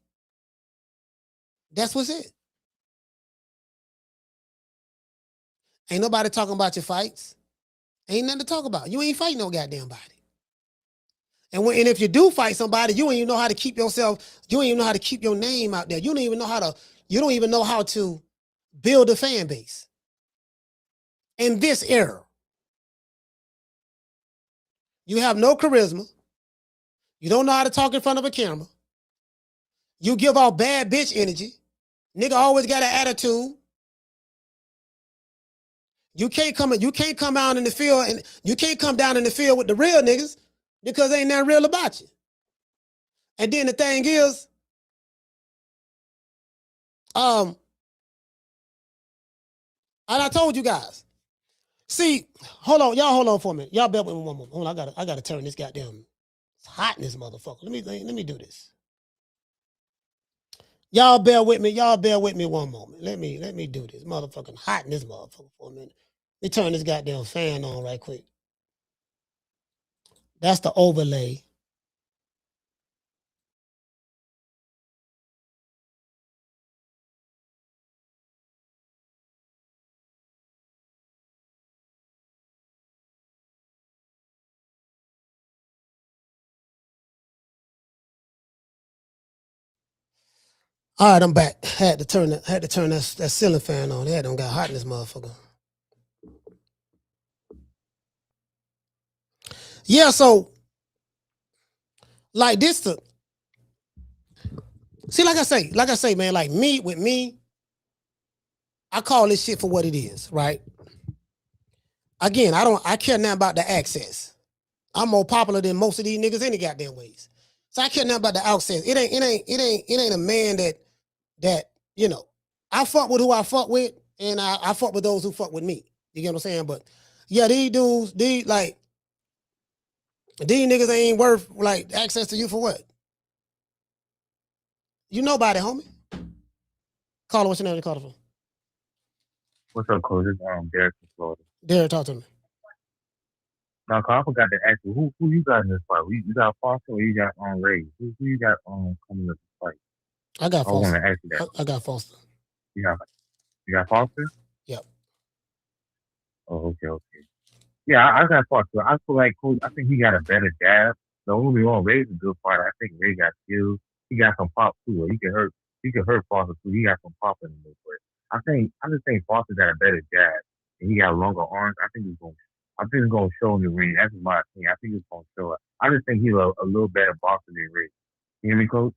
That's what's it. Ain't nobody talking about your fights. Ain't nothing to talk about. You ain't fighting no goddamn body. And if you do fight somebody, you ain't even know how to keep yourself, you ain't even know how to keep your name out there. You don't even know how to You don't even know how to build a fan base. In this era, you have no charisma. You don't know how to talk in front of a camera. You give off bad bitch energy. Nigga always got an attitude. You can't come out in the field and you can't come down in the field with the real niggas because ain't nothing real about you. And then the thing is, and I told you guys, see, hold on for a minute. Y'all bear with me one moment. Hold on, I gotta turn this goddamn, it's hot in this motherfucker. Let me do this. Y'all bear with me one moment. Let me do this. Motherfucking hot in this motherfucker for a minute. Let me turn this goddamn fan on right quick. That's the overlay. All right, I'm back. Had to turn that ceiling fan on. That don't got hot in this motherfucker. Yeah, so like this see, like I say, man, like with me, I call this shit for what it is, right? Again, I care nothing about the access. I'm more popular than most of these niggas any goddamn ways. So I care nothing about the access. It ain't a man that, you know, I fuck with who I fuck with, and I fuck with those who fuck with me. You get what I'm saying? But yeah, these dudes, these niggas ain't worth like access to you for what? You know about it, homie. Caller, what's your name? You call it from? What's up, Coach? It's Derek from Florida. Derek, talk to me. Now, I forgot to ask you, who you got in this fight? You got Foster or you got Ray? Who you got coming to the fight? I got Foster. I want to ask you that. I got Foster. You got Foster? Yep. Oh, okay. Yeah, I got Foster. I feel like Coach, I think he got a better jab. The only one Ray's a good fighter. I think Ray got skills. He got some pop too. He can hurt Foster too. He got some pop in him. I just think Foster got a better jab and he got longer arms. I think it's gonna show in the ring. That's my opinion. I think it's gonna show it. I just think he's a little better boxer than Ray. You hear me, Coach?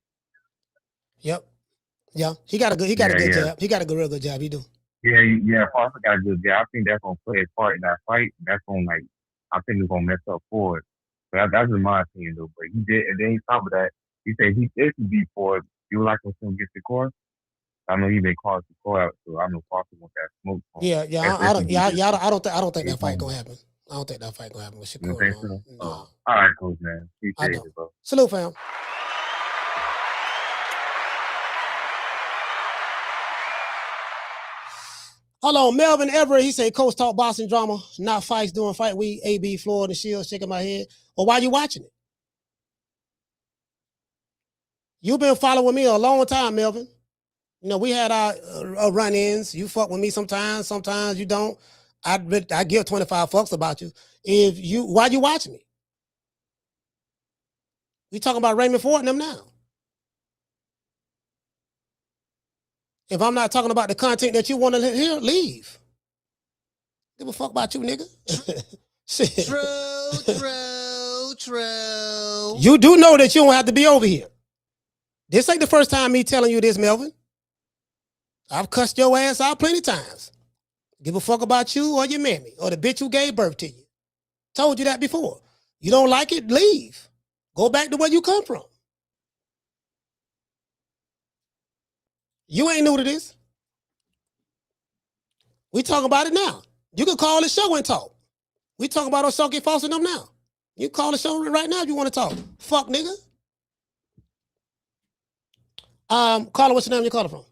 Yep. Yeah. He got a good jab. He got a real good jab. He do. Yeah. Foster got a good jab. I think that's gonna play a part in that fight. That's gonna I think it's gonna mess up Ford. But that's in my opinion though. But he did, and then on top of that, he said he did beat Ford. You would like him to get the core? I know he been called the core out, so I know Foster wants that smoke. I don't think that fight gonna happen. I don't think that fight gonna happen with Shakur. You think so? No. All right, Coach, man. Appreciate it, bro. Salute, fam. Hold on, Melvin Everett. He said, Coach talk boxing drama, not fights during fight week. AB, Floyd, and Shield shaking my head. Well, why you watching it? You've been following me a long time, Melvin. You know, we had our run-ins. You fuck with me sometimes you don't. I give 25 fucks about you. Why you watching me? We talking about Raymond Ford and them now. If I'm not talking about the content that you want to hear, leave. Give a fuck about you, nigga. Shit. True. You do know that you don't have to be over here. This ain't the first time me telling you this, Melvin. I've cussed your ass out plenty times. Give a fuck about you or your mammy or the bitch who gave birth to you. Told you that before. You don't like it, leave. Go back to where you come from. You ain't new to this. We talking about it now. You can call the show and talk. We talking about Osaki Foster and them now. You call the show right now if you want to talk. Fuck, nigga. Caller, what's your name? You calling from?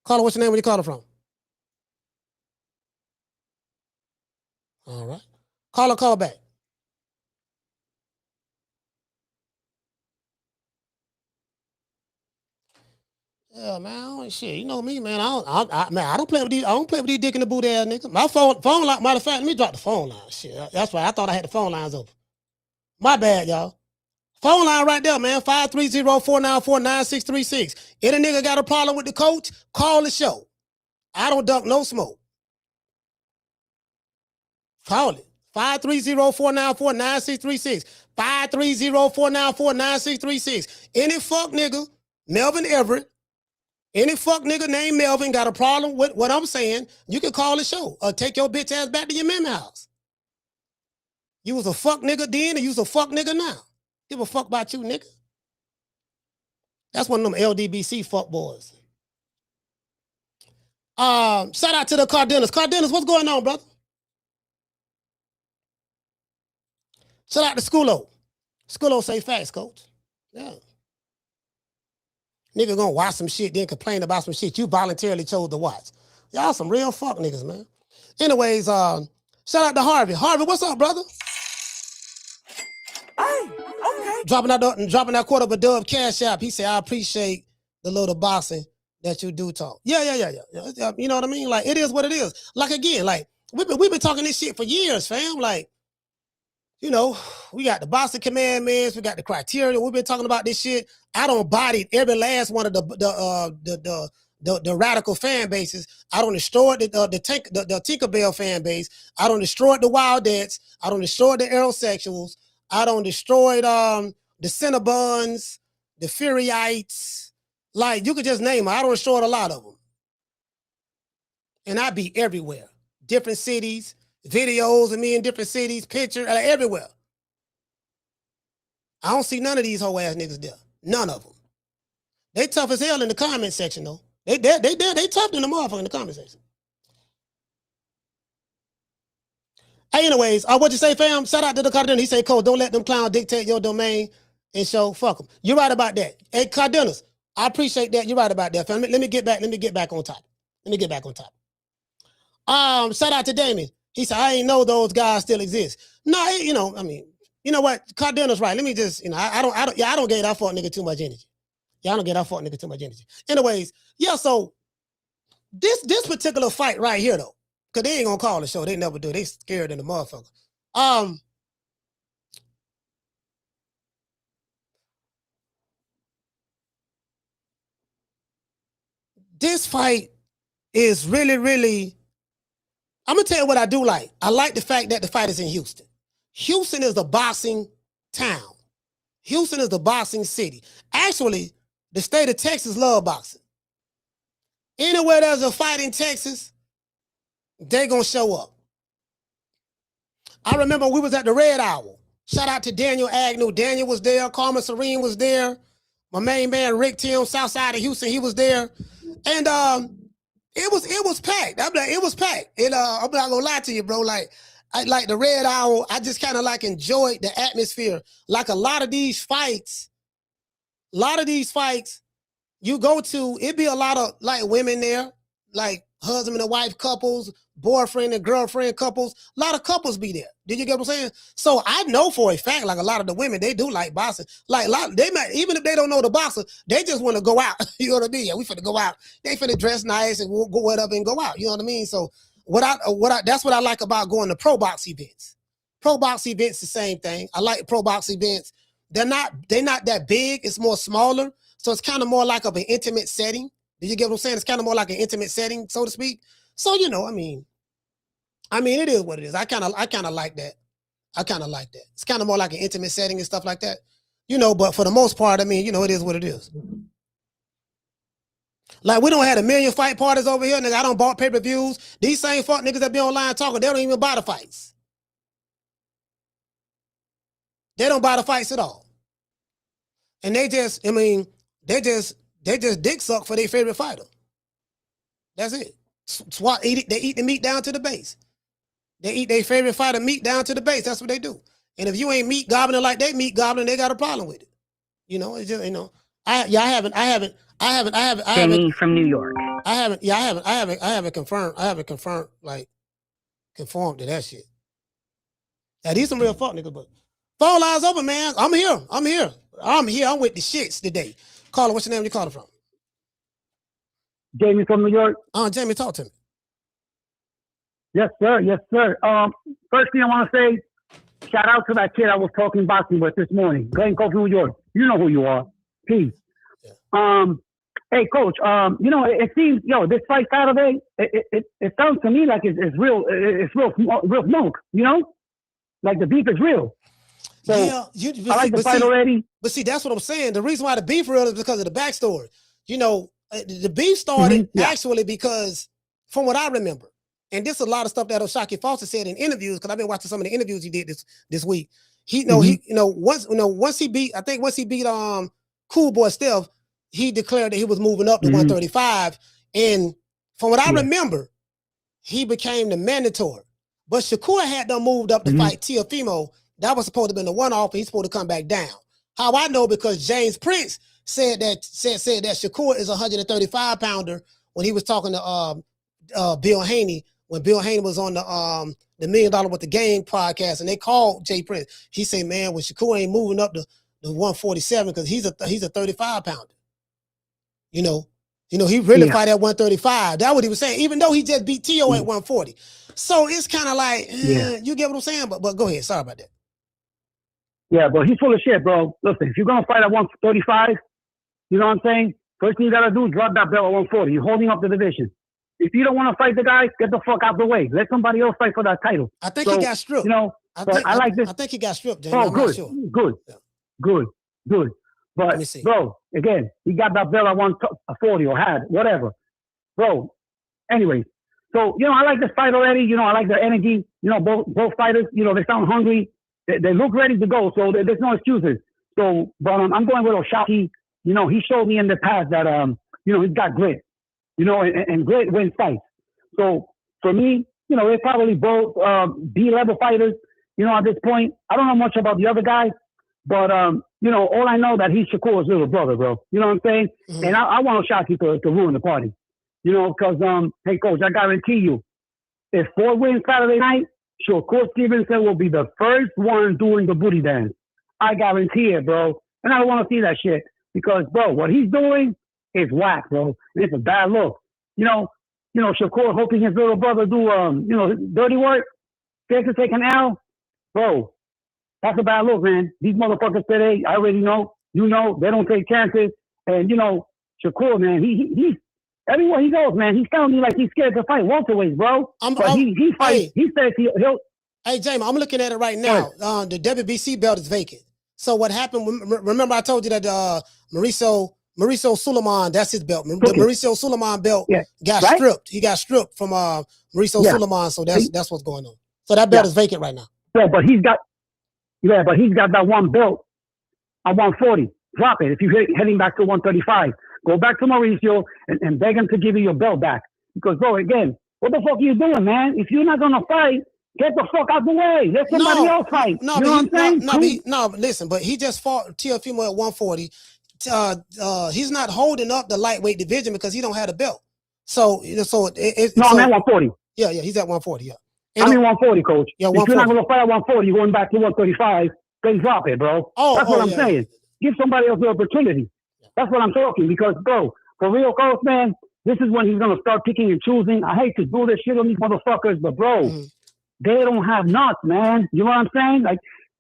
Caller, what's your name? Where you calling from? All right. Call back. Yeah, man. Shit, you know me, man. I don't play with these. I don't play with these dick in the boot ass nigga. My phone line. Matter of fact, let me drop the phone line. Shit, that's why I thought I had the phone lines open. My bad, y'all. Phone line right there, man. 530-494-9636. Any nigga got a problem with the coach, call the show. I don't duck no smoke. Call it. 530-494-9636. 530-494-9636. Any fuck nigga, Melvin Everett, any fuck nigga named Melvin got a problem with what I'm saying, you can call the show or take your bitch ass back to your mammy house. You was a fuck nigga then and you was a fuck nigga now. Give a fuck about you, nigga. That's one of them LDBC fuck boys. Shout out to the Cardenas. Cardenas, what's going on, brother? Shout out to Schoolo. Schoolo say facts, coach. Yeah. Nigga gonna watch some shit, then complain about some shit you voluntarily chose to watch. Y'all some real fuck niggas, man. Anyways, shout out to Harvey. Harvey, what's up, brother? Hey, okay. Dropping that quarter of a dub cash app. He said, I appreciate the little boxing that you do talk. Yeah. You know what I mean? Like, it is what it is. Like, again, like, we've been talking this shit for years, fam. Like, you know, we got the boxing commandments, we got the criteria. We've been talking about this shit. I don't body every last one of the radical fan bases. I don't destroy the Tinkerbell fan base. I don't destroy the Wildettes. I don't destroy the Aerosexuals. I don't destroy the Cinnabons, the Furyites. Like, you could just name them. I don't destroy a lot of them. And I be everywhere. Different cities, videos of me in different cities, pictures, everywhere. I don't see none of these whole ass niggas there. None of them. They tough as hell in the comment section, though. They tough in the motherfucker in the comment section. Hey, anyways, what you say, fam? Shout out to the Cardenas. He say, Cole, don't let them clowns dictate your domain and show. Fuck them. You're right about that. Hey, Cardenas, I appreciate that. You're right about that, fam. Let me get back on top. Shout out to Damien. He said, I ain't know those guys still exist. No, you know, I mean, you know what? Cardenas right. Let me just, you know, I don't get that fuck nigga too much energy. Yeah, I don't get that fuck nigga too much energy. Anyways, yeah, so this particular fight right here, though, because they ain't gonna call the show. They never do. They scared in the motherfucker. This fight is really, really, I'm gonna tell you what I do like. I like the fact that the fight is in Houston. Houston is the boxing town. Houston is the boxing city. Actually, the state of Texas love boxing. Anywhere there's a fight in Texas, they gonna show up. I remember we was at the Red Owl. Shout out to Daniel Agnew. Daniel was there. Carmen Serene was there. My main man, Rick Tim, south side of Houston, he was there. And it was packed. It was packed. I'm not gonna lie to you, bro. Like the Red Owl, I just kind of like enjoyed the atmosphere. Like a lot of these fights, you go to, it be a lot of like women there, like husband and wife couples, boyfriend and girlfriend couples. A lot of couples be there. Did you get what I'm saying? So I know for a fact, like a lot of the women, they do like boxing. Like they might, even if they don't know the boxer, they just want to go out. You know what I mean? Yeah, we finna go out. They finna dress nice and we'll go whatever and go out. You know what I mean? So that's what I like about going to pro box events. Pro box events, the same thing. I like pro box events. They're not that big. It's more smaller. So it's kind of more like of an intimate setting. Did you get what I'm saying? It's kind of more like an intimate setting, so to speak. So, you know, I mean, it is what it is. I kind of like that. It's kind of more like an intimate setting and stuff like that. You know, but for the most part, I mean, you know, it is what it is. Like, we don't have a million fight parties over here, nigga. I don't bought pay-per-views. These same fuck niggas that be online talking, they don't even buy the fights. They don't buy the fights at all. And they just dick suck for their favorite fighter. That's it. They eat the meat down to the base. They eat their favorite fighter meat down to the base. That's what they do. And if you ain't meat gobbling like they meat gobbling, they got a problem with it. You know, it's just, you know, I haven't from New York. I haven't confirmed, like, conformed to that shit. Now, these some real fuck niggas, but phone lines open, man. I'm here. I'm with the shits today. Caller, what's your name? You calling from? Jamie from New York. Jamie, talk to me. Yes, sir. Yes, sir. First thing I want to say, Shout out to that kid I was talking boxing with this morning, Glenn Cove, New York. You know who you are. Peace. Hey, Coach. It seems, this fight Saturday, it sounds to me like it's real. It's real smoke. Like the beef is real. So I like the fight already. But see, that's what I'm saying. The reason why the beef real is because of the backstory. The beef started actually because, from what I remember, and this is a lot of stuff that Shakur Foster said in interviews, because I've been watching some of the interviews he did this week. Once he beat Cool Boy Steph, he declared that he was moving up to 135. And from what I remember, he became the mandatory. But Shakur had done moved up to fight Teofimo. That was supposed to have been the one-off, and he's supposed to come back down. How I know, because James Prince said that Shakur is a 135-pounder when he was talking to Bill Haney, when Bill Haney was on the $1 Million with the Game podcast, and they called Jay Prince. He said, man, when Shakur ain't moving up to 147, because he's a 35-pounder. He really fight at 135. That's what he was saying, even though he just beat T.O. at 140. So it's kind of like, you get what I'm saying? But go ahead. Sorry about that. Yeah, but he's full of shit, bro. Listen, if you're going to fight at 135, you know what I'm saying? First thing you got to do is drop that belt at 140. You're holding up the division. If you don't want to fight the guy, get the fuck out the way. Let somebody else fight for that title. I think he got stripped. I like this. I think he got stripped, James. Oh, I'm good, not sure. Good. But, bro, again, he got that belt at 140 or had, whatever. Bro, anyways. So, I like this fight already. I like their energy. Both fighters, they sound hungry. They look ready to go. So there's no excuses. So, but I'm going with O'Shaquie. He showed me in the past that, he's got grit. And grit wins fights. So for me, they're probably both B-level fighters. At this point, I don't know much about the other guys, but all I know that he's Shakur's little brother, bro. You know what I'm saying? Mm-hmm. And I want O'Shaquie to ruin the party. Because hey, Coach, I guarantee you, if Ford wins Saturday night, Shakur Stevenson will be the first one doing the booty dance. I guarantee it, bro. And I don't want to see that shit because, bro, what he's doing is whack, bro. It's a bad look. Shakur hoping his little brother do, dirty work, scared to take an L, bro. That's a bad look, man. These motherfuckers today, I already know, they don't take chances. And Shakur, man, he's everywhere he goes, man, he's sounding like he's scared to fight welterweights, bro. He fights. He says he'll. Hey, James, I'm looking at it right now. The WBC belt is vacant. So what happened? Remember, I told you that Mauricio Suleiman, that's his belt. The Mauricio Suleiman belt got stripped. He got stripped from Mauricio Suleiman. So that's what's going on. So that belt is vacant right now. Yeah, but he's got that one belt at 140. Drop it if you're heading back to 135. Go back to Mauricio and beg him to give you your belt back. Because, bro, again, what the fuck are you doing, man? If you're not going to fight, get the fuck out the way. Let somebody else fight. You know what I'm saying? Listen, but he just fought Teofimo at 140. He's not holding up the lightweight division because he don't have a belt. So I'm at 140. Yeah, he's at 140, yeah. I'm in 140, Coach. Yeah, if you're not going to fight at 140, you're going back to 135, then drop it, bro. That's what I'm saying. Give somebody else the opportunity. That's what I'm talking because, bro, for real, Coach, man, this is when he's going to start picking and choosing. I hate to do this shit on these motherfuckers, but, bro, they don't have nuts, man. You know what I'm saying? Like,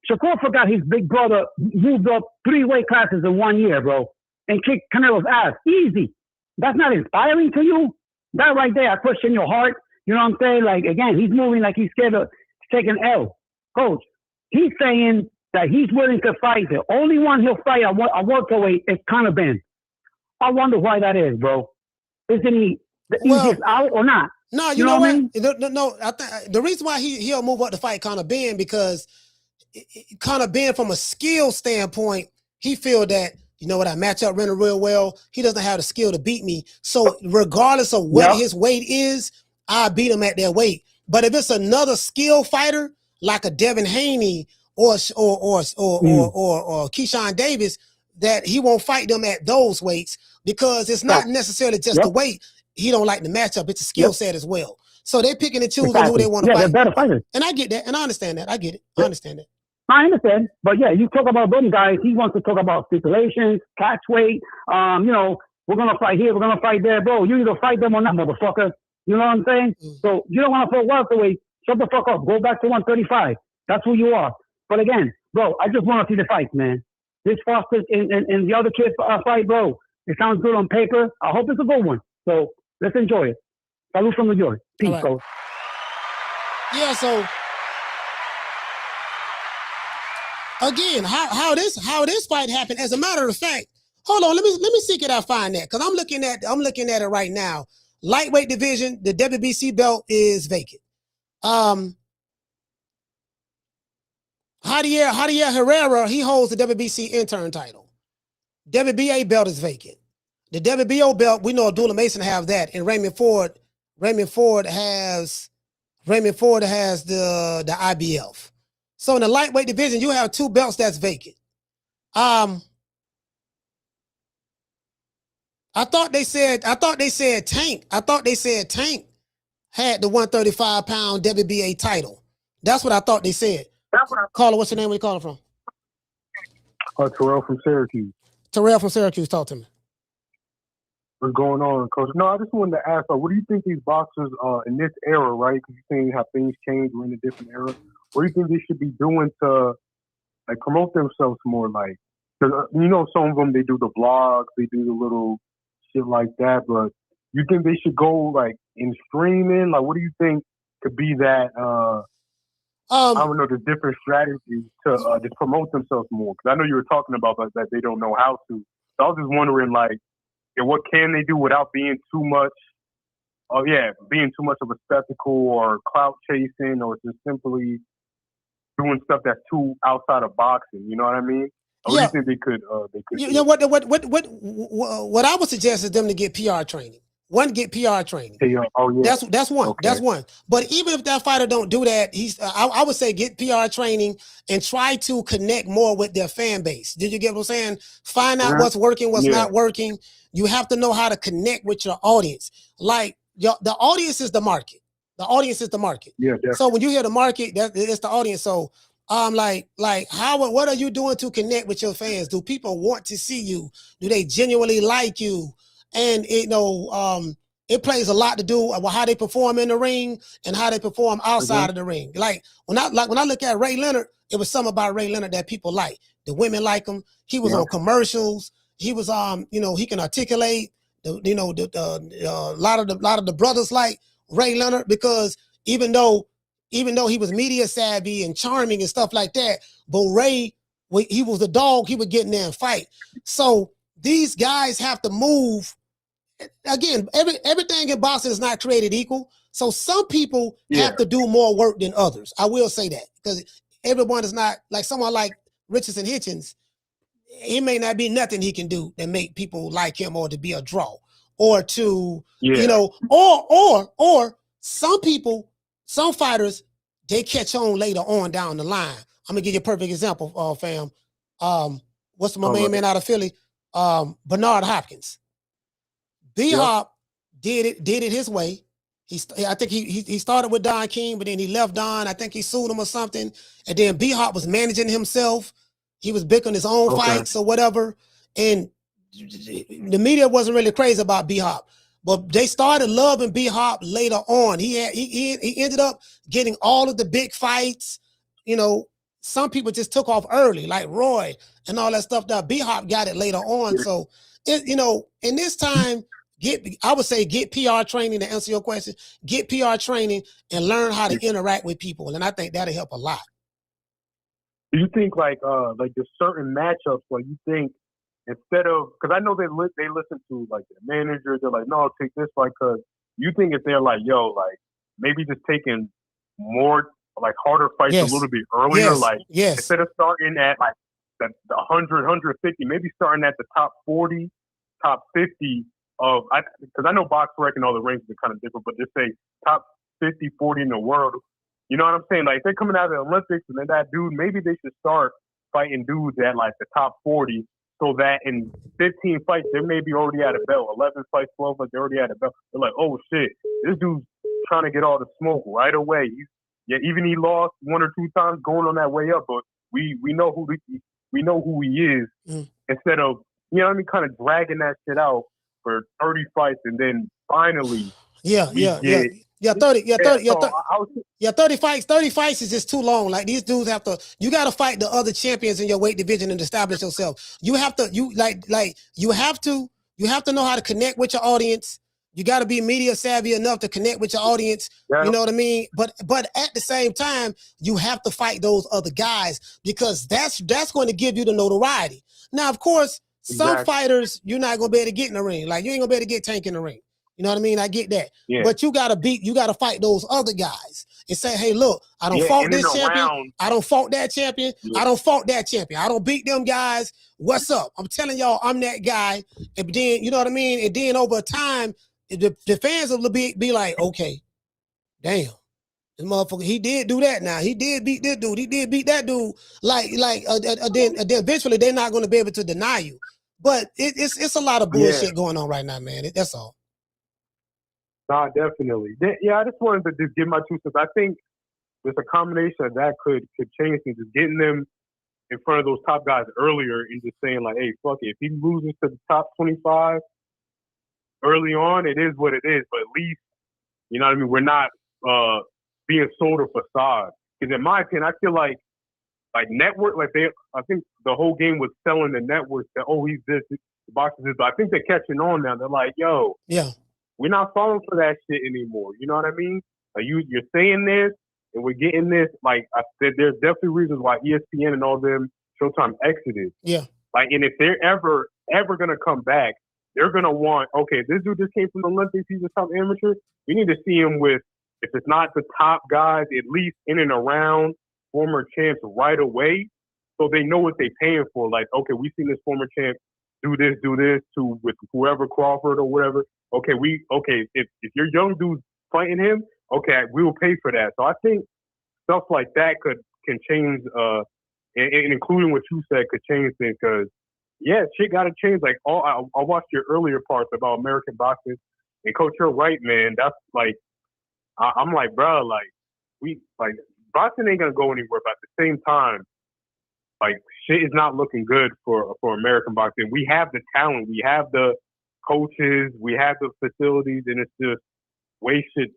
Shakur forgot his big brother moved up 3 weight classes in 1 year, bro, and kicked Canelo's ass. Easy. That's not inspiring to you? That right there, I question your heart. You know what I'm saying? Like, again, he's moving like he's scared to take an L. Coach, he's saying that he's willing to fight. The only one he'll fight at welterweight is Conor Ben. I wonder why that is, bro. Isn't he the easiest out or not? No, you know what? I mean? No, I think the reason why he'll move up to fight Conor Ben because Conor Ben, from a skill standpoint, he feel that, I match up running real well. He doesn't have the skill to beat me. So regardless of what his weight is, I beat him at their weight. But if it's another skill fighter like a Devin Haney or Keyshawn Davis, that he won't fight them at those weights because it's not necessarily just the weight. He don't like the matchup. It's a skill set as well. So they're picking and choosing who they want to fight. They're better fighters. And I get that, and I understand that. I get it. I understand that. I understand. But yeah, you talk about those guys. He wants to talk about stipulations, catch weight. We're going to fight here. We're going to fight there. Bro, you either fight them or not, motherfucker. You know what I'm saying? So you don't want to fight welterweight. Shut the fuck up. Go back to 135. That's who you are. But again, bro, I just want to see the fight, man. This Foster and the other kid fight, bro, it sounds good on paper. I hope it's a good one. So let's enjoy it. Salud from New York. Peace, right. Coach. Yeah, so again, how this fight happened. As a matter of fact, hold on, let me see if I find that, because I'm looking at it right now. Lightweight division, the WBC belt is vacant. Javier Herrera, he holds the WBC intern title. WBA belt is vacant. The WBO belt, we know Abdullah Mason have that, and Raymond Ford has the IBF. So in the lightweight division, you have 2 belts that's vacant. I thought they said Tank had the 135-pound WBA title. That's what I thought they said. Caller, what's your name? Where you calling from? Terrell from Syracuse. Terrell from Syracuse, talk to me. What's going on, Coach? No, I just wanted to ask, what do you think these boxers in this era, right? Because you're saying how things change, we're in a different era. What do you think they should be doing to like promote themselves more? Like, cause, you know, some of them, they do the blogs, they do the little shit like that, but you think they should go like in streaming? Like, what do you think could be that? I don't know, the different strategies to just promote themselves more. Because I know you were talking about that they don't know how to. So I was just wondering, like, what can they do without being too much? Being too much of a spectacle or clout chasing, or just simply doing stuff that's too outside of boxing. You know what I mean? Or what do you think they could? Yeah. What I would suggest is them to get PR training. One, get PR training. Oh yeah, that's one. Okay. That's one. But even if that fighter don't do that, I would say get PR training and try to connect more with their fan base. Did you get what I'm saying? Find out what's working, what's not working. You have to know how to connect with your audience. Like the audience is the market. The audience is the market. Yeah. Definitely. So when you hear the market, it's the audience. So what are you doing to connect with your fans? Do people want to see you? Do they genuinely like you? And it plays a lot to do with how they perform in the ring and how they perform outside of the ring. Like when I look at Ray Leonard, it was something about Ray Leonard that people like. The women like him. He was on commercials. He was he can articulate. A lot of the brothers like Ray Leonard, because even though he was media savvy and charming and stuff like that, but Ray, he was the dog. He would get in there and fight. So these guys have to move. Again, everything in boxing is not created equal. So some people have to do more work than others. I will say that, because everyone is not like someone like Richardson Hitchens. It may not be nothing he can do that make people like him or to be a draw or to, or some fighters, they catch on later on down the line. I'm gonna give you a perfect example, fam. What's my main man out of Philly? Bernard Hopkins. B-Hop did it his way. I think he started with Don King, but then he left Don. I think he sued him or something. And then B-Hop was managing himself. He was big on his own fights or whatever. And the media wasn't really crazy about B-Hop. But they started loving B-Hop later on. He ended up getting all of the big fights. Some people just took off early, like Roy and all that stuff. That B-Hop got it later on. So, in this time, I would say get PR training to answer your question. Get PR training and learn how to interact with people, and I think that'll help a lot. Do you think like there's certain matchups where you think instead of, because I know they listen to like the managers, they're like, no, take this fight, because you think if they're like, yo, like maybe just taking more like harder fights a little bit earlier, instead of starting at like the 100, 150, maybe starting at the top 40, top 50 of, because I know box rec and all the ranks are kind of different, but just say top 50, 40 in the world. You know what I'm saying? Like if they're coming out of the Olympics and then that dude, maybe they should start fighting dudes at like the top 40, so that in 15 fights, they may be already at a belt. 11 fights, 12 fights, they're already at a belt. They're like, oh shit, this dude's trying to get all the smoke right away. Even he lost 1 or 2 times going on that way up, but we know who he is instead of, you know what I mean, kind of dragging that shit out for 30 fights and then finally get Yeah, 30. Yeah, 30. Yeah, So 30. Yeah, 30 fights. 30 fights is just too long. Like these dudes have to. You got to fight the other champions in your weight division and establish yourself. You have to. You You have to. You have to know how to connect with your audience. You got to be media savvy enough to connect with your audience. Yeah. You know what I mean? But at the same time, you have to fight those other guys because that's going to give you the notoriety. Now, of course, some fighters you're not gonna be able to get in the ring. Like you ain't gonna be able to get Tank in the ring. You know what I mean? I get that. Yeah. But you gotta fight those other guys and say, hey, look, I don't fought this champion. I don't fought that champion. I don't fought that champion. I don't beat them guys. What's up? I'm telling y'all, I'm that guy. And then, you know what I mean? And then over time, the fans will be like, okay, damn. This motherfucker, he did do that now. He did beat this dude. He did beat that dude. Then eventually they're not going to be able to deny you. But it's a lot of bullshit going on right now, man. That's all. Nah, definitely. I just wanted to just give my 2 cents. I think there's a combination of that could change things. Just getting them in front of those top guys earlier and just saying like, hey, fuck it. If he loses to the top 25 early on, it is what it is. But at least, you know what I mean? We're not being sold a facade. Because in my opinion, I feel like network, I think the whole game was selling the networks that, oh, he's this, the boxers this. But I think they're catching on now. They're like, yo, yeah, we're not falling for that shit anymore. You know what I mean? Like you're saying this and we're getting this. Like I said, there's definitely reasons why ESPN and all them Showtime exited. Yeah. Like, and if they're ever gonna come back, they're gonna want, okay, this dude just came from the Olympics, he's a top amateur. We need to see him with, if it's not the top guys, at least in and around former champs right away, so they know what they're paying for. Like, okay, we've seen this former champ do this to with whoever, Crawford or whatever. Okay, if your young dude's fighting him, okay, we will pay for that. So I think stuff like that can change, and including what you said could change things. Because shit got to change. Like I watched your earlier parts about American boxing, and Coach, you're right, man. That's like I'm like, bro, like boxing ain't gonna go anywhere. But at the same time, like shit is not looking good for American boxing. We have the talent, we have the coaches, we have the facilities, and it's just way shit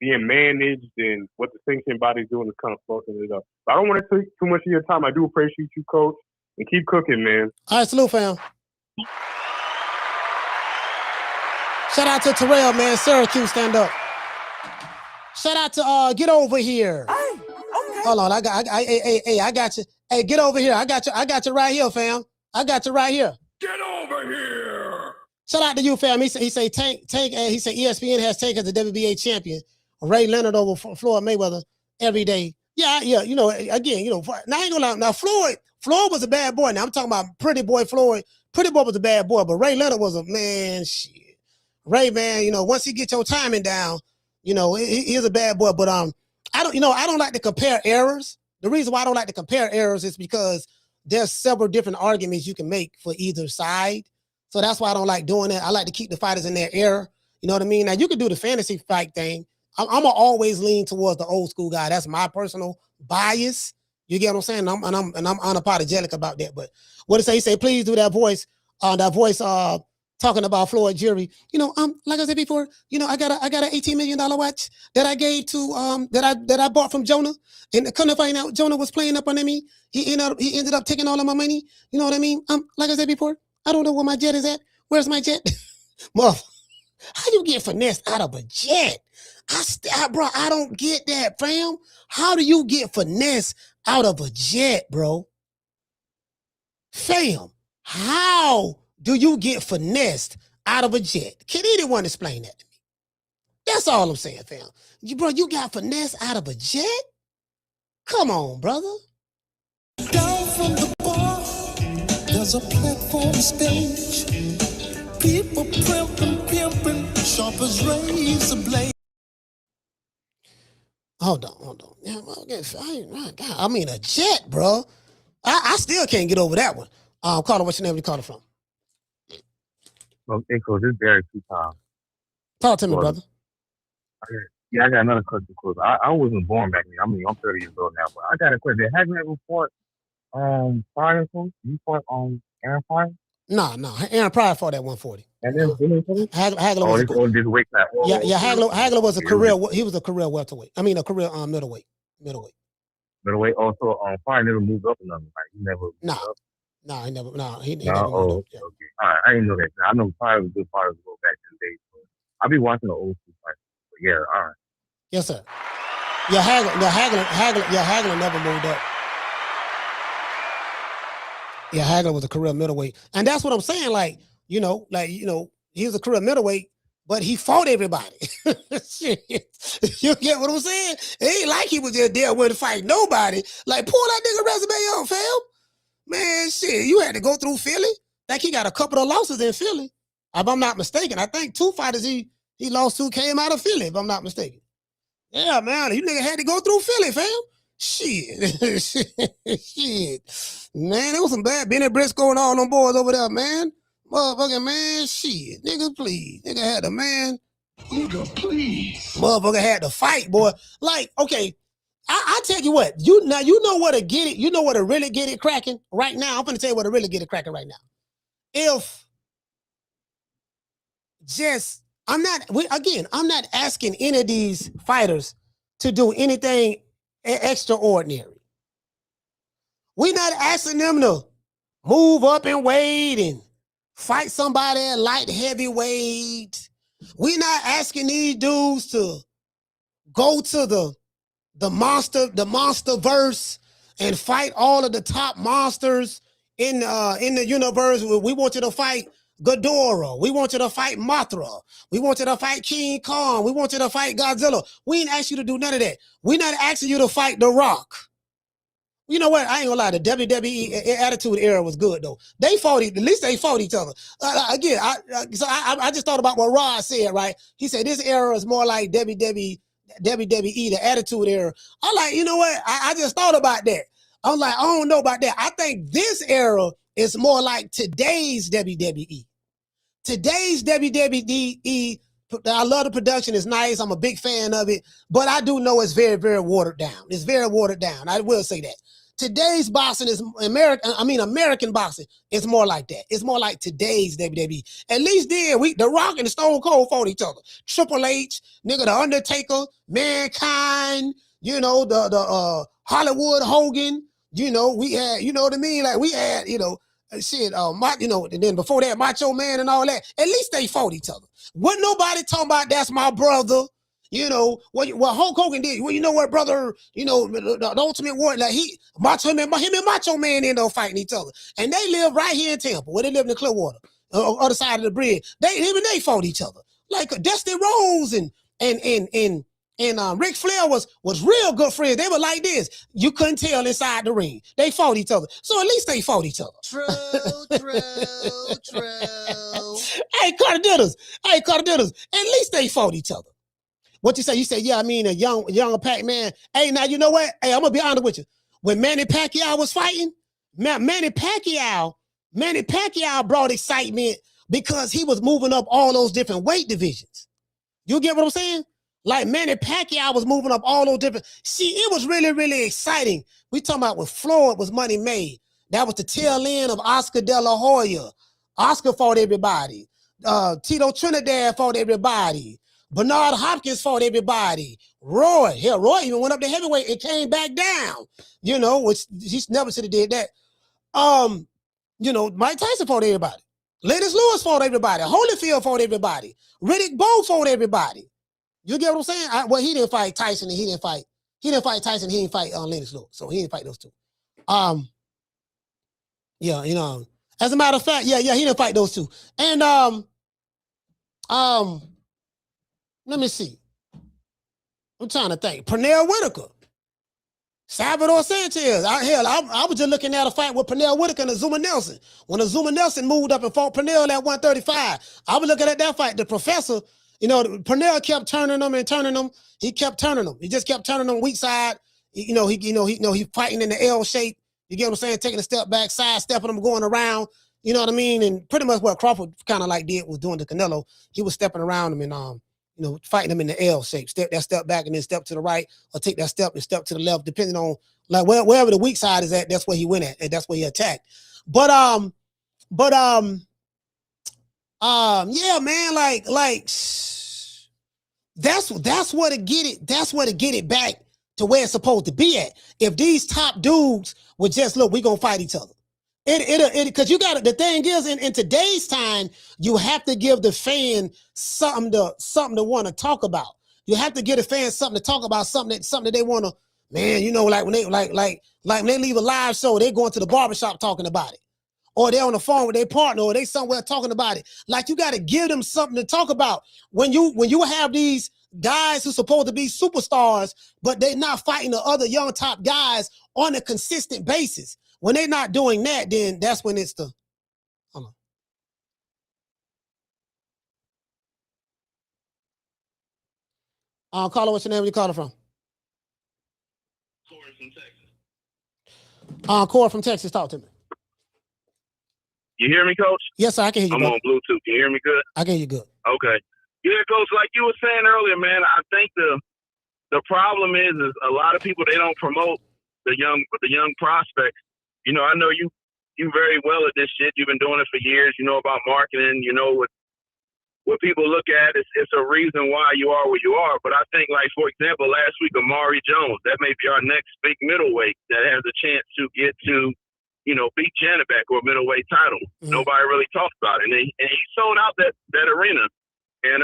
being managed and what the sanctioning body's doing is kind of fucking it up. But I don't want to take too much of your time. I do appreciate you, Coach, and keep cooking, man. All right, salute, fam. Shout out to Terrell, man. Syracuse, stand up. Shout out to Get Over Here. Hey, okay. Hold on, I got you. Hey, get over here. I got you right here, fam. I got you right here. Get over here. Shout out to you, fam. He say Tank, he said ESPN has Tank as the WBA champion. Ray Leonard over Floyd Mayweather every day. Yeah, you know, again, you know, now I ain't gonna lie. Now Floyd was a bad boy. Now I'm talking about Pretty Boy Floyd. Pretty Boy was a bad boy, but Ray Leonard was a man. Shit. Ray, man, you know, once he get your timing down, you know, he is a bad boy. But I don't like to compare errors. The reason why I don't like to compare errors is because there's several different arguments you can make for either side. So that's why I don't like doing that. I like to keep the fighters in their error. You know what I mean? Now you can do the fantasy fight thing. I'm gonna always lean towards the old school guy. That's my personal bias. You get what I'm saying? I'm unapologetic about that. But what it say? He say, please do that voice talking about Floyd Jury. You know, like I said before, you know, I got an $18 million watch that I gave to that I bought from Jonah, and couldn't find out Jonah was playing up on me. He ended up taking all of my money. You know what I mean? Like I said before, I don't know where my jet is at. Where's my jet? Well, how you get finessed out of a jet? Bro, I don't get that, fam. How do you get finesse out of a jet, bro? Fam, how do you get finessed out of a jet? Can anyone explain that to me? That's all I'm saying, fam. You got finesse out of a jet? Come on, brother. Down from the bar, there's a platform stage. People pimping, sharp as razor blade. Hold on. Yeah, I mean, a jet, bro. I still can't get over that one. Caller, what's your name? Where you calling from? Okay, coach, it's Barry 2 times. Talk to me, brother. I got another question, coach. I wasn't born back then. I mean, I'm 30 years old now, but I got a question. Have you ever fought Fire, coach? You fought Aaron Fire? No. Aaron Pryor fought at 140. And then Hagler was this weight class. Hagler was a career. He was a career welterweight. I mean, a career middleweight. Middleweight also Pryor never moved up another fight. He never moved up. No, he never. No, he No, never moved up. Yeah. Okay. All right, I didn't know that. I know Pryor was a good fighter to go back in the day. So I'll be watching the old school fights. But yeah, all right. Yes, sir. Yeah, Hagler never moved up. Yeah, Hagler was a career middleweight. And that's what I'm saying. Like, he was a career middleweight, but he fought everybody. Shit. You get what I'm saying? It ain't like he was just there to fight nobody. Like, pull that nigga resume up, fam. Man, shit, you had to go through Philly. Like, he got a couple of losses in Philly. If I'm not mistaken, I think 2 fighters he lost to came out of Philly, if I'm not mistaken. Yeah, man, you nigga had to go through Philly, fam. Shit. Shit. Man, there was some bad Benny Briscoe and all them boys over there, man. Motherfucking man, shit. Nigga, please. Nigga had to, man. Nigga, please. Motherfucker had to fight, boy. Like, okay, I tell you what, you know what to get it, you know what to really get it cracking right now. I'm gonna tell you what to really get it cracking right now. If just, I'm not asking any of these fighters to do anything extraordinary. We're not asking them to move up in weight and fight somebody at light heavyweight. We're not asking these dudes to go to the monster verse and fight all of the top monsters in the universe. We want you to fight Ghidorah. We want you to fight Mothra. We want you to fight King Kong. We want you to fight Godzilla. We ain't asked you to do none of that. We're not asking you to fight The Rock. You know what? I ain't gonna lie. The WWE Attitude Era was good though. They fought. At least they fought each other. Again, I just thought about what Rod said. Right? He said this era is more like WWE, the Attitude Era. I'm like, you know what? I just thought about that. I'm like, I don't know about that. I think this era is more like today's WWE. Today's WWE, I love the production. It's nice. I'm a big fan of it. But I do know it's very, very watered down. It's very watered down. I will say that. Today's boxing is American boxing is more like that. It's more like today's WWE. At least then, The Rock and Stone Cold fought each other. Triple H, nigga, The Undertaker, Mankind, the Hollywood Hogan, we had, you know what I mean? Like we had, shit, and then before that, Macho Man and all that. At least they fought each other. Wasn't nobody talking about that's my brother. What Hulk Hogan did. Well, you know what, brother? The Ultimate Warrior, like him and Macho Man ended up fighting each other, and they live right here in Tampa, where they live in the Clearwater, other side of the bridge. They fought each other. Like Dusty Rhodes and Ric Flair was real good friends. They were like this. You couldn't tell inside the ring. They fought each other. So at least they fought each other. True. Hey, Carter Dinners. At least they fought each other. What you say? You say, yeah, I mean, a younger Pac-Man. Hey, now, you know what? Hey, I'm going to be honest with you. When Manny Pacquiao was fighting, Manny Pacquiao brought excitement because he was moving up all those different weight divisions. You get what I'm saying? Like Manny Pacquiao was moving up all those different. See, it was really, really exciting. We talking about when Floyd was money made. That was the tail end of Oscar De La Hoya. Oscar fought everybody. Tito Trinidad fought everybody. Bernard Hopkins fought everybody. Roy even went up to heavyweight and came back down. Which he never should have did that. Mike Tyson fought everybody. Lennox Lewis fought everybody. Holyfield fought everybody. Riddick Bowe fought everybody. You get what I'm saying? He didn't fight Tyson and he didn't fight Tyson. He didn't fight Lennox Lewis. So he didn't fight those two. As a matter of fact, he didn't fight those two. And let me see. I'm trying to think. Pernell Whitaker. Salvador Sanchez. I was just looking at a fight with Pernell Whitaker and Azuma Nelson. When Azuma Nelson moved up and fought Pernell at 135, I was looking at that fight. The professor, Pernell kept turning them. He kept turning them. He just kept turning them weak side. He fighting in the L shape. You get what I'm saying? Taking a step back, sidestepping them, going around. You know what I mean? And pretty much what Crawford kind of like did was doing to Canelo. He was stepping around him and fighting him in the L shape. Step back and then step to the right, or take that step and step to the left, depending on like wherever the weak side is at. That's where he went at, and that's where he attacked. But But yeah, man, like that's what to get it. That's what to get it back to where it's supposed to be at. If these top dudes would just look, we gonna fight each other. Because you got the thing is in today's time, you have to give the fan something to want to talk about. You have to give the fans something to talk about, something that they want to, man, you know, like when they like when they leave a live show, they going to the barbershop talking about it. Or they're on the phone with their partner, or they somewhere talking about it. Like you got to give them something to talk about. When you have these guys who supposed to be superstars, but they're not fighting the other young top guys on a consistent basis. When they're not doing that, then that's when it's the. Hold on. Caller, what's your name? Where you calling from? Corey from Texas. Corey from Texas, talk to me. You hear me, Coach? Yes, sir, I can hear you. I'm on Bluetooth. Can you hear me good? I can hear you good. Okay. Yeah, Coach, like you were saying earlier, man, I think the problem is a lot of people, they don't promote the young prospects. You know, I know you very well at this shit. You've been doing it for years. You know about marketing. You know what people look at. It's a reason why you are where you are. But I think, like, for example, last week, Amari Jones, that may be our next big middleweight that has a chance to get to, you know, beat Janibek or a middleweight title. Mm-hmm. Nobody really talks about it. And he sold out that arena in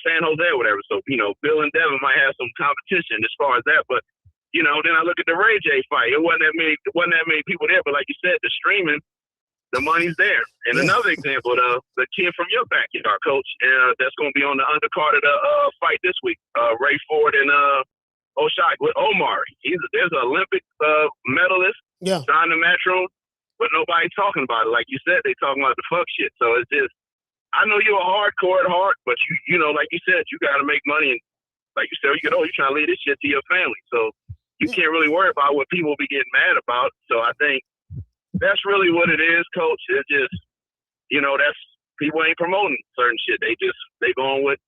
San Jose or whatever. So, you know, Bill and Devin might have some competition as far as that. But, you know, then I look at the Ray J fight. It wasn't that many people there. But like you said, the streaming, the money's there. And another example, the kid from your backyard, Coach, that's going to be on the undercard of the fight this week, Ray Ford and Oshak with Omar. There's an Olympic medalist. Yeah. Signed the Matchroom, but nobody's talking about it. Like you said, they talking about the fuck shit. So it's just, I know you're a hardcore at heart, but you know, like you said, you got to make money. And like you said, you get old, you're trying to leave this shit to your family. So you can't really worry about what people be getting mad about. So I think that's really what it is, Coach. It's just, you know, that's people ain't promoting certain shit. They going with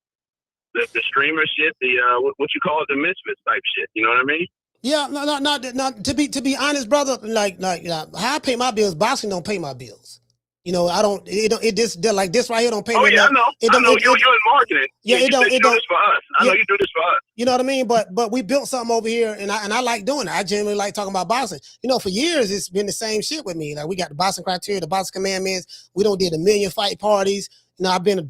the streamer shit, the what you call it, the misfits type shit. You know what I mean? Yeah, no. To be honest, brother, like how I pay my bills, boxing don't pay my bills. You know, I don't. It just like this right here don't pay me. Oh yeah, I know. I know you're in marketing. Yeah, you do this for us. I know you do this for us. You know what I mean? But we built something over here, and I like doing it. I genuinely like talking about boxing. You know, for years it's been the same shit with me. Like we got the boxing criteria, the boxing commandments. We don't did 1 million fight parties. You know, I've been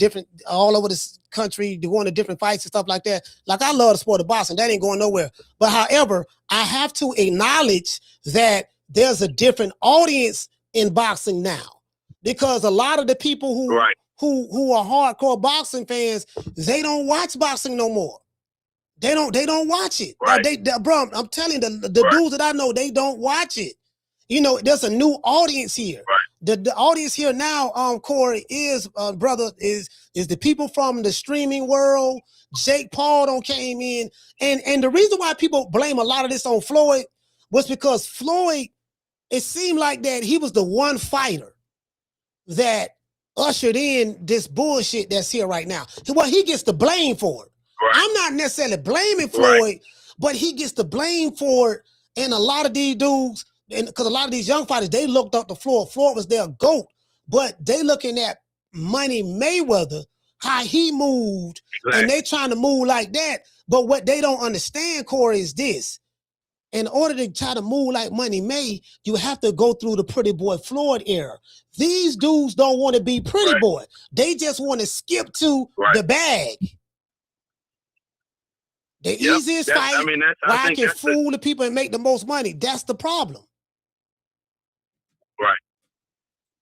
all over this country going to different fights and stuff like that. Like I love the sport of boxing. That ain't going nowhere. But however, I have to acknowledge that there's a different audience in boxing now. Because a lot of the people who are hardcore boxing fans, they don't watch boxing no more. They don't watch it. Right. Bro, I'm telling you, the dudes that I know, they don't watch it. You know, there's a new audience here. Right. The audience here now, Corey, is brother, is the people from the streaming world. Jake Paul came in, and the reason why people blame a lot of this on Floyd was because Floyd, it seemed like that he was the one fighter that ushered in this bullshit that's here right now. Well, he gets the blame for it. Right. I'm not necessarily blaming Floyd, but he gets the blame for it. And a lot of these dudes, and because a lot of these young fighters, they looked up to Floyd. Floyd was their GOAT, but they looking at Money Mayweather, how he moved, and they trying to move like that. But what they don't understand, Corey, is this. In order to try to move like Money May, you have to go through the Pretty Boy Floyd era. These dudes don't want to be Pretty Boy. They just want to skip to the bag. The easiest fight, where I can fool the people and make the most money. That's the problem. Right.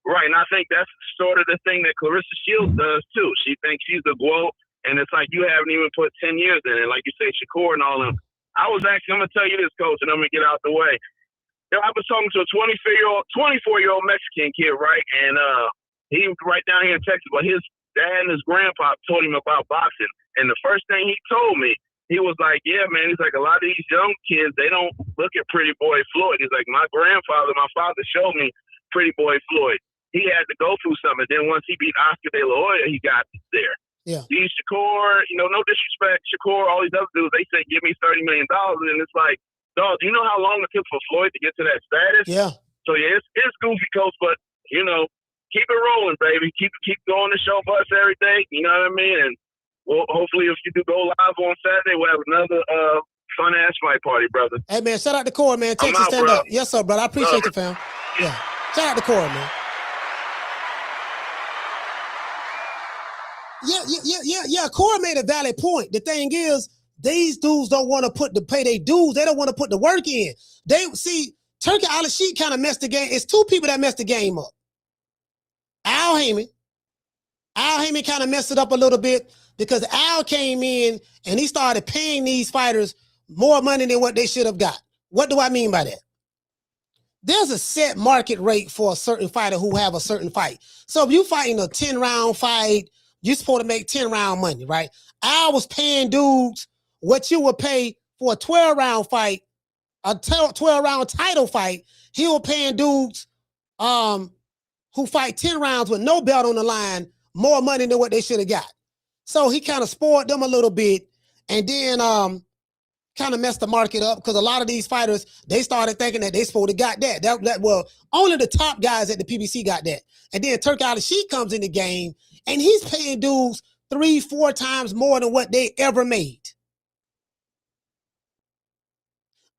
Right, and I think that's sort of the thing that Clarissa Shields does, too. She thinks she's the GOAT, and it's like you haven't even put 10 years in it. Like you say, Shakur and all of them. I'm going to tell you this, Coach, and I'm going to get out the way. You know, I was talking to a 24-year-old Mexican kid, right? And he was right down here in Texas, but his dad and his grandpa told him about boxing. And the first thing he told me, he was like, yeah, man, he's like, a lot of these young kids, they don't look at Pretty Boy Floyd. He's like, my father showed me Pretty Boy Floyd. He had to go through something. Then once he beat Oscar De La Hoya, he got there. Yeah. These Shakur, you know, no disrespect, Shakur, all these other dudes, they say, give me $30 million. And it's like, dog, do you know how long it took for Floyd to get to that status? Yeah. So, yeah, it's goofy, Coach, but, you know, keep it rolling, baby. Keep going to show bus every day. You know what I mean? And well, hopefully, if you do go live on Saturday, we'll have another fun ass fight party, brother. Hey man, shout out to Corey, man. Texas, stand bro. up. Yes, sir, brother. I appreciate you, fam. Yeah. Shout out to Corey, man. Yeah. Corey made a valid point. The thing is, these dudes don't want to pay their dues. They don't want to put the work in. They see Turkey Al-Sheikh kind of messed the game. It's two people that messed the game up. Al Heyman kind of messed it up a little bit because Al came in and he started paying these fighters more money than what they should have got. What do I mean by that? There's a set market rate for a certain fighter who have a certain fight. So if you're fighting a 10-round fight, you're supposed to make 10-round money, right? Al was paying dudes what you would pay for a 12-round fight, a 12-round title fight. He was paying dudes who fight 10 rounds with no belt on the line more money than what they should have got. So he kind of spoiled them a little bit and then kind of messed the market up because a lot of these fighters, they started thinking that they supposed to got that. Well, only the top guys at the PBC got that. And then Turkey Al-Sheikh comes in the game and he's paying dudes 3-4 times more than what they ever made.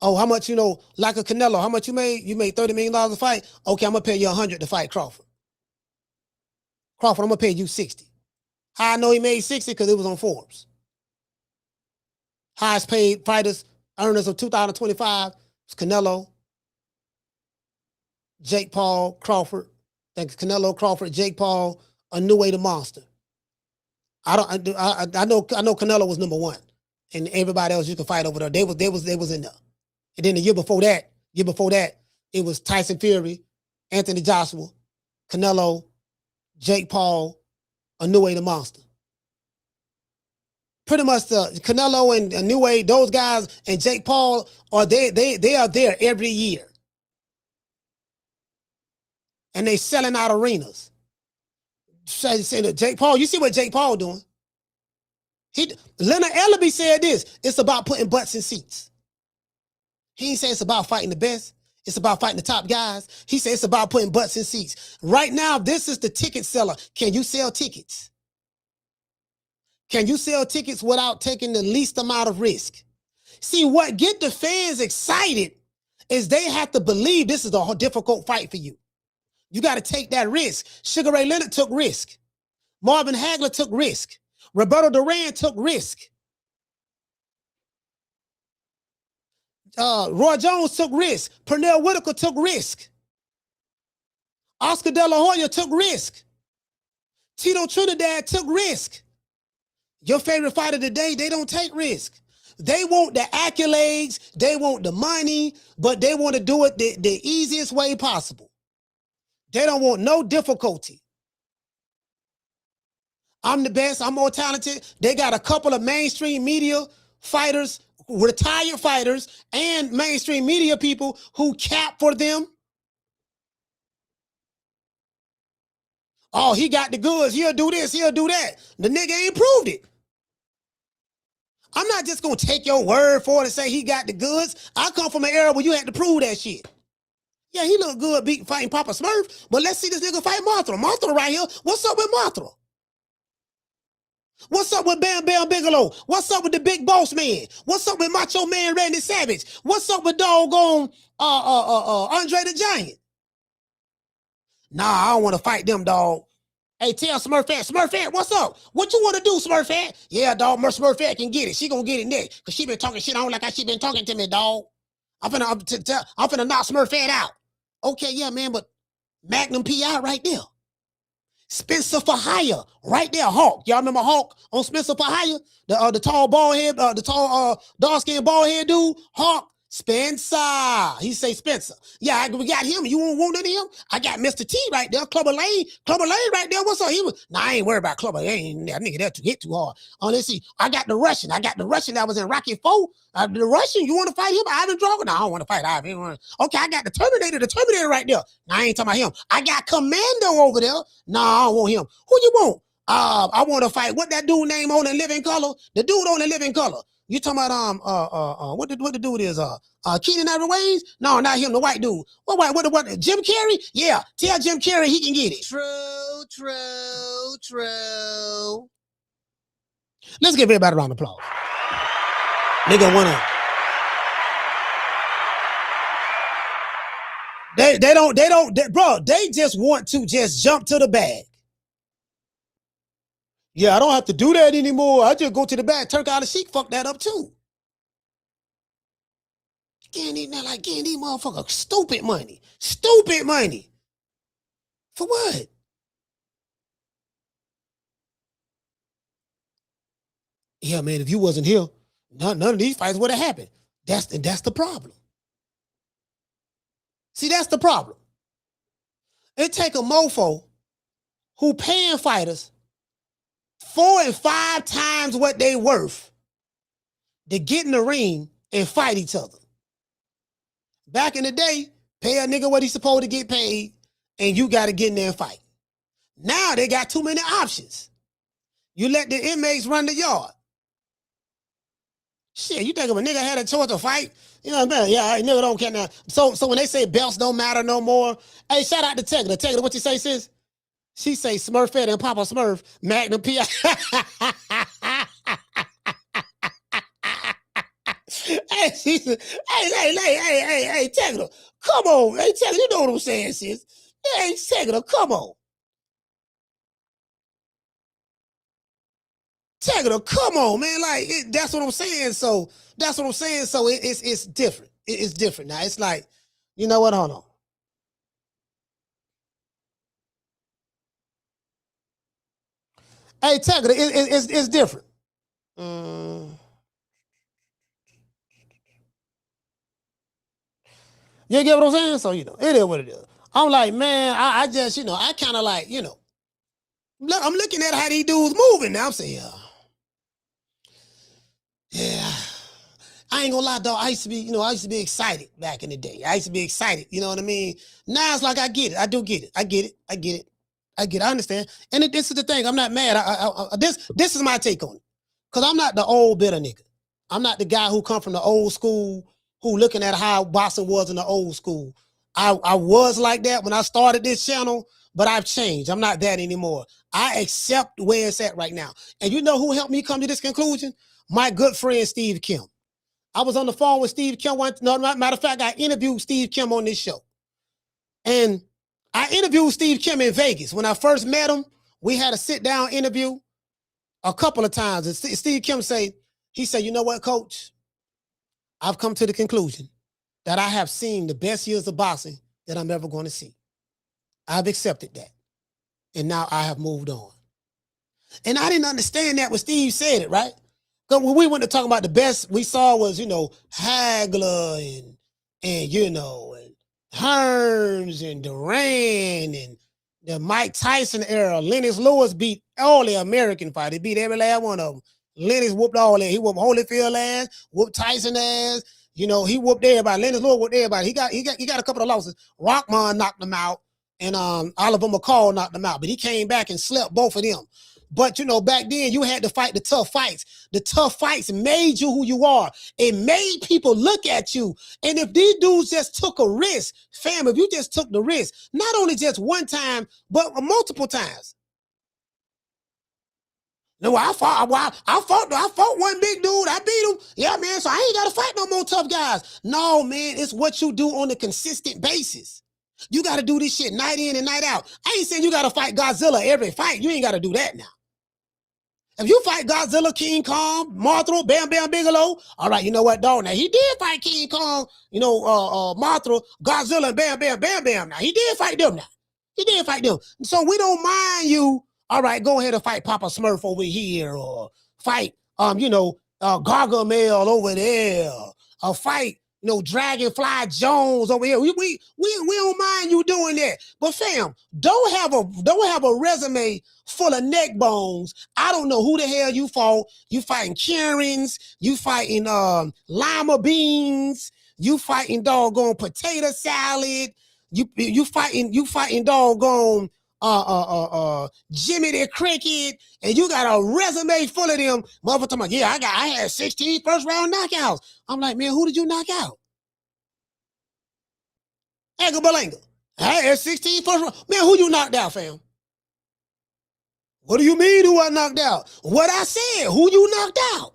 Oh, how much, like a Canelo, how much you made? You made $30 million a fight? Okay, I'm going to pay you $100 to fight Crawford. I'm going to pay you $60. How I know he made $60? Because it was on Forbes. Highest paid fighters, earners of 2025 was Canelo, Jake Paul, Crawford. I think Canelo, Crawford, Jake Paul, a new way to monster. I know Canelo was number one. And everybody else you can fight over there. They was in there. And then the year before that, it was Tyson Fury, Anthony Joshua, Canelo, Jake Paul, a new way to monster. Pretty much the Canelo and a new way, those guys and Jake Paul they are there every year. And they selling out arenas. Saying that Jake Paul, you see what Jake Paul doing? Leonard Ellaby said this, it's about putting butts in seats. He ain't say it's about fighting the best. It's about fighting the top guys. He said it's about putting butts in seats. Right now, this is the ticket seller. Can you sell tickets? Can you sell tickets without taking the least amount of risk? See, what get the fans excited is they have to believe this is a difficult fight for you. You got to take that risk. Sugar Ray Leonard took risk. Marvin Hagler took risk. Roberto Duran took risk. Roy Jones took risk. Pernell Whitaker took risk. Oscar De La Hoya took risk. Tito Trinidad took risk. Your favorite fighter today, they don't take risk. They want the accolades, they want the money, but they want to do it the easiest way possible. They don't want no difficulty. I'm the best, I'm more talented. They got a couple of mainstream media fighters, retired fighters, and mainstream media people who cap for them. Oh, he got the goods. He'll do this, he'll do that. The nigga ain't proved it. I'm not just going to take your word for it and say he got the goods. I come from an era where you had to prove that shit. Yeah, he look good fighting Papa Smurf, but let's see this nigga fight Mothra. Mothra right here. What's up with Mothra? What's up with Bam Bam Bigelow? What's up with the Big Boss Man? What's up with Macho Man Randy Savage? What's up with doggone Andre the Giant? Nah, I don't want to fight them, dog. Hey, tell Smurfette, what's up? What you want to do, Smurfette? Yeah, dog, Smurfette can get it. She gonna get it next. Because she been talking shit on like how she been talking to me, dog. I'm finna knock Smurfette out. Okay, yeah, man, but Magnum P.I. right there. Spencer for Hire, right there, Hawk. Y'all remember Hawk on Spencer for Hire? The tall bald head, the tall dark-skinned bald head dude, Hawk. Spencer. He say Spencer. Yeah, we got him. You won't want any of him? I got Mr. T right there. Clubber Lane right there. What's up? I ain't worried about Clubber Lane. That nigga that hit too hard. Let's see. I got the Russian that was in Rocky 4. The Russian, you want to fight him? Ivan Drago? No, I don't want to fight Ivan. Okay, I got the Terminator right there. No, I ain't talking about him. I got Commando over there. No, I don't want him. Who you want? I want to fight. What that dude name on the Living Color? The dude on the Living Color. You talking about what the dude is Keenan Ivory Wayans? No, not him, the white dude. What Jim Carrey? Yeah, tell Jim Carrey he can get it. True. Let's give everybody a round of applause. Nigga wanna. They just want to just jump to the bag. Yeah, I don't have to do that anymore. I just go to the bag, Turk out the sheik, fuck that up too. Getting these motherfuckers stupid money. Stupid money. For what? Yeah, man, if you wasn't here, none of these fights would have happened. That's the problem. See, that's the problem. It take a mofo who paying fighters 4 and 5 times what they worth to get in the ring and fight each other. Back in the day, pay a nigga what he's supposed to get paid, and you got to get in there and fight. Now they got too many options. You let the inmates run the yard. Shit, you think if a nigga had a choice to fight, you know what I mean? Yeah, nigga don't care now. So when they say belts don't matter no more, hey, shout out to Tegra. Tegra, what you say, sis? She say Smurfette and Papa Smurf, Magnum P.I. Hey, she said, hey, Tegra, come on. Hey, Tegra, you know what I'm saying, sis? Hey, Tegra, come on. Tegra, come on, man. Like, that's what I'm saying. So, that's what I'm saying. So, it's different. It's different now. It's like, you know what? Hold on. Hey, Tegra, it's different. You get what I'm saying? So, you know, it is what it is. I'm like, man, I just, you know, I kind of like, you know, I'm looking at how these dudes moving now. I'm saying, yeah. I ain't gonna lie, dog. I used to be excited back in the day. I used to be excited. You know what I mean? Now it's like I get it. I do get it. I get it. I understand. And this is the thing. I'm not mad. This is my take on it. Because I'm not the old bitter nigga. I'm not the guy who come from the old school, who looking at how boxing was in the old school. I was like that when I started this channel, but I've changed. I'm not that anymore. I accept where it's at right now. And you know who helped me come to this conclusion? My good friend, Steve Kim. I was on the phone with Steve Kim. Matter of fact, I interviewed Steve Kim on this show. And I interviewed Steve Kim in Vegas. When I first met him, we had a sit-down interview a couple of times. And Steve Kim said, you know what, coach? I've come to the conclusion that I have seen the best years of boxing that I'm ever going to see. I've accepted that. And now I have moved on. And I didn't understand that when Steve said it, right? Because when we went to talk about the best we saw was, you know, Hagler and you know, and Hearns and Duran and the Mike Tyson era. Lennox Lewis beat all the American fighters. He beat every last one of them. Lennox whooped all that. He whooped Holyfield ass, whooped Tyson ass. You know, he whooped everybody. Lennox Lewis whooped everybody. He got a couple of losses. Rockman knocked him out, and Oliver McCall knocked him out. But he came back and slept both of them. But, you know, back then you had to fight the tough fights. The tough fights made you who you are. It made people look at you. And if these dudes just took a risk, fam, if you just took the risk, not only just one time, but multiple times. No, I fought one big dude. I beat him. Yeah, man, so I ain't got to fight no more tough guys. No, man, it's what you do on a consistent basis. You got to do this shit night in and night out. I ain't saying you got to fight Godzilla every fight. You ain't got to do that now. If you fight Godzilla, King Kong, Mothra, Bam Bam Bigelow, all right, you know what, dog? Now, he did fight King Kong, you know, Mothra, Godzilla, and Bam Bam Bam Bam. Now, he did fight them now. He did fight them. So we don't mind you, all right, go ahead and fight Papa Smurf over here, or fight, you know, Gargamel over there, or fight, you know, Dragonfly Jones over here. We don't mind you doing that. But fam, don't have a resume full of neck bones. I don't know who the hell you fought. You fighting Karens, you fighting lima beans, you fighting doggone potato salad, you fighting doggone Jimmy the Cricket, and you got a resume full of them motherfuckers talking about, yeah, I had 16 first round knockouts. I'm like, man, who did you knock out? Edgar Berlanga. I had 16 first round. Man, who you knocked out, fam? What do you mean who I knocked out? What I said, who you knocked out?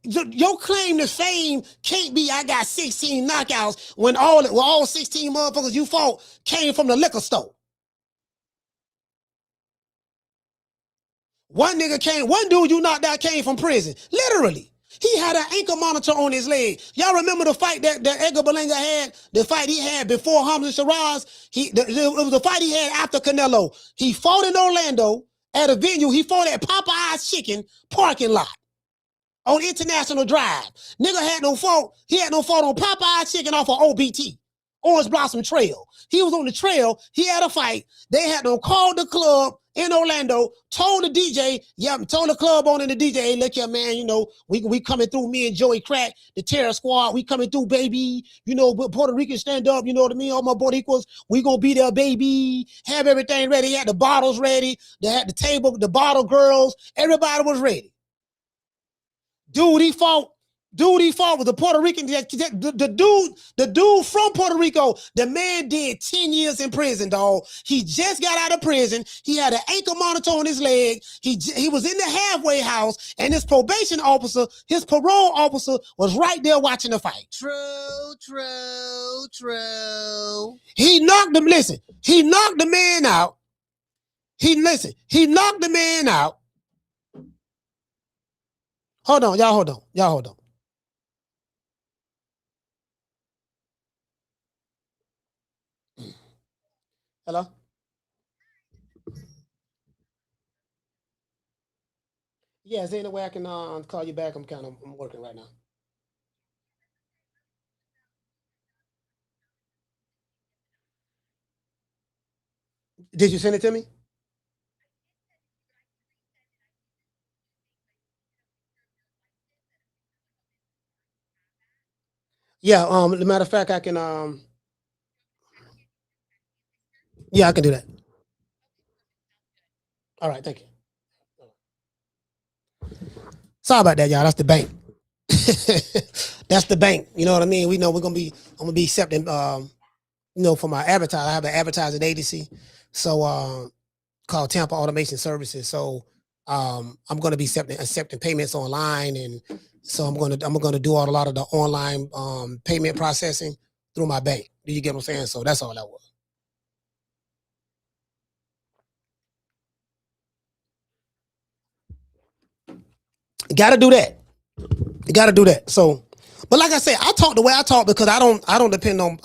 Your claim to fame can't be I got 16 knockouts when all 16 motherfuckers you fought came from the liquor store. One dude you knocked out came from prison. Literally. He had an ankle monitor on his leg. Y'all remember the fight that Edgar Berlanga had? The fight he had before Hamza Shiraz? It was the fight he had after Canelo. He fought in Orlando at a venue. He fought at Popeye's Chicken parking lot on International Drive. Nigga had no fault. He had no fault on Popeye's Chicken off of OBT, Orange Blossom Trail. He was on the trail. He had a fight. They had to call the club in Orlando, told the DJ, told the club owner and the DJ, hey, look here, man, you know, we coming through, me and Joey Crack, the Terror Squad, we coming through, baby. You know, Puerto Rican stand up, you know what I mean? All my Boricuas, we gonna be there, baby. Have everything ready. He had the bottles ready. They had the table, the bottle girls. Everybody was ready. Dude, he fought was a Puerto Rican. The dude from Puerto Rico, the man did 10 years in prison, dog. He just got out of prison. He had an ankle monitor on his leg. He was in the halfway house, and his probation officer, his parole officer, was right there watching the fight. True. He knocked him. Listen, he knocked the man out. He knocked the man out. Hold on. Hello? Yeah, is there any way I can call you back? I'm working right now. Did you send it to me? Yeah, as a matter of fact, I can yeah, I can do that. All right, thank you. Sorry about that, y'all. That's the bank. That's the bank. You know what I mean? We know I'm gonna be accepting you know, for my advertising. I have an advertising agency. So called Tampa Automation Services. So I'm gonna be accepting payments online, and so I'm gonna do a lot of the online payment processing through my bank. Do you get what I'm saying? So that's all that was. Got to do that. You got to do that. So, but like I said, I talk the way I talk because I don't depend on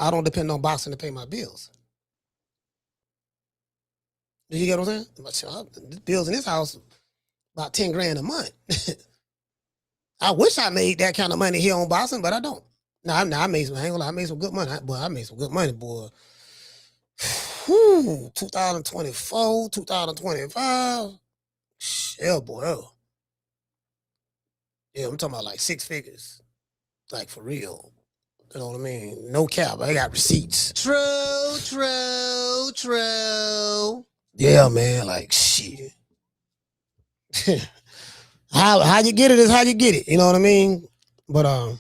boxing to pay my bills. Do you get what I'm saying? The bills in this house about 10 grand a month. I wish I made that kind of money here on boxing, but I don't. No, I made some. I made some good money. I made some good money, boy. 2024, 2025. Shit, boy. Yeah, I'm talking about like 6 figures. Like for real. You know what I mean? No cap. I got receipts. True. Yeah, man. Like shit. How you get it is how you get it. You know what I mean? But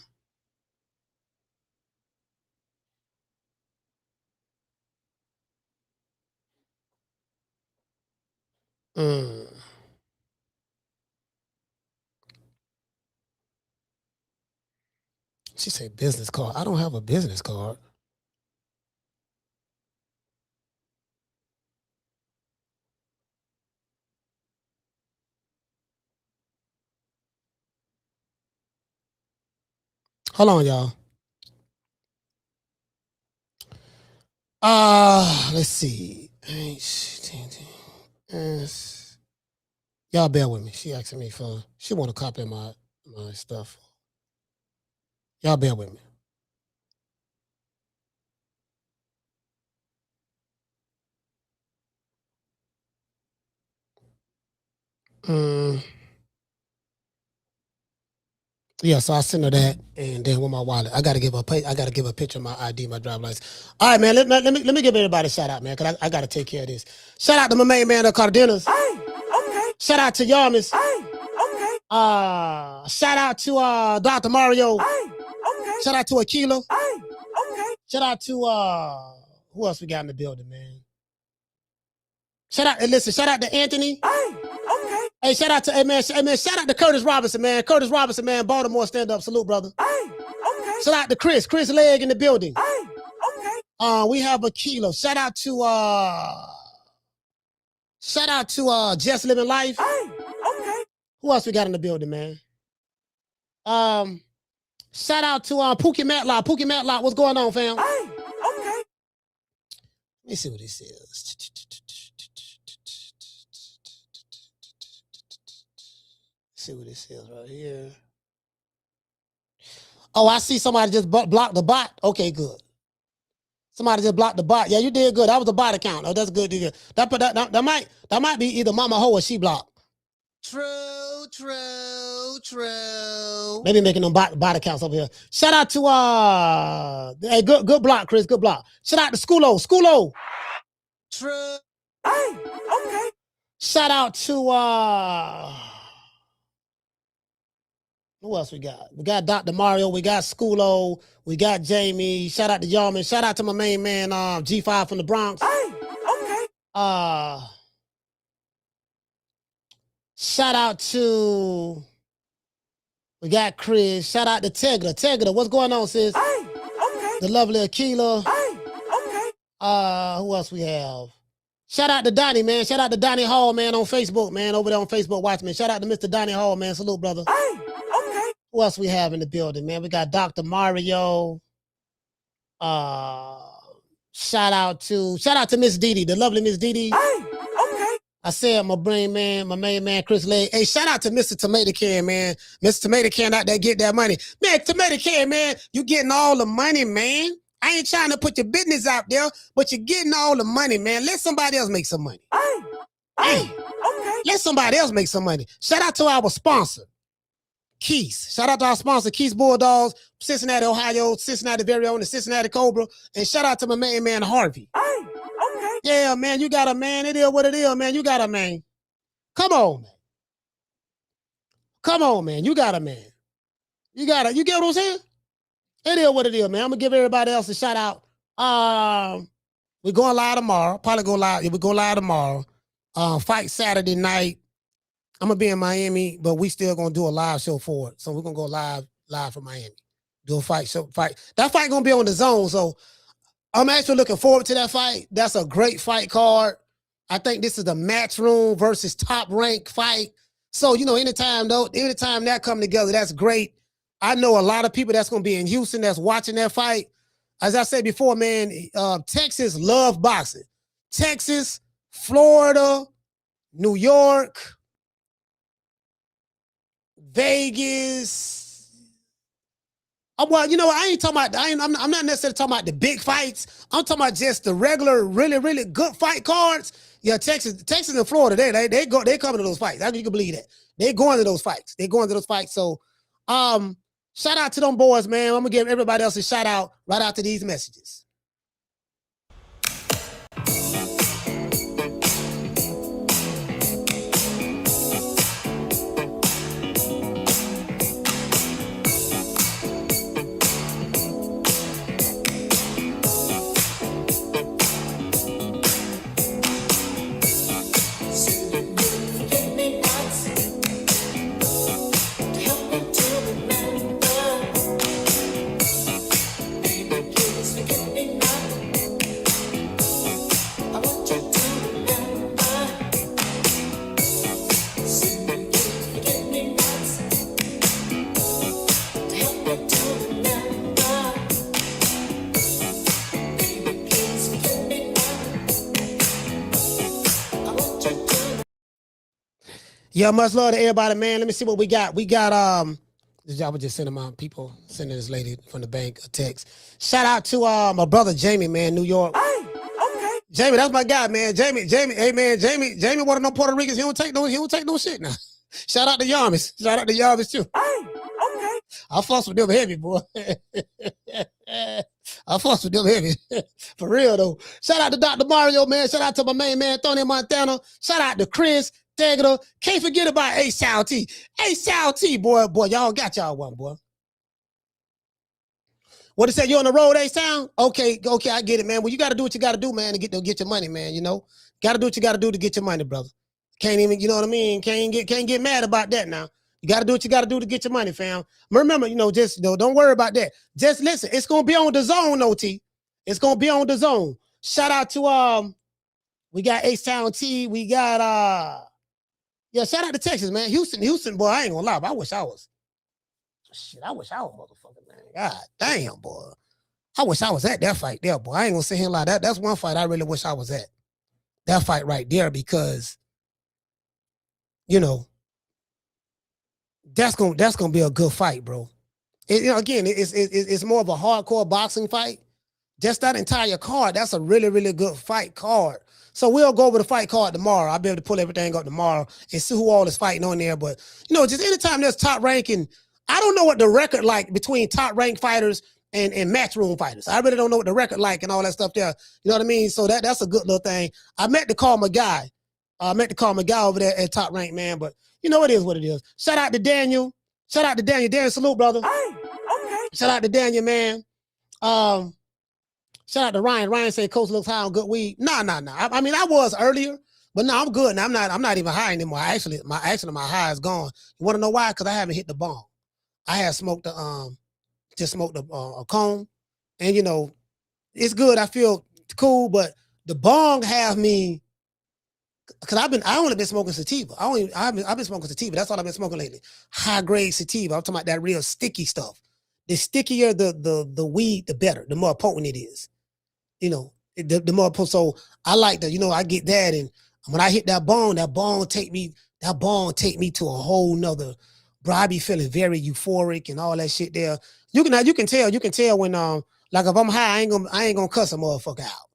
she said business card. I don't have a business card. Hold on, y'all. Let's see. Y'all bear with me. She asking me for. She want to copy my stuff. Y'all bear with me. Yeah, so I sent her that, and then with my wallet, I gotta give her a picture of my ID, my driver's license. All right, man. Let me give everybody a shout out, man, because I gotta take care of this. Shout out to my main man, the Cardenas. Hey, okay. Shout out to Yarmis. Hey, okay. Shout out to Dr. Mario. Hey, okay. Shout out to Aquila. Hey, okay. Shout out to who else we got in the building, man? Shout out to Anthony. Hey, okay. Hey, shout out to shout out to Curtis Robinson, man. Curtis Robinson, man, Baltimore stand-up. Salute, brother. Hey, okay. Shout out to Chris Legg in the building. Hey, okay. We have a kilo. Shout out to Just Living Life. Hey, okay. Who else we got in the building, man? Shout out to Pookie Matlock. Pookie Matlock, what's going on, fam? Hey, okay. Let me see what this is. See what this is right here. Oh, I see somebody just blocked the bot. Okay, good. Somebody just blocked the bot. Yeah, you did good. That was a bot account. Oh, that's good. That might be either Mama Ho or she blocked. True. Maybe making them bot accounts over here. Shout out to hey, good block, Chris. Good block. Shout out to Schoolo. True. Hey, okay. Shout out to who else we got? We got Dr. Mario. We got Schoolo. We got Jamie. Shout out to Yarman. Shout out to my main man, G5 from the Bronx. Hey, okay. Shout out to we got Chris. Shout out to Tegra. What's going on, sis? Hey, okay. The lovely Aquila. Hey, okay. Who else we have? Shout out to Donnie, man. Shout out to Donnie Hall, man, on Facebook, man. Over there on Facebook, watch me. Shout out to Mr. Donnie Hall, man. Salute, brother. Hey, okay. Who else we have in the building, man? We got Dr. Mario. Shout out to Miss Didi, the lovely Miss Didi. Hey, okay. I said my main man, Chris Legg. Hey, shout out to Mr. Tomato Can, man. Mr. Tomato Can out there get that money. Man, Tomato Can, man, you getting all the money, man. I ain't trying to put your business out there, but you're getting all the money, man. Let somebody else make some money. Hey, okay. Let somebody else make some money. Shout out to our sponsor, Keys. Shout out to our sponsor, Keys Bulldogs, Cincinnati, Ohio, Cincinnati very own, the Cincinnati Cobra. And shout out to my main man, Harvey. Hey, okay. Yeah, man, you got a man. It is what it is, man. You got a man. Come on, man. You got a man. You get what I'm saying? It is what it is, man. I'm gonna give everybody else a shout out. We're going live tomorrow. Probably go live. Yeah, we're going live tomorrow. Fight Saturday night. I'm gonna be in Miami, but we still gonna do a live show for it. So we're gonna go live from Miami. Do a fight. That fight gonna be on the zone. So I'm actually looking forward to that fight. That's a great fight card. I think this is the Matchroom versus Top Rank fight. So, anytime that come together, that's great. I know a lot of people that's going to be in Houston that's watching that fight. As I said before, man, Texas love boxing. Texas, Florida, New York, Vegas. Well, I ain't talking about, I'm not necessarily talking about the big fights. I'm talking about just the regular, really, really good fight cards. Yeah, Texas and Florida, they coming to those fights. I you can believe that. They're going to those fights. So, shout out to them boys, man. I'm gonna give everybody else a shout out right after these messages. Yeah, much love to everybody, man. Let me see what we got. We got I was just sending my people, sending this lady from the bank a text. Shout out to my brother Jamie, man, New York. Hey, okay. Jamie, that's my guy, man. Jamie, hey man, Jamie one of them Puerto Ricans. He don't take no shit now. Shout out to Yarmis. Shout out to Yarmis too. Hey, okay. I fuss with them heavy, boy. I fuss with them heavy. For real, though. Shout out to Dr. Mario, man. Shout out to my main man, Tony Montana. Shout out to Chris, Tagada. Can't forget about A-Sal T. A-Sal T, boy, y'all got y'all one, boy. What it say? You on the road, A-Sound? Okay, I get it, man. Well, you got to do what you got to do, man, to get your money, man, you know? Got to do what you got to do to get your money, brother. Can't even, you know what I mean? Can't get mad about that now. You got to do what you got to do to get your money, fam. Remember, you know, just don't worry about that. Just listen. It's going to be on the zone, OT. It's going to be on the zone. Shout out to, we got A-Sound T. We got, shout out to Texas, man. Houston, boy, I ain't going to lie, but I wish I was motherfucking, man. God damn, boy. I wish I was at that fight there, boy. I ain't going to sit here and lie. That's one fight I really wish I was at. That fight right there, because, you know, that's gonna be a good fight, bro. Again, it's more of a hardcore boxing fight. Just that entire card, that's a really, really good fight card. So we'll go over the fight card tomorrow. I'll be able to pull everything up tomorrow and see who all is fighting on there. But, you know, just anytime there's top ranking, I don't know what the record like between top ranked fighters and matchroom fighters. I really don't know what the record like and all that stuff there. You know what I mean? So that's a good little thing. I meant to call my guy. Over there at Top Rank, man. But you know, it is what it is. Shout out to Daniel. Daniel, salute, brother. Hey, okay. Shout out to Daniel, man. Shout out to Ryan. Ryan said Coach looks high on good weed. Nah. I mean, I was earlier, but no, I'm good. Now, I'm not even high anymore. Actually, my high is gone. You want to know why? Because I haven't hit the bong. I had smoked a cone, and you know, it's good. I feel cool, but the bong have me. Cause I only been smoking sativa. I've been smoking sativa. That's all I've been smoking lately. High grade sativa. I'm talking about that real sticky stuff. The stickier the weed, the better. The more potent it is. You know, the more potent. So I like that. You know, I get that, and when I hit that bong take me to a whole nother. Bro, I be feeling very euphoric and all that shit there. You can tell when like if I'm high, I ain't gonna cuss a motherfucker out.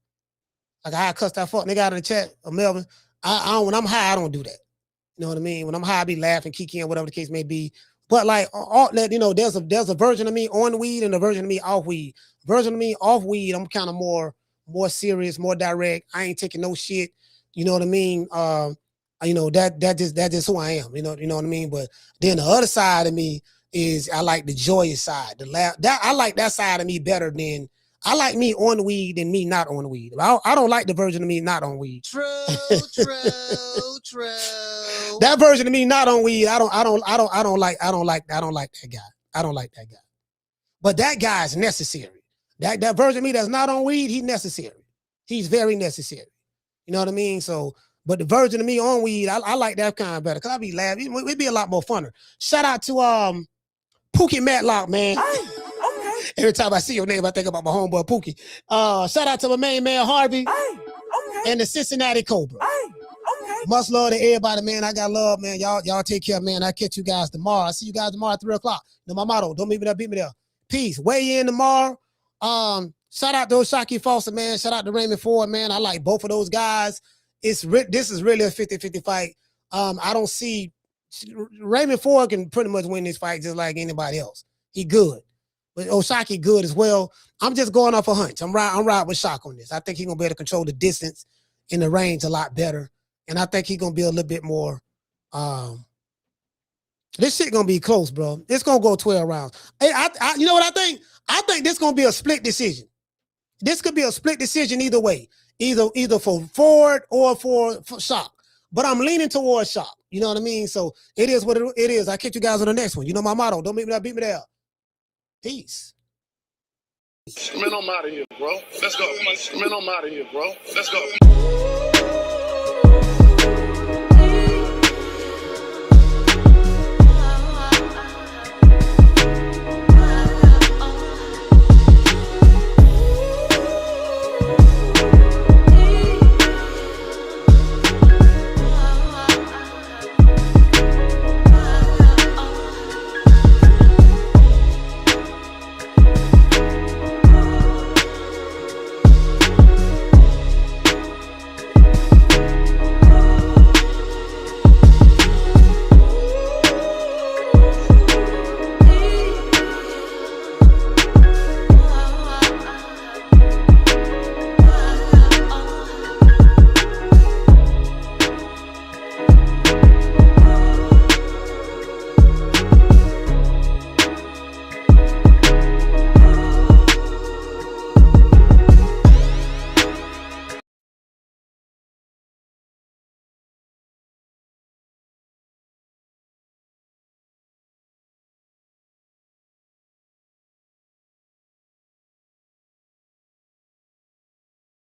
Like I cussed that fuck nigga out in the chat of Melvin. I don't, when I'm high, I don't do that. You know what I mean? When I'm high, I be laughing, kicking, whatever the case may be. But like all that, you know, there's a version of me on weed and a version of me off weed. Version of me off weed, I'm kind of more serious, more direct. I ain't taking no shit. You know what I mean? You know, that just who I am. You know what I mean? But then the other side of me is I like the joyous side. I like that side of me better than I like me on weed than me not on weed. I don't like the version of me not on weed. True. That version of me not on weed, I don't like that guy. I don't like that guy. But that guy is necessary. That version of me that's not on weed, he's necessary. He's very necessary. You know what I mean? So, but the version of me on weed, I like that kind of better because I be laughing. It'd be a lot more funner. Shout out to Pookie Matlock, man. Every time I see your name, I think about my homeboy Pookie. Shout out to my main man Harvey and the Cincinnati Cobra. Much love to everybody, man. I got love, man. Y'all take care, man. I'll catch you guys tomorrow. I'll see you guys tomorrow at 3 o'clock. You know my motto, don't meet me there, beat me there. Peace. Weigh in tomorrow. Shout out to Shakur Stevenson, man. Shout out to Raymond Ford, man. I like both of those guys. This is really a 50-50 fight. I don't see Raymond Ford can pretty much win this fight just like anybody else. He good. But Oshaki good as well. I'm just going off a hunch. I'm riding with Shock on this. I think he's going to be able to control the distance and the range a lot better. And I think he's going to be a little bit more, this shit going to be close, bro. It's going to go 12 rounds. Hey, you know what I think? I think this going to be a split decision. This could be a split decision either way. Either for Ford or for Shock. But I'm leaning towards Shock. You know what I mean? So it is what it is. I'll catch you guys on the next one. You know my motto. Don't meet me there, beat me there. Peace. Man, I'm out of here, bro. Let's go. Man, I'm out of here, bro. Let's go.